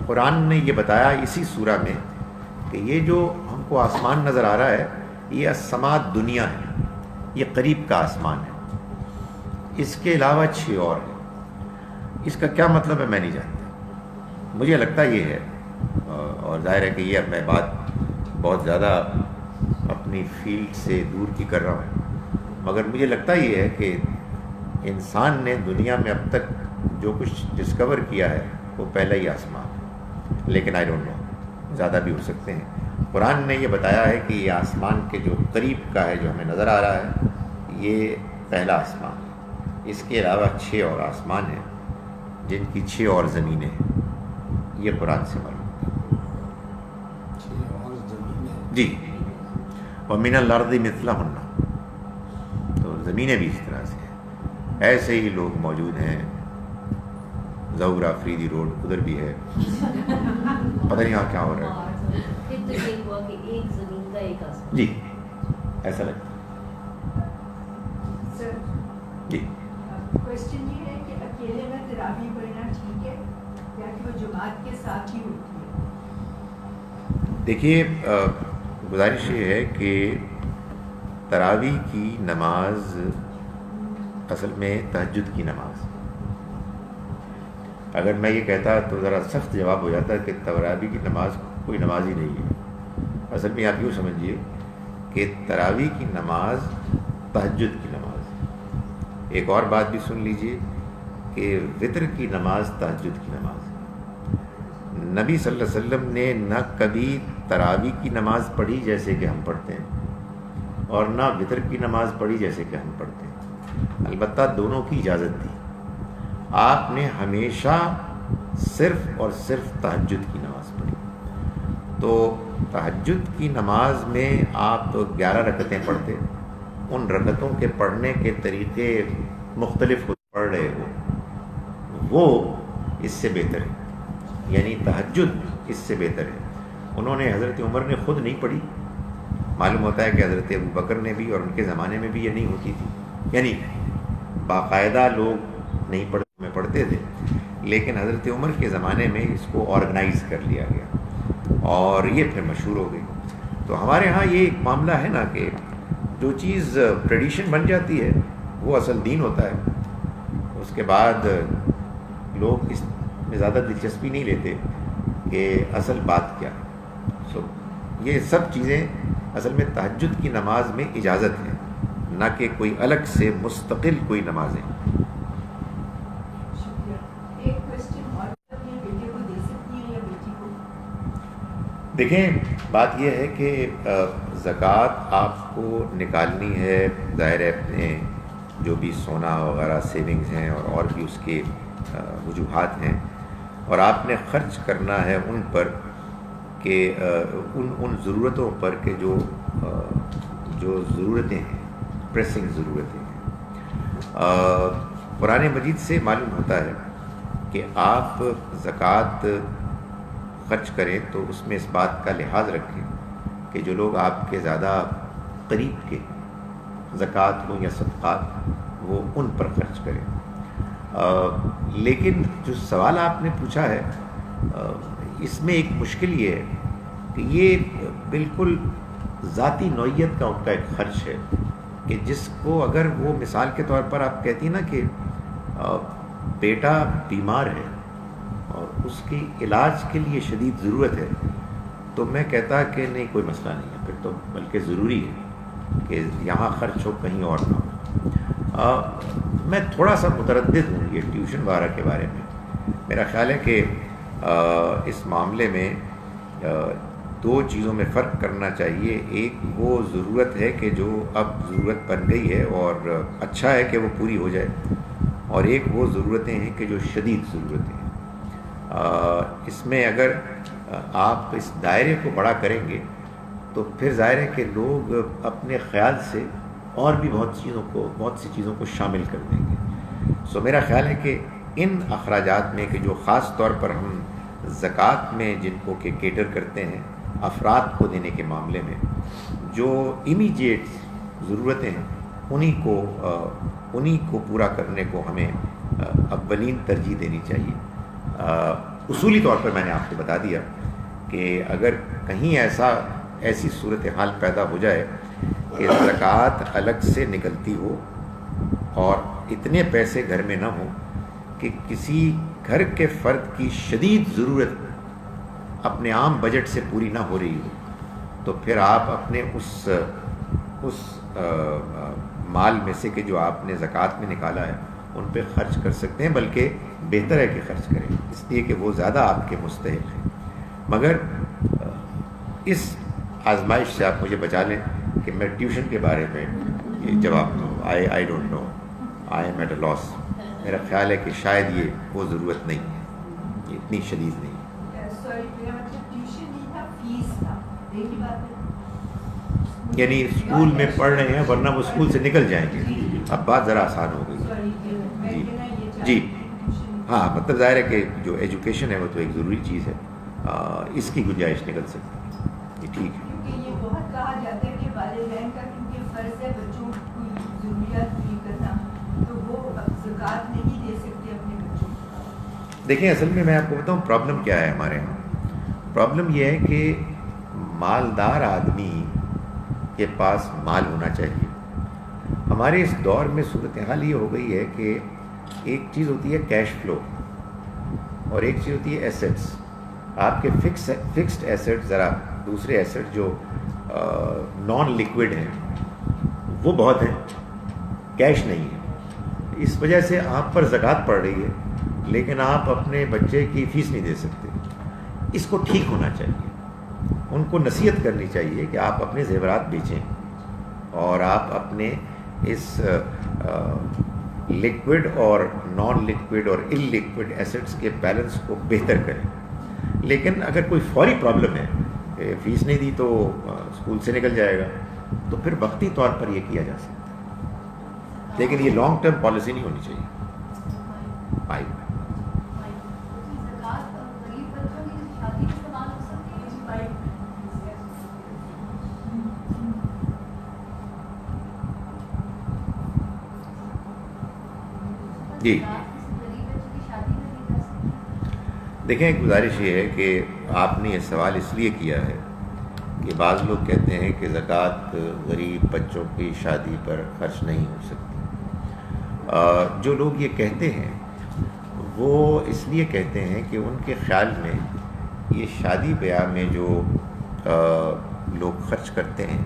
قرآن نے یہ بتایا اسی سورہ میں کہ یہ جو ہم کو آسمان نظر آ رہا ہے یہ السماء دنیا ہے, یہ قریب کا آسمان ہے, اس کے علاوہ 6 اور ہیں. اس کا کیا مطلب ہے میں نہیں جانتا, مجھے لگتا یہ ہے, اور ظاہر ہے کہ یہ اب میں بات بہت زیادہ اپنی فیلڈ سے دور کی کر رہا ہوں, مگر مجھے لگتا یہ ہے کہ انسان نے دنیا میں اب تک جو کچھ ڈسکور کیا ہے وہ پہلا ہی آسمان ہے, لیکن آئی ڈونٹ نو زیادہ بھی ہو سکتے ہیں. قرآن نے یہ بتایا ہے کہ یہ آسمان کے جو قریب کا ہے جو ہمیں نظر آ رہا ہے یہ پہلا آسمان ہے. اس کے علاوہ 6 اور آسمان ہیں جن کی 6 اور زمینیں ہیں, یہ قرآن سے معلوم جی. وَمِنَ الْأَرْضِ مِثْلَهُنَّ, تو زمینیں بھی اس طرح سے ہیں. ایسے ہی لوگ موجود ہیں, ظہور آفریدی روڈ ادھر بھی ہے, پتہ نہیں یہاں کیا ہو رہا ہے. جی ایسا لگتا ہے جی. کوشچن یہ ہے کہ اکیلے میں تراویح پڑھنا ٹھیک ہے یا کہ وہ جماعت کے ساتھ ہی ہوتی ہے؟ دیکھیے گزارش یہ ہے کہ تراویح کی نماز اصل میں تہجد کی نماز, اگر میں یہ کہتا تو ذرا سخت جواب ہو جاتا کہ تراویح کی نماز کوئی نماز ہی نہیں ہے. اصل میں آپ یوں سمجھیے کہ تراویح کی نماز تہجد کی نماز ہے. ایک اور بات بھی سن لیجئے کہ وطر کی نماز تہجد کی نماز ہے. نبی صلی اللہ علیہ وسلم نے نہ کبھی تراویح کی نماز پڑھی جیسے کہ ہم پڑھتے ہیں اور نہ وطر کی نماز پڑھی جیسے کہ ہم پڑھتے ہیں. البتہ دونوں کی اجازت تھی. آپ نے ہمیشہ صرف اور صرف تہجد کی نماز پڑھی. تو تہجد کی نماز میں آپ 11 رکعتیں پڑھتے, ان رکعتوں کے پڑھنے کے طریقے مختلف پڑھ رہے ہو, وہ اس سے بہتر ہے, یعنی تہجد اس سے بہتر ہے. انہوں نے حضرت عمر نے خود نہیں پڑھی, معلوم ہوتا ہے کہ حضرت ابو بکر نے بھی اور ان کے زمانے میں بھی یہ نہیں ہوتی تھی, یعنی باقاعدہ لوگ نہیں پڑھتے تھے, لیکن حضرت عمر کے زمانے میں اس کو آرگنائز کر لیا گیا اور یہ پھر مشہور ہو گئی. تو ہمارے ہاں یہ ایک معاملہ ہے نا کہ جو چیز ٹریڈیشن بن جاتی ہے وہ اصل دین ہوتا ہے, اس کے بعد لوگ اس میں زیادہ دلچسپی نہیں لیتے کہ اصل بات کیا ہے. یہ سب چیزیں اصل میں تہجد کی نماز میں اجازت ہے, نہ کہ کوئی الگ سے مستقل کوئی نمازیں. دیکھیں بات یہ ہے کہ زکوٰۃ آپ کو نکالنی ہے, ظاہر ہے اپنے جو بھی سونا وغیرہ سیونگز ہیں اور بھی اس کے وجوہات ہیں, اور آپ نے خرچ کرنا ہے ان پر کہ ان ضرورتوں پر کہ جو ضرورتیں ہیں, پریسنگ ضرورتیں ہیں. قرآن مجید سے معلوم ہوتا ہے کہ آپ زکوٰۃ خرچ کریں تو اس میں اس بات کا لحاظ رکھیں کہ کہ جو لوگ آپ کے زیادہ قریب کے زکوٰۃ ہوں یا صدقات وہ ان پر خرچ کریں. لیکن جو سوال آپ نے پوچھا ہے اس میں ایک مشکل یہ ہے کہ یہ بالکل ذاتی نوعیت کا ان کا ایک خرچ ہے کہ جس کو اگر وہ مثال کے طور پر آپ کہتی نا کہ بیٹا بیمار ہے اور اس کی علاج کے لیے شدید ضرورت ہے تو میں کہتا کہ نہیں کوئی مسئلہ نہیں ہے, پھر تو بلکہ ضروری ہے کہ یہاں خرچ ہو کہیں اور نہ ہو. میں تھوڑا سا متردد ہوں یہ ٹیوشن وغیرہ کے بارے میں. میرا خیال ہے کہ اس معاملے میں دو چیزوں میں فرق کرنا چاہیے. ایک وہ ضرورت ہے کہ جو اب ضرورت بن گئی ہے اور اچھا ہے کہ وہ پوری ہو جائے, اور ایک وہ ضرورتیں ہیں کہ جو شدید ضرورتیں ہیں. اس میں اگر آپ اس دائرے کو بڑا کریں گے تو پھر ظاہر ہے کہ لوگ اپنے خیال سے اور بھی بہت سی چیزوں کو شامل کر دیں گے. سو میرا خیال ہے کہ ان اخراجات میں کہ جو خاص طور پر ہم زکوٰۃ میں جن کو کہ کیٹر کرتے ہیں افراد کو دینے کے معاملے میں, جو امیڈیٹ ضرورتیں ہیں انہی کو پورا کرنے کو ہمیں اولین ترجیح دینی چاہیے. اصولی طور پر میں نے آپ کو بتا دیا کہ اگر کہیں ایسی صورتحال پیدا ہو جائے کہ زکوٰۃ الگ سے نکلتی ہو اور اتنے پیسے گھر میں نہ ہوں کہ کسی گھر کے فرد کی شدید ضرورت اپنے عام بجٹ سے پوری نہ ہو رہی ہو, تو پھر آپ اپنے اس مال میں سے کہ جو آپ نے زکوٰۃ میں نکالا ہے ان پہ خرچ کر سکتے ہیں, بلکہ بہتر ہے کہ خرچ کریں اس لیے کہ وہ زیادہ آپ کے مستحق ہیں. مگر اس آزمائش سے آپ مجھے بچا لیں کہ میں ٹیوشن کے بارے میں یہ جواب دوں. I don't know, I am at a loss. میرا خیال ہے کہ شاید یہ وہ ضرورت نہیں ہے, یہ اتنی شدید نہیں ہے. یعنی اسکول میں پڑھ رہے ہیں ورنہ وہ اسکول سے نکل جائیں گے. اب بات ذرا آسان ہو گئی. جی ہاں, مطلب ظاہر ہے کہ جو ایجوکیشن ہے وہ تو ایک ضروری چیز ہے, اس کی گنجائش نکل سکتی ہے. یہ ٹھیک ہے. کیونکہ یہ بہت کہا جاتا ہے کہ والدین کا کیونکہ فرض ہے بچوں کی ضروریات پوری کرنا, تو وہ زکوٰۃ نہیں دے سکتے اپنے بچوں کو. دیکھیں اصل میں آپ کو بتاؤں پرابلم کیا ہے ہمارے یہاں. پرابلم یہ ہے کہ مالدار آدمی کے پاس مال ہونا چاہیے. ہمارے اس دور میں صورتحال یہ ہو گئی ہے کہ ایک چیز ہوتی ہے کیش فلو اور ایک چیز ہوتی ہے ایسیٹس. آپ کے فکسڈ ایسیٹ ذرا دوسرے ایسیٹ جو نان لیکوڈ ہیں وہ بہت ہیں, کیش نہیں ہے. اس وجہ سے آپ پر زکوٰۃ پڑ رہی ہے لیکن آپ اپنے بچے کی فیس نہیں دے سکتے. اس کو ٹھیک ہونا چاہیے. ان کو نصیحت کرنی چاہیے کہ آپ اپنے زیورات بیچیں اور آپ اپنے اس لیکوڈ اور نان لیکوڈ اور ان لیکوڈ ایسیٹس کے بیلنس کو بہتر کریں. لیکن اگر کوئی فوری پرابلم ہے کہ فیس نہیں دی تو اسکول سے نکل جائے گا, تو پھر وقتی طور پر یہ کیا جا سکتا ہے, لیکن یہ لانگ ٹرم پالیسی نہیں ہونی چاہیے. جی دیکھیں, ایک گزارش یہ ہے کہ آپ نے یہ سوال اس لیے کیا ہے کہ بعض لوگ کہتے ہیں کہ زکوٰۃ غریب بچوں کی شادی پر خرچ نہیں ہو سکتی. جو لوگ یہ کہتے ہیں وہ اس لیے کہتے ہیں کہ ان کے خیال میں یہ شادی بیاہ میں جو لوگ خرچ کرتے ہیں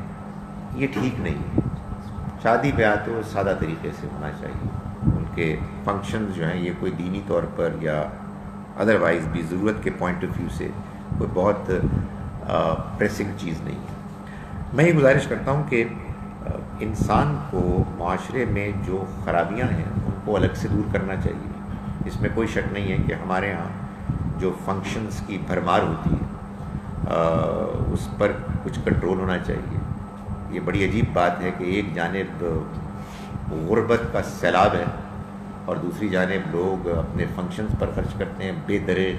یہ ٹھیک نہیں ہے. شادی بیاہ تو سادہ طریقے سے ہونا چاہیے. ان کے فنکشنز جو ہیں یہ کوئی دینی طور پر یا ادروائز بھی ضرورت کے پوائنٹ آف ویو سے کوئی بہت پریسنگ چیز نہیں ہے. میں یہ گزارش کرتا ہوں کہ انسان کو معاشرے میں جو خرابیاں ہیں ان کو الگ سے دور کرنا چاہیے. اس میں کوئی شک نہیں ہے کہ ہمارے ہاں جو فنکشنز کی بھرمار ہوتی ہے اس پر کچھ کنٹرول ہونا چاہیے. یہ بڑی عجیب بات ہے کہ ایک جانب غربت کا سیلاب ہے اور دوسری جانب لوگ اپنے فنکشنز پر خرچ کرتے ہیں بے درے,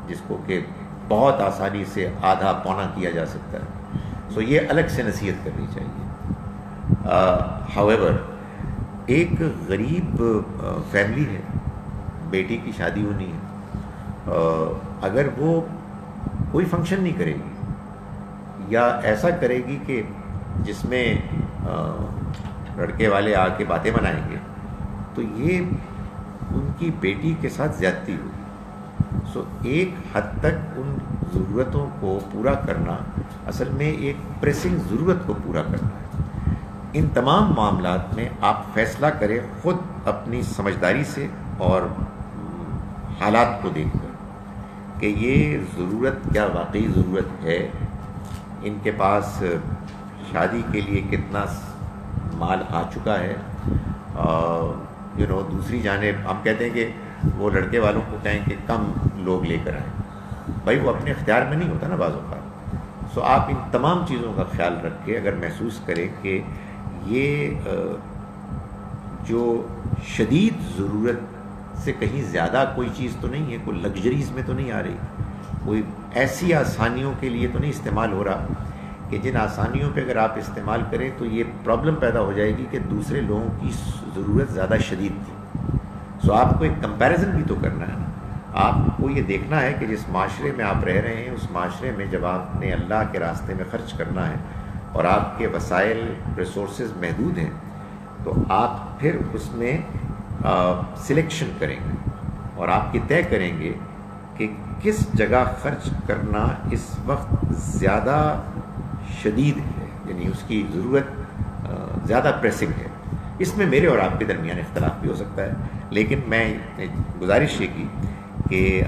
جس کو کہ بہت آسانی سے آدھا پونا کیا جا سکتا ہے. سو یہ الگ سے نصیحت کرنی چاہیے. ہاؤیور ایک غریب فیملی ہے, بیٹی کی شادی ہونی ہے, اگر وہ کوئی فنکشن نہیں کرے گی یا ایسا کرے گی کہ جس میں لڑکے والے آ کے باتیں بنائیں گے, تو یہ ان کی بیٹی کے ساتھ زیادتی ہوگی. سو ایک حد تک ان ضرورتوں کو پورا کرنا اصل میں ایک پریسنگ ضرورت کو پورا کرنا ہے. ان تمام معاملات میں آپ فیصلہ کریں خود اپنی سمجھداری سے اور حالات کو دیکھ کر کہ یہ ضرورت کیا واقعی ضرورت ہے, ان کے پاس شادی کے لیے کتنا مال آ چکا ہے. دوسری جانب ہم کہتے ہیں کہ وہ لڑکے والوں کو کہیں کہ کم لوگ لے کر آئیں, بھائی وہ اپنے اختیار میں نہیں ہوتا نا بعض اوقات. سو آپ ان تمام چیزوں کا خیال رکھ کے اگر محسوس کریں کہ یہ جو شدید ضرورت سے کہیں زیادہ کوئی چیز تو نہیں ہے, کوئی لگژریز میں تو نہیں آ رہی, کوئی ایسی آسانیوں کے لیے تو نہیں استعمال ہو رہا کہ جن آسانیوں پہ اگر آپ استعمال کریں تو یہ پرابلم پیدا ہو جائے گی کہ دوسرے لوگوں کی ضرورت زیادہ شدید تھی. سو آپ کو ایک کمپیریزن بھی تو کرنا ہے نا. آپ کو یہ دیکھنا ہے کہ جس معاشرے میں آپ رہ رہے ہیں اس معاشرے میں جب آپ نے اللہ کے راستے میں خرچ کرنا ہے اور آپ کے وسائل ریسورسز محدود ہیں, تو آپ پھر اس میں سلیکشن کریں گے اور آپ کی طے کریں گے کہ کس جگہ خرچ کرنا اس وقت زیادہ شدید ہے, یعنی اس کی ضرورت زیادہ پریسنگ ہے. اس میں میرے اور آپ کے درمیان اختلاف بھی ہو سکتا ہے, لیکن میں گزارش یہ کی کہ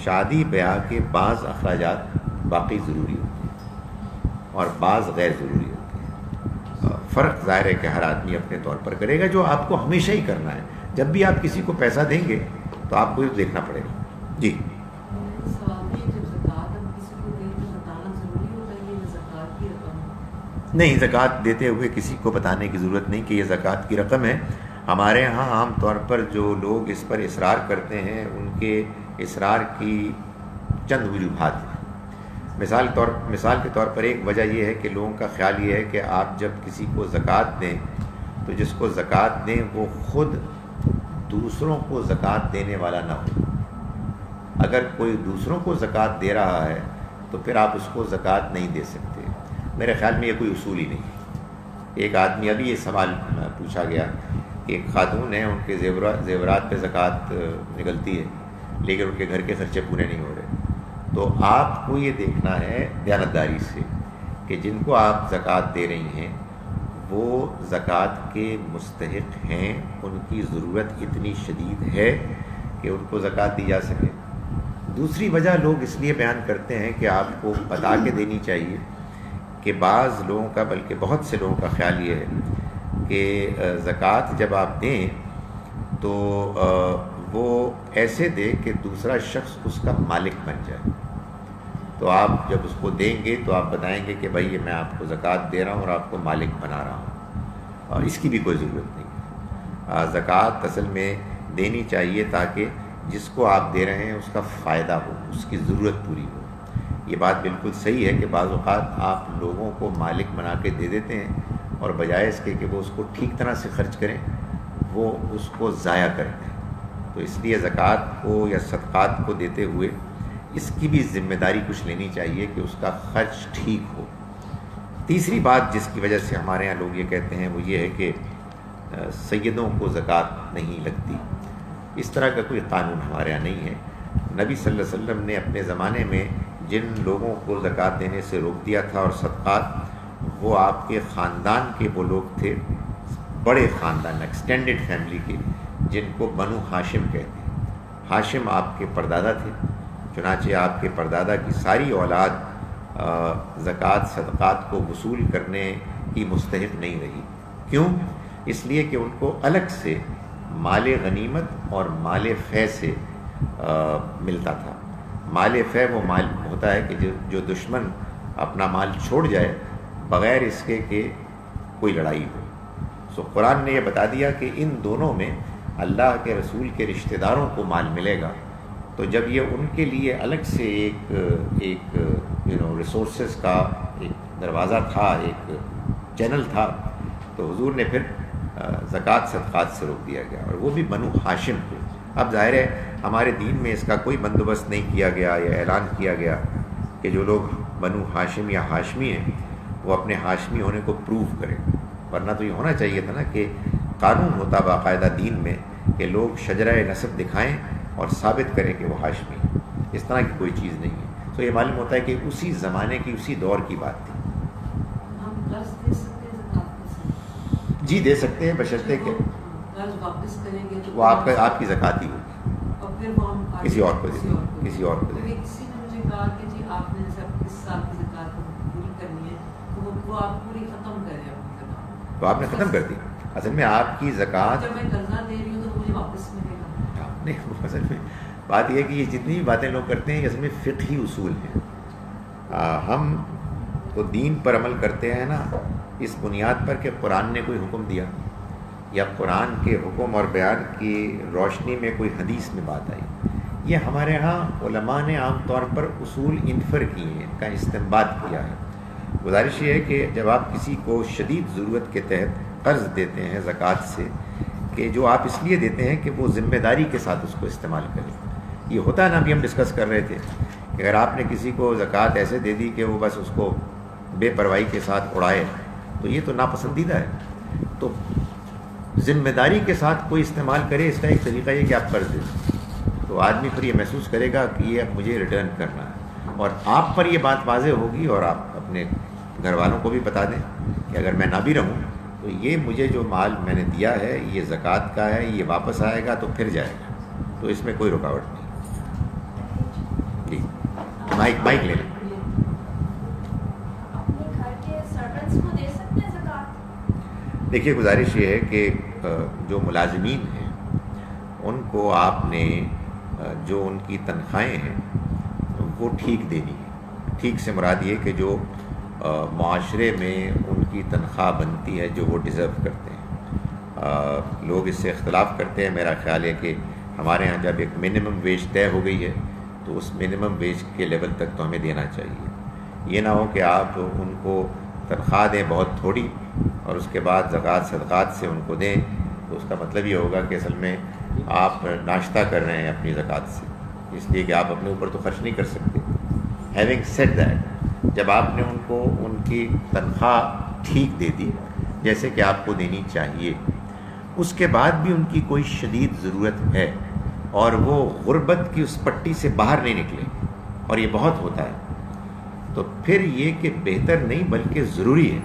شادی بیاہ کے بعض اخراجات واقعی ضروری ہوتے ہیں اور بعض غیر ضروری ہوتے ہیں. فرق ظاہر ہے کہ ہر آدمی اپنے طور پر کرے گا, جو آپ کو ہمیشہ ہی کرنا ہے. جب بھی آپ کسی کو پیسہ دیں گے تو آپ کو یہ دیکھنا پڑے گا. جی نہیں, زکوٰۃ دیتے ہوئے کسی کو بتانے کی ضرورت نہیں کہ یہ زکوٰۃ کی رقم ہے. ہمارے ہاں عام طور پر جو لوگ اس پر اصرار کرتے ہیں ان کے اصرار کی چند وجوہات ہیں. مثال کے طور پر ایک وجہ یہ ہے کہ لوگوں کا خیال یہ ہے کہ آپ جب کسی کو زکوٰۃ دیں تو جس کو زکوٰۃ دیں وہ خود دوسروں کو زکوٰۃ دینے والا نہ ہو. اگر کوئی دوسروں کو زکوٰۃ دے رہا ہے تو پھر آپ اس کو زکوٰۃ نہیں دے سکتے. میرے خیال میں یہ کوئی اصول ہی نہیں. ایک آدمی, ابھی یہ سوال پوچھا گیا کہ ایک خاتون ہے, ان کے زیورات پہ زکوٰۃ نکلتی ہے لیکن ان کے گھر کے خرچے پورے نہیں ہو رہے. تو آپ کو یہ دیکھنا ہے دیانتداری سے کہ جن کو آپ زکوٰۃ دے رہی ہیں وہ زکوٰۃ کے مستحق ہیں, ان کی ضرورت اتنی شدید ہے کہ ان کو زکوٰۃ دی جا سکے. دوسری وجہ لوگ اس لیے بیان کرتے ہیں کہ آپ کو بتا کے دینی چاہیے کہ بعض لوگوں کا, بلکہ بہت سے لوگوں کا خیال یہ ہے کہ زکوٰۃ جب آپ دیں تو وہ ایسے دے کہ دوسرا شخص اس کا مالک بن جائے. تو آپ جب اس کو دیں گے تو آپ بتائیں گے کہ بھائی یہ میں آپ کو زکوٰۃ دے رہا ہوں اور آپ کو مالک بنا رہا ہوں, اور اس کی بھی کوئی ضرورت نہیں. زکوٰۃ اصل میں دینی چاہیے تاکہ جس کو آپ دے رہے ہیں اس کا فائدہ ہو, اس کی ضرورت پوری ہو. یہ بات بالکل صحیح ہے کہ بعض اوقات آپ لوگوں کو مالک بنا کے دے دیتے ہیں اور بجائے اس کے کہ وہ اس کو ٹھیک طرح سے خرچ کریں وہ اس کو ضائع کرتے ہیں. تو اس لیے زکوٰۃ کو یا صدقات کو دیتے ہوئے اس کی بھی ذمہ داری کچھ لینی چاہیے کہ اس کا خرچ ٹھیک ہو. تیسری بات جس کی وجہ سے ہمارے یہاں لوگ یہ کہتے ہیں وہ یہ ہے کہ سیدوں کو زکوٰۃ نہیں لگتی. اس طرح کا کوئی قانون ہمارے یہاں نہیں ہے. نبی صلی اللہ علیہ وسلم نے اپنے زمانے میں جن لوگوں کو زکوٰۃ دینے سے روک دیا تھا اور صدقات, وہ آپ کے خاندان کے وہ لوگ تھے, بڑے خاندان, ایکسٹینڈڈ فیملی کے, جن کو بنو ہاشم کہتے ہیں. ہاشم آپ کے پردادا تھے, چنانچہ آپ کے پردادا کی ساری اولاد زکوٰۃ صدقات کو وصول کرنے کی مستحق نہیں رہی. کیوں؟ اس لیے کہ ان کو الگ سے مال غنیمت اور مال فے سے ملتا تھا. مال فے وہ مال ہوتا ہے کہ جو دشمن اپنا مال چھوڑ جائے بغیر اس کے کہ کوئی لڑائی ہو. سو قرآن نے یہ بتا دیا کہ ان دونوں میں اللہ کے رسول کے رشتہ داروں کو مال ملے گا. تو جب یہ ان کے لیے الگ سے ایک ریسورسز کا ایک دروازہ تھا، ایک چینل تھا، تو حضور نے پھر زکوٰۃ صدقات سے روک دیا گیا، اور وہ بھی بنو ہاشم کو۔ اب ظاہر ہے ہمارے دین میں اس کا کوئی بندوبست نہیں کیا گیا یا اعلان کیا گیا کہ جو لوگ بنو ہاشم یا ہاشمی ہیں وہ اپنے ہاشمی ہونے کو پروو کریں، ورنہ تو یہ ہونا چاہیے تھا نا کہ قانون ہوتا باقاعدہ دین میں کہ لوگ شجرہ نسب دکھائیں اور ثابت کریں کہ وہ ہاشمی ہیں۔ اس طرح کی کوئی چیز نہیں ہے۔ تو یہ معلوم ہوتا ہے کہ اسی زمانے کی، اسی دور کی بات تھی۔ ہم قرض دے سکتے ہیں زکوٰۃ سے؟ جی دے سکتے ہیں، بشرطے کہ قرض واپس کریں گے تو وہ آپ کی زکوٰۃ ہی ہوگی، اور پھر وہ ہم کسی اور کو دے دیں، کسی اور کو دے دیں۔ کسی نے مجھے کہا کہ جی آپ نے جب اس سال کی زکوٰۃ پوری کرنی ہے تو وہ آپ پوری ختم کریں اپنی زکوٰۃ۔ تو آپ نے ختم کر دی۔ اصل میں آپ کی زکوٰۃ، جب میں قرضہ دے رہی ہوں تو مجھے واپس ملے گا؟ نہیں، اصل میں بات یہ ہے کہ یہ جتنی بھی باتیں لوگ کرتے ہیں یہ اصل میں فقہی اصول ہیں۔ ہم تو دین پر عمل کرتے ہیں نا اس بنیاد پر کہ قرآن نے کوئی حکم دیا یا قرآن کے حکم اور بیان کی روشنی میں کوئی حدیث میں بات آئی۔ یہ ہمارے ہاں علماء نے عام طور پر اصول انفر کیے ہیں، ان کا استنباط کیا ہے۔ گزارش یہ ہے کہ جب آپ کسی کو شدید ضرورت کے تحت قرض دیتے ہیں زکوٰۃ سے، کہ جو آپ اس لیے دیتے ہیں کہ وہ ذمہ داری کے ساتھ اس کو استعمال کریں۔ یہ ہوتا ہے نا، ابھی ہم ڈسکس کر رہے تھے کہ اگر آپ نے کسی کو زکوٰۃ ایسے دے دی کہ وہ بس اس کو بے پرواہی کے ساتھ اڑائے تو یہ تو ناپسندیدہ ہے۔ تو ذمہ داری کے ساتھ کوئی استعمال کرے، اس کا ایک طریقہ یہ کہ آپ قرض دیں، تو آدمی پھر یہ محسوس کرے گا کہ یہ اب مجھے ریٹرن کرنا ہے، اور آپ پر یہ بات واضح ہوگی، اور آپ اپنے گھر والوں کو بھی بتا دیں کہ اگر میں نہ بھی رہوں تو یہ مجھے جو مال میں نے دیا ہے یہ زکوٰۃ کا ہے، یہ واپس آئے گا تو پھر جائے گا، تو اس میں کوئی رکاوٹ نہیں۔ جی مائک لے لیں۔ اپنے گھر کے سرونٹس کو دے سکتے ہیں زکوٰۃ؟ دیکھیے گزارش یہ ہے کہ جو ملازمین ہیں ان کو آپ نے جو ان کی تنخواہیں ہیں وہ ٹھیک دینی ہے۔ ٹھیک سے مراد یہ کہ جو معاشرے میں ان کی تنخواہ بنتی ہے جو وہ ڈیزرو کرتے ہیں۔ لوگ اس سے اختلاف کرتے ہیں، میرا خیال ہے کہ ہمارے ہاں جب ایک منیمم ویج طے ہو گئی ہے تو اس منیمم ویج کے لیول تک تو ہمیں دینا چاہیے۔ یہ نہ ہو کہ آپ ان کو تنخواہ دیں بہت تھوڑی اور اس کے بعد زکوٰۃ صدقات سے ان کو دیں، تو اس کا مطلب یہ ہوگا کہ اصل میں آپ ناشتہ کر رہے ہیں اپنی زکوٰۃ سے، اس لیے کہ آپ اپنے اوپر تو خرچ نہیں کر سکتے۔ ہیونگ سیڈ دیٹ، جب آپ نے ان کو ان کی تنخواہ ٹھیک دے دی جیسے کہ آپ کو دینی چاہیے، اس کے بعد بھی ان کی کوئی شدید ضرورت ہے اور وہ غربت کی اس پٹی سے باہر نہیں نکلے، اور یہ بہت ہوتا ہے، تو پھر یہ کہ بہتر نہیں بلکہ ضروری ہے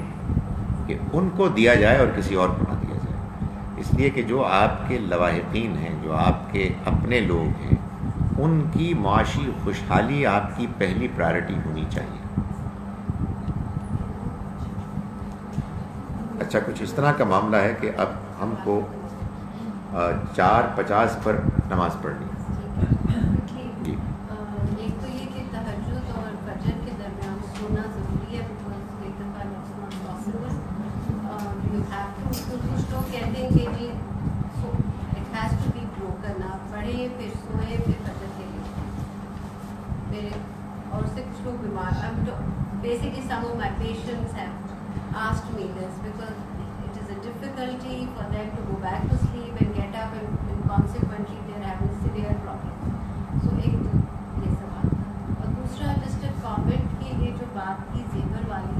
کہ ان کو دیا جائے اور کسی اور کو نہ دیا جائے، اس لیے کہ جو آپ کے لواحقین ہیں، جو آپ کے اپنے لوگ ہیں، ان کی معاشی خوشحالی آپ کی پہلی پرائرٹی ہونی چاہیے۔ اچھا، کچھ اس طرح کا معاملہ ہے کہ اب ہم کو 4:50 پر نماز پڑھنی ہے۔ جی ایک تو یہ کہ تہجد اور فجر کے درمیان سونا ضروری ہے، بیکاز ایک دفعہ پاسبل یو ہیو ٹو، کچھ لوگ کہتے ہیں کہ جی it has to be broken, آپ پڑھیں پھر سوئیں پھر فجر کے لیے میرے، اور اس سے کچھ لوگ بیمار، basically some of my patients have asked me this because it is a difficulty for them to go back to sleep and get up, and consequently they are having severe problems. So ایک تو یہ سوال تھا، اور دوسرا just a comment کہ یہ جو بات کی زیور والی،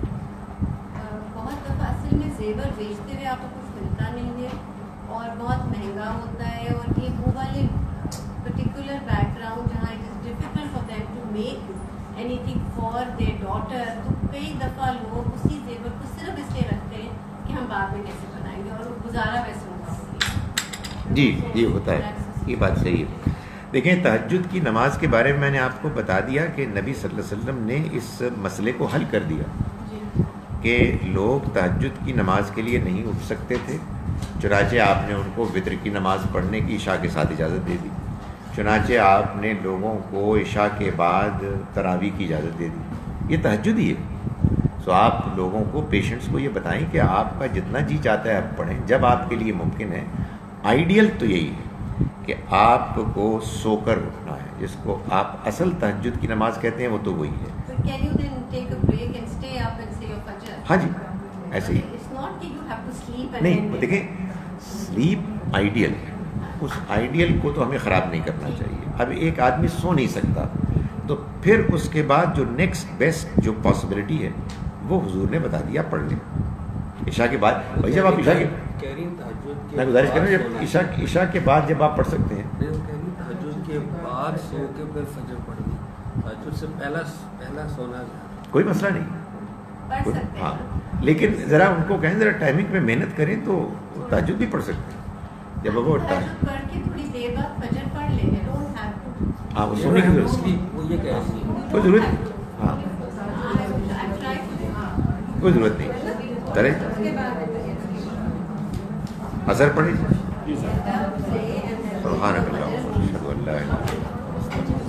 بہت دفعہ اصل میں زیور بیچتے ہوئے آپ کو کچھ ملتا نہیں ہے اور بہت مہنگا ہوتا ہے، اور یہ وہ والے پرٹیکولر بیک گراؤنڈ جہاں it is difficult for them to make anything for their daughter, تو کئی دفعہ لوگ اسی زیور کو صرف اس لیے رکھتے ہیں کہ ہم بعد میں کیسے بنائیں گے، اور گزارا ویسے ہوگا۔ جی یہ ہوتا ہے، یہ بات صحیح ہے۔ دیکھیں، تہجد کی نماز کے بارے میں میں نے آپ کو بتا دیا کہ نبی صلی اللہ علیہ وسلم نے اس مسئلے کو حل کر دیا کہ لوگ تہجد کی نماز کے لیے نہیں اٹھ سکتے تھے، چنانچہ آپ نے ان کو وتر کی نماز پڑھنے کی عشاء کے ساتھ اجازت دے دی، چنانچہ آپ نے لوگوں کو عشاء کے بعد تراویح کی اجازت دے دی۔ یہ تہجد ہی ہے۔ سو آپ لوگوں کو، پیشنٹس کو یہ بتائیں کہ آپ کا جتنا جی چاہتا ہے آپ پڑھیں جب آپ کے لیے ممکن ہے۔ آئیڈیل تو یہی ہے کہ آپ کو سو کر اٹھنا ہے، جس کو آپ اصل تہجد کی نماز کہتے ہیں وہ تو وہی ہے۔ تو can you then take a break and stay up and say your fajr? ہاں جی ایسے ہی It's not that you have to sleep and نہیں then دیکھیں سلیپ آئیڈیل ہے, اس آئیڈیل کو تو ہمیں خراب نہیں کرنا چاہیے. اب ایک آدمی سو نہیں سکتا تو پھر اس کے بعد جو نیکسٹ بیسٹ جو پاسبلٹی ہے وہ حضور نے بتا دیا, پڑھ لیں عشاء کے بعد. بھائی جب آپ عشاء کے, میں گزارش کر رہا ہوں جب عشاء کے بعد جب آپ پڑھ سکتے ہیں. تہجد کے بعد سو کے پھر فجر پڑھنی, تہجد سے پہلا سونا کوئی مسئلہ نہیں, پڑھ سکتے ہاں ہیں. لیکن ذرا ان کو کہیں ذرا ٹائمنگ پہ محنت کریں تو تہجد بھی پڑھ سکتے ہیں. جب وہ تہجد پڑھ کے تھوڑی دیر بعد فجر پڑھ لیں, you don't have to. ہاں وہ سونے کی ضرورت وہ یہ کہہ رہی ہے کوئی ضرورت نہیں, ہاں I've tried to. کوئی ضرورت نہیں. چلیں اثر پڑے. سبحانک اللہم و اشہد ان لا الہ الا انت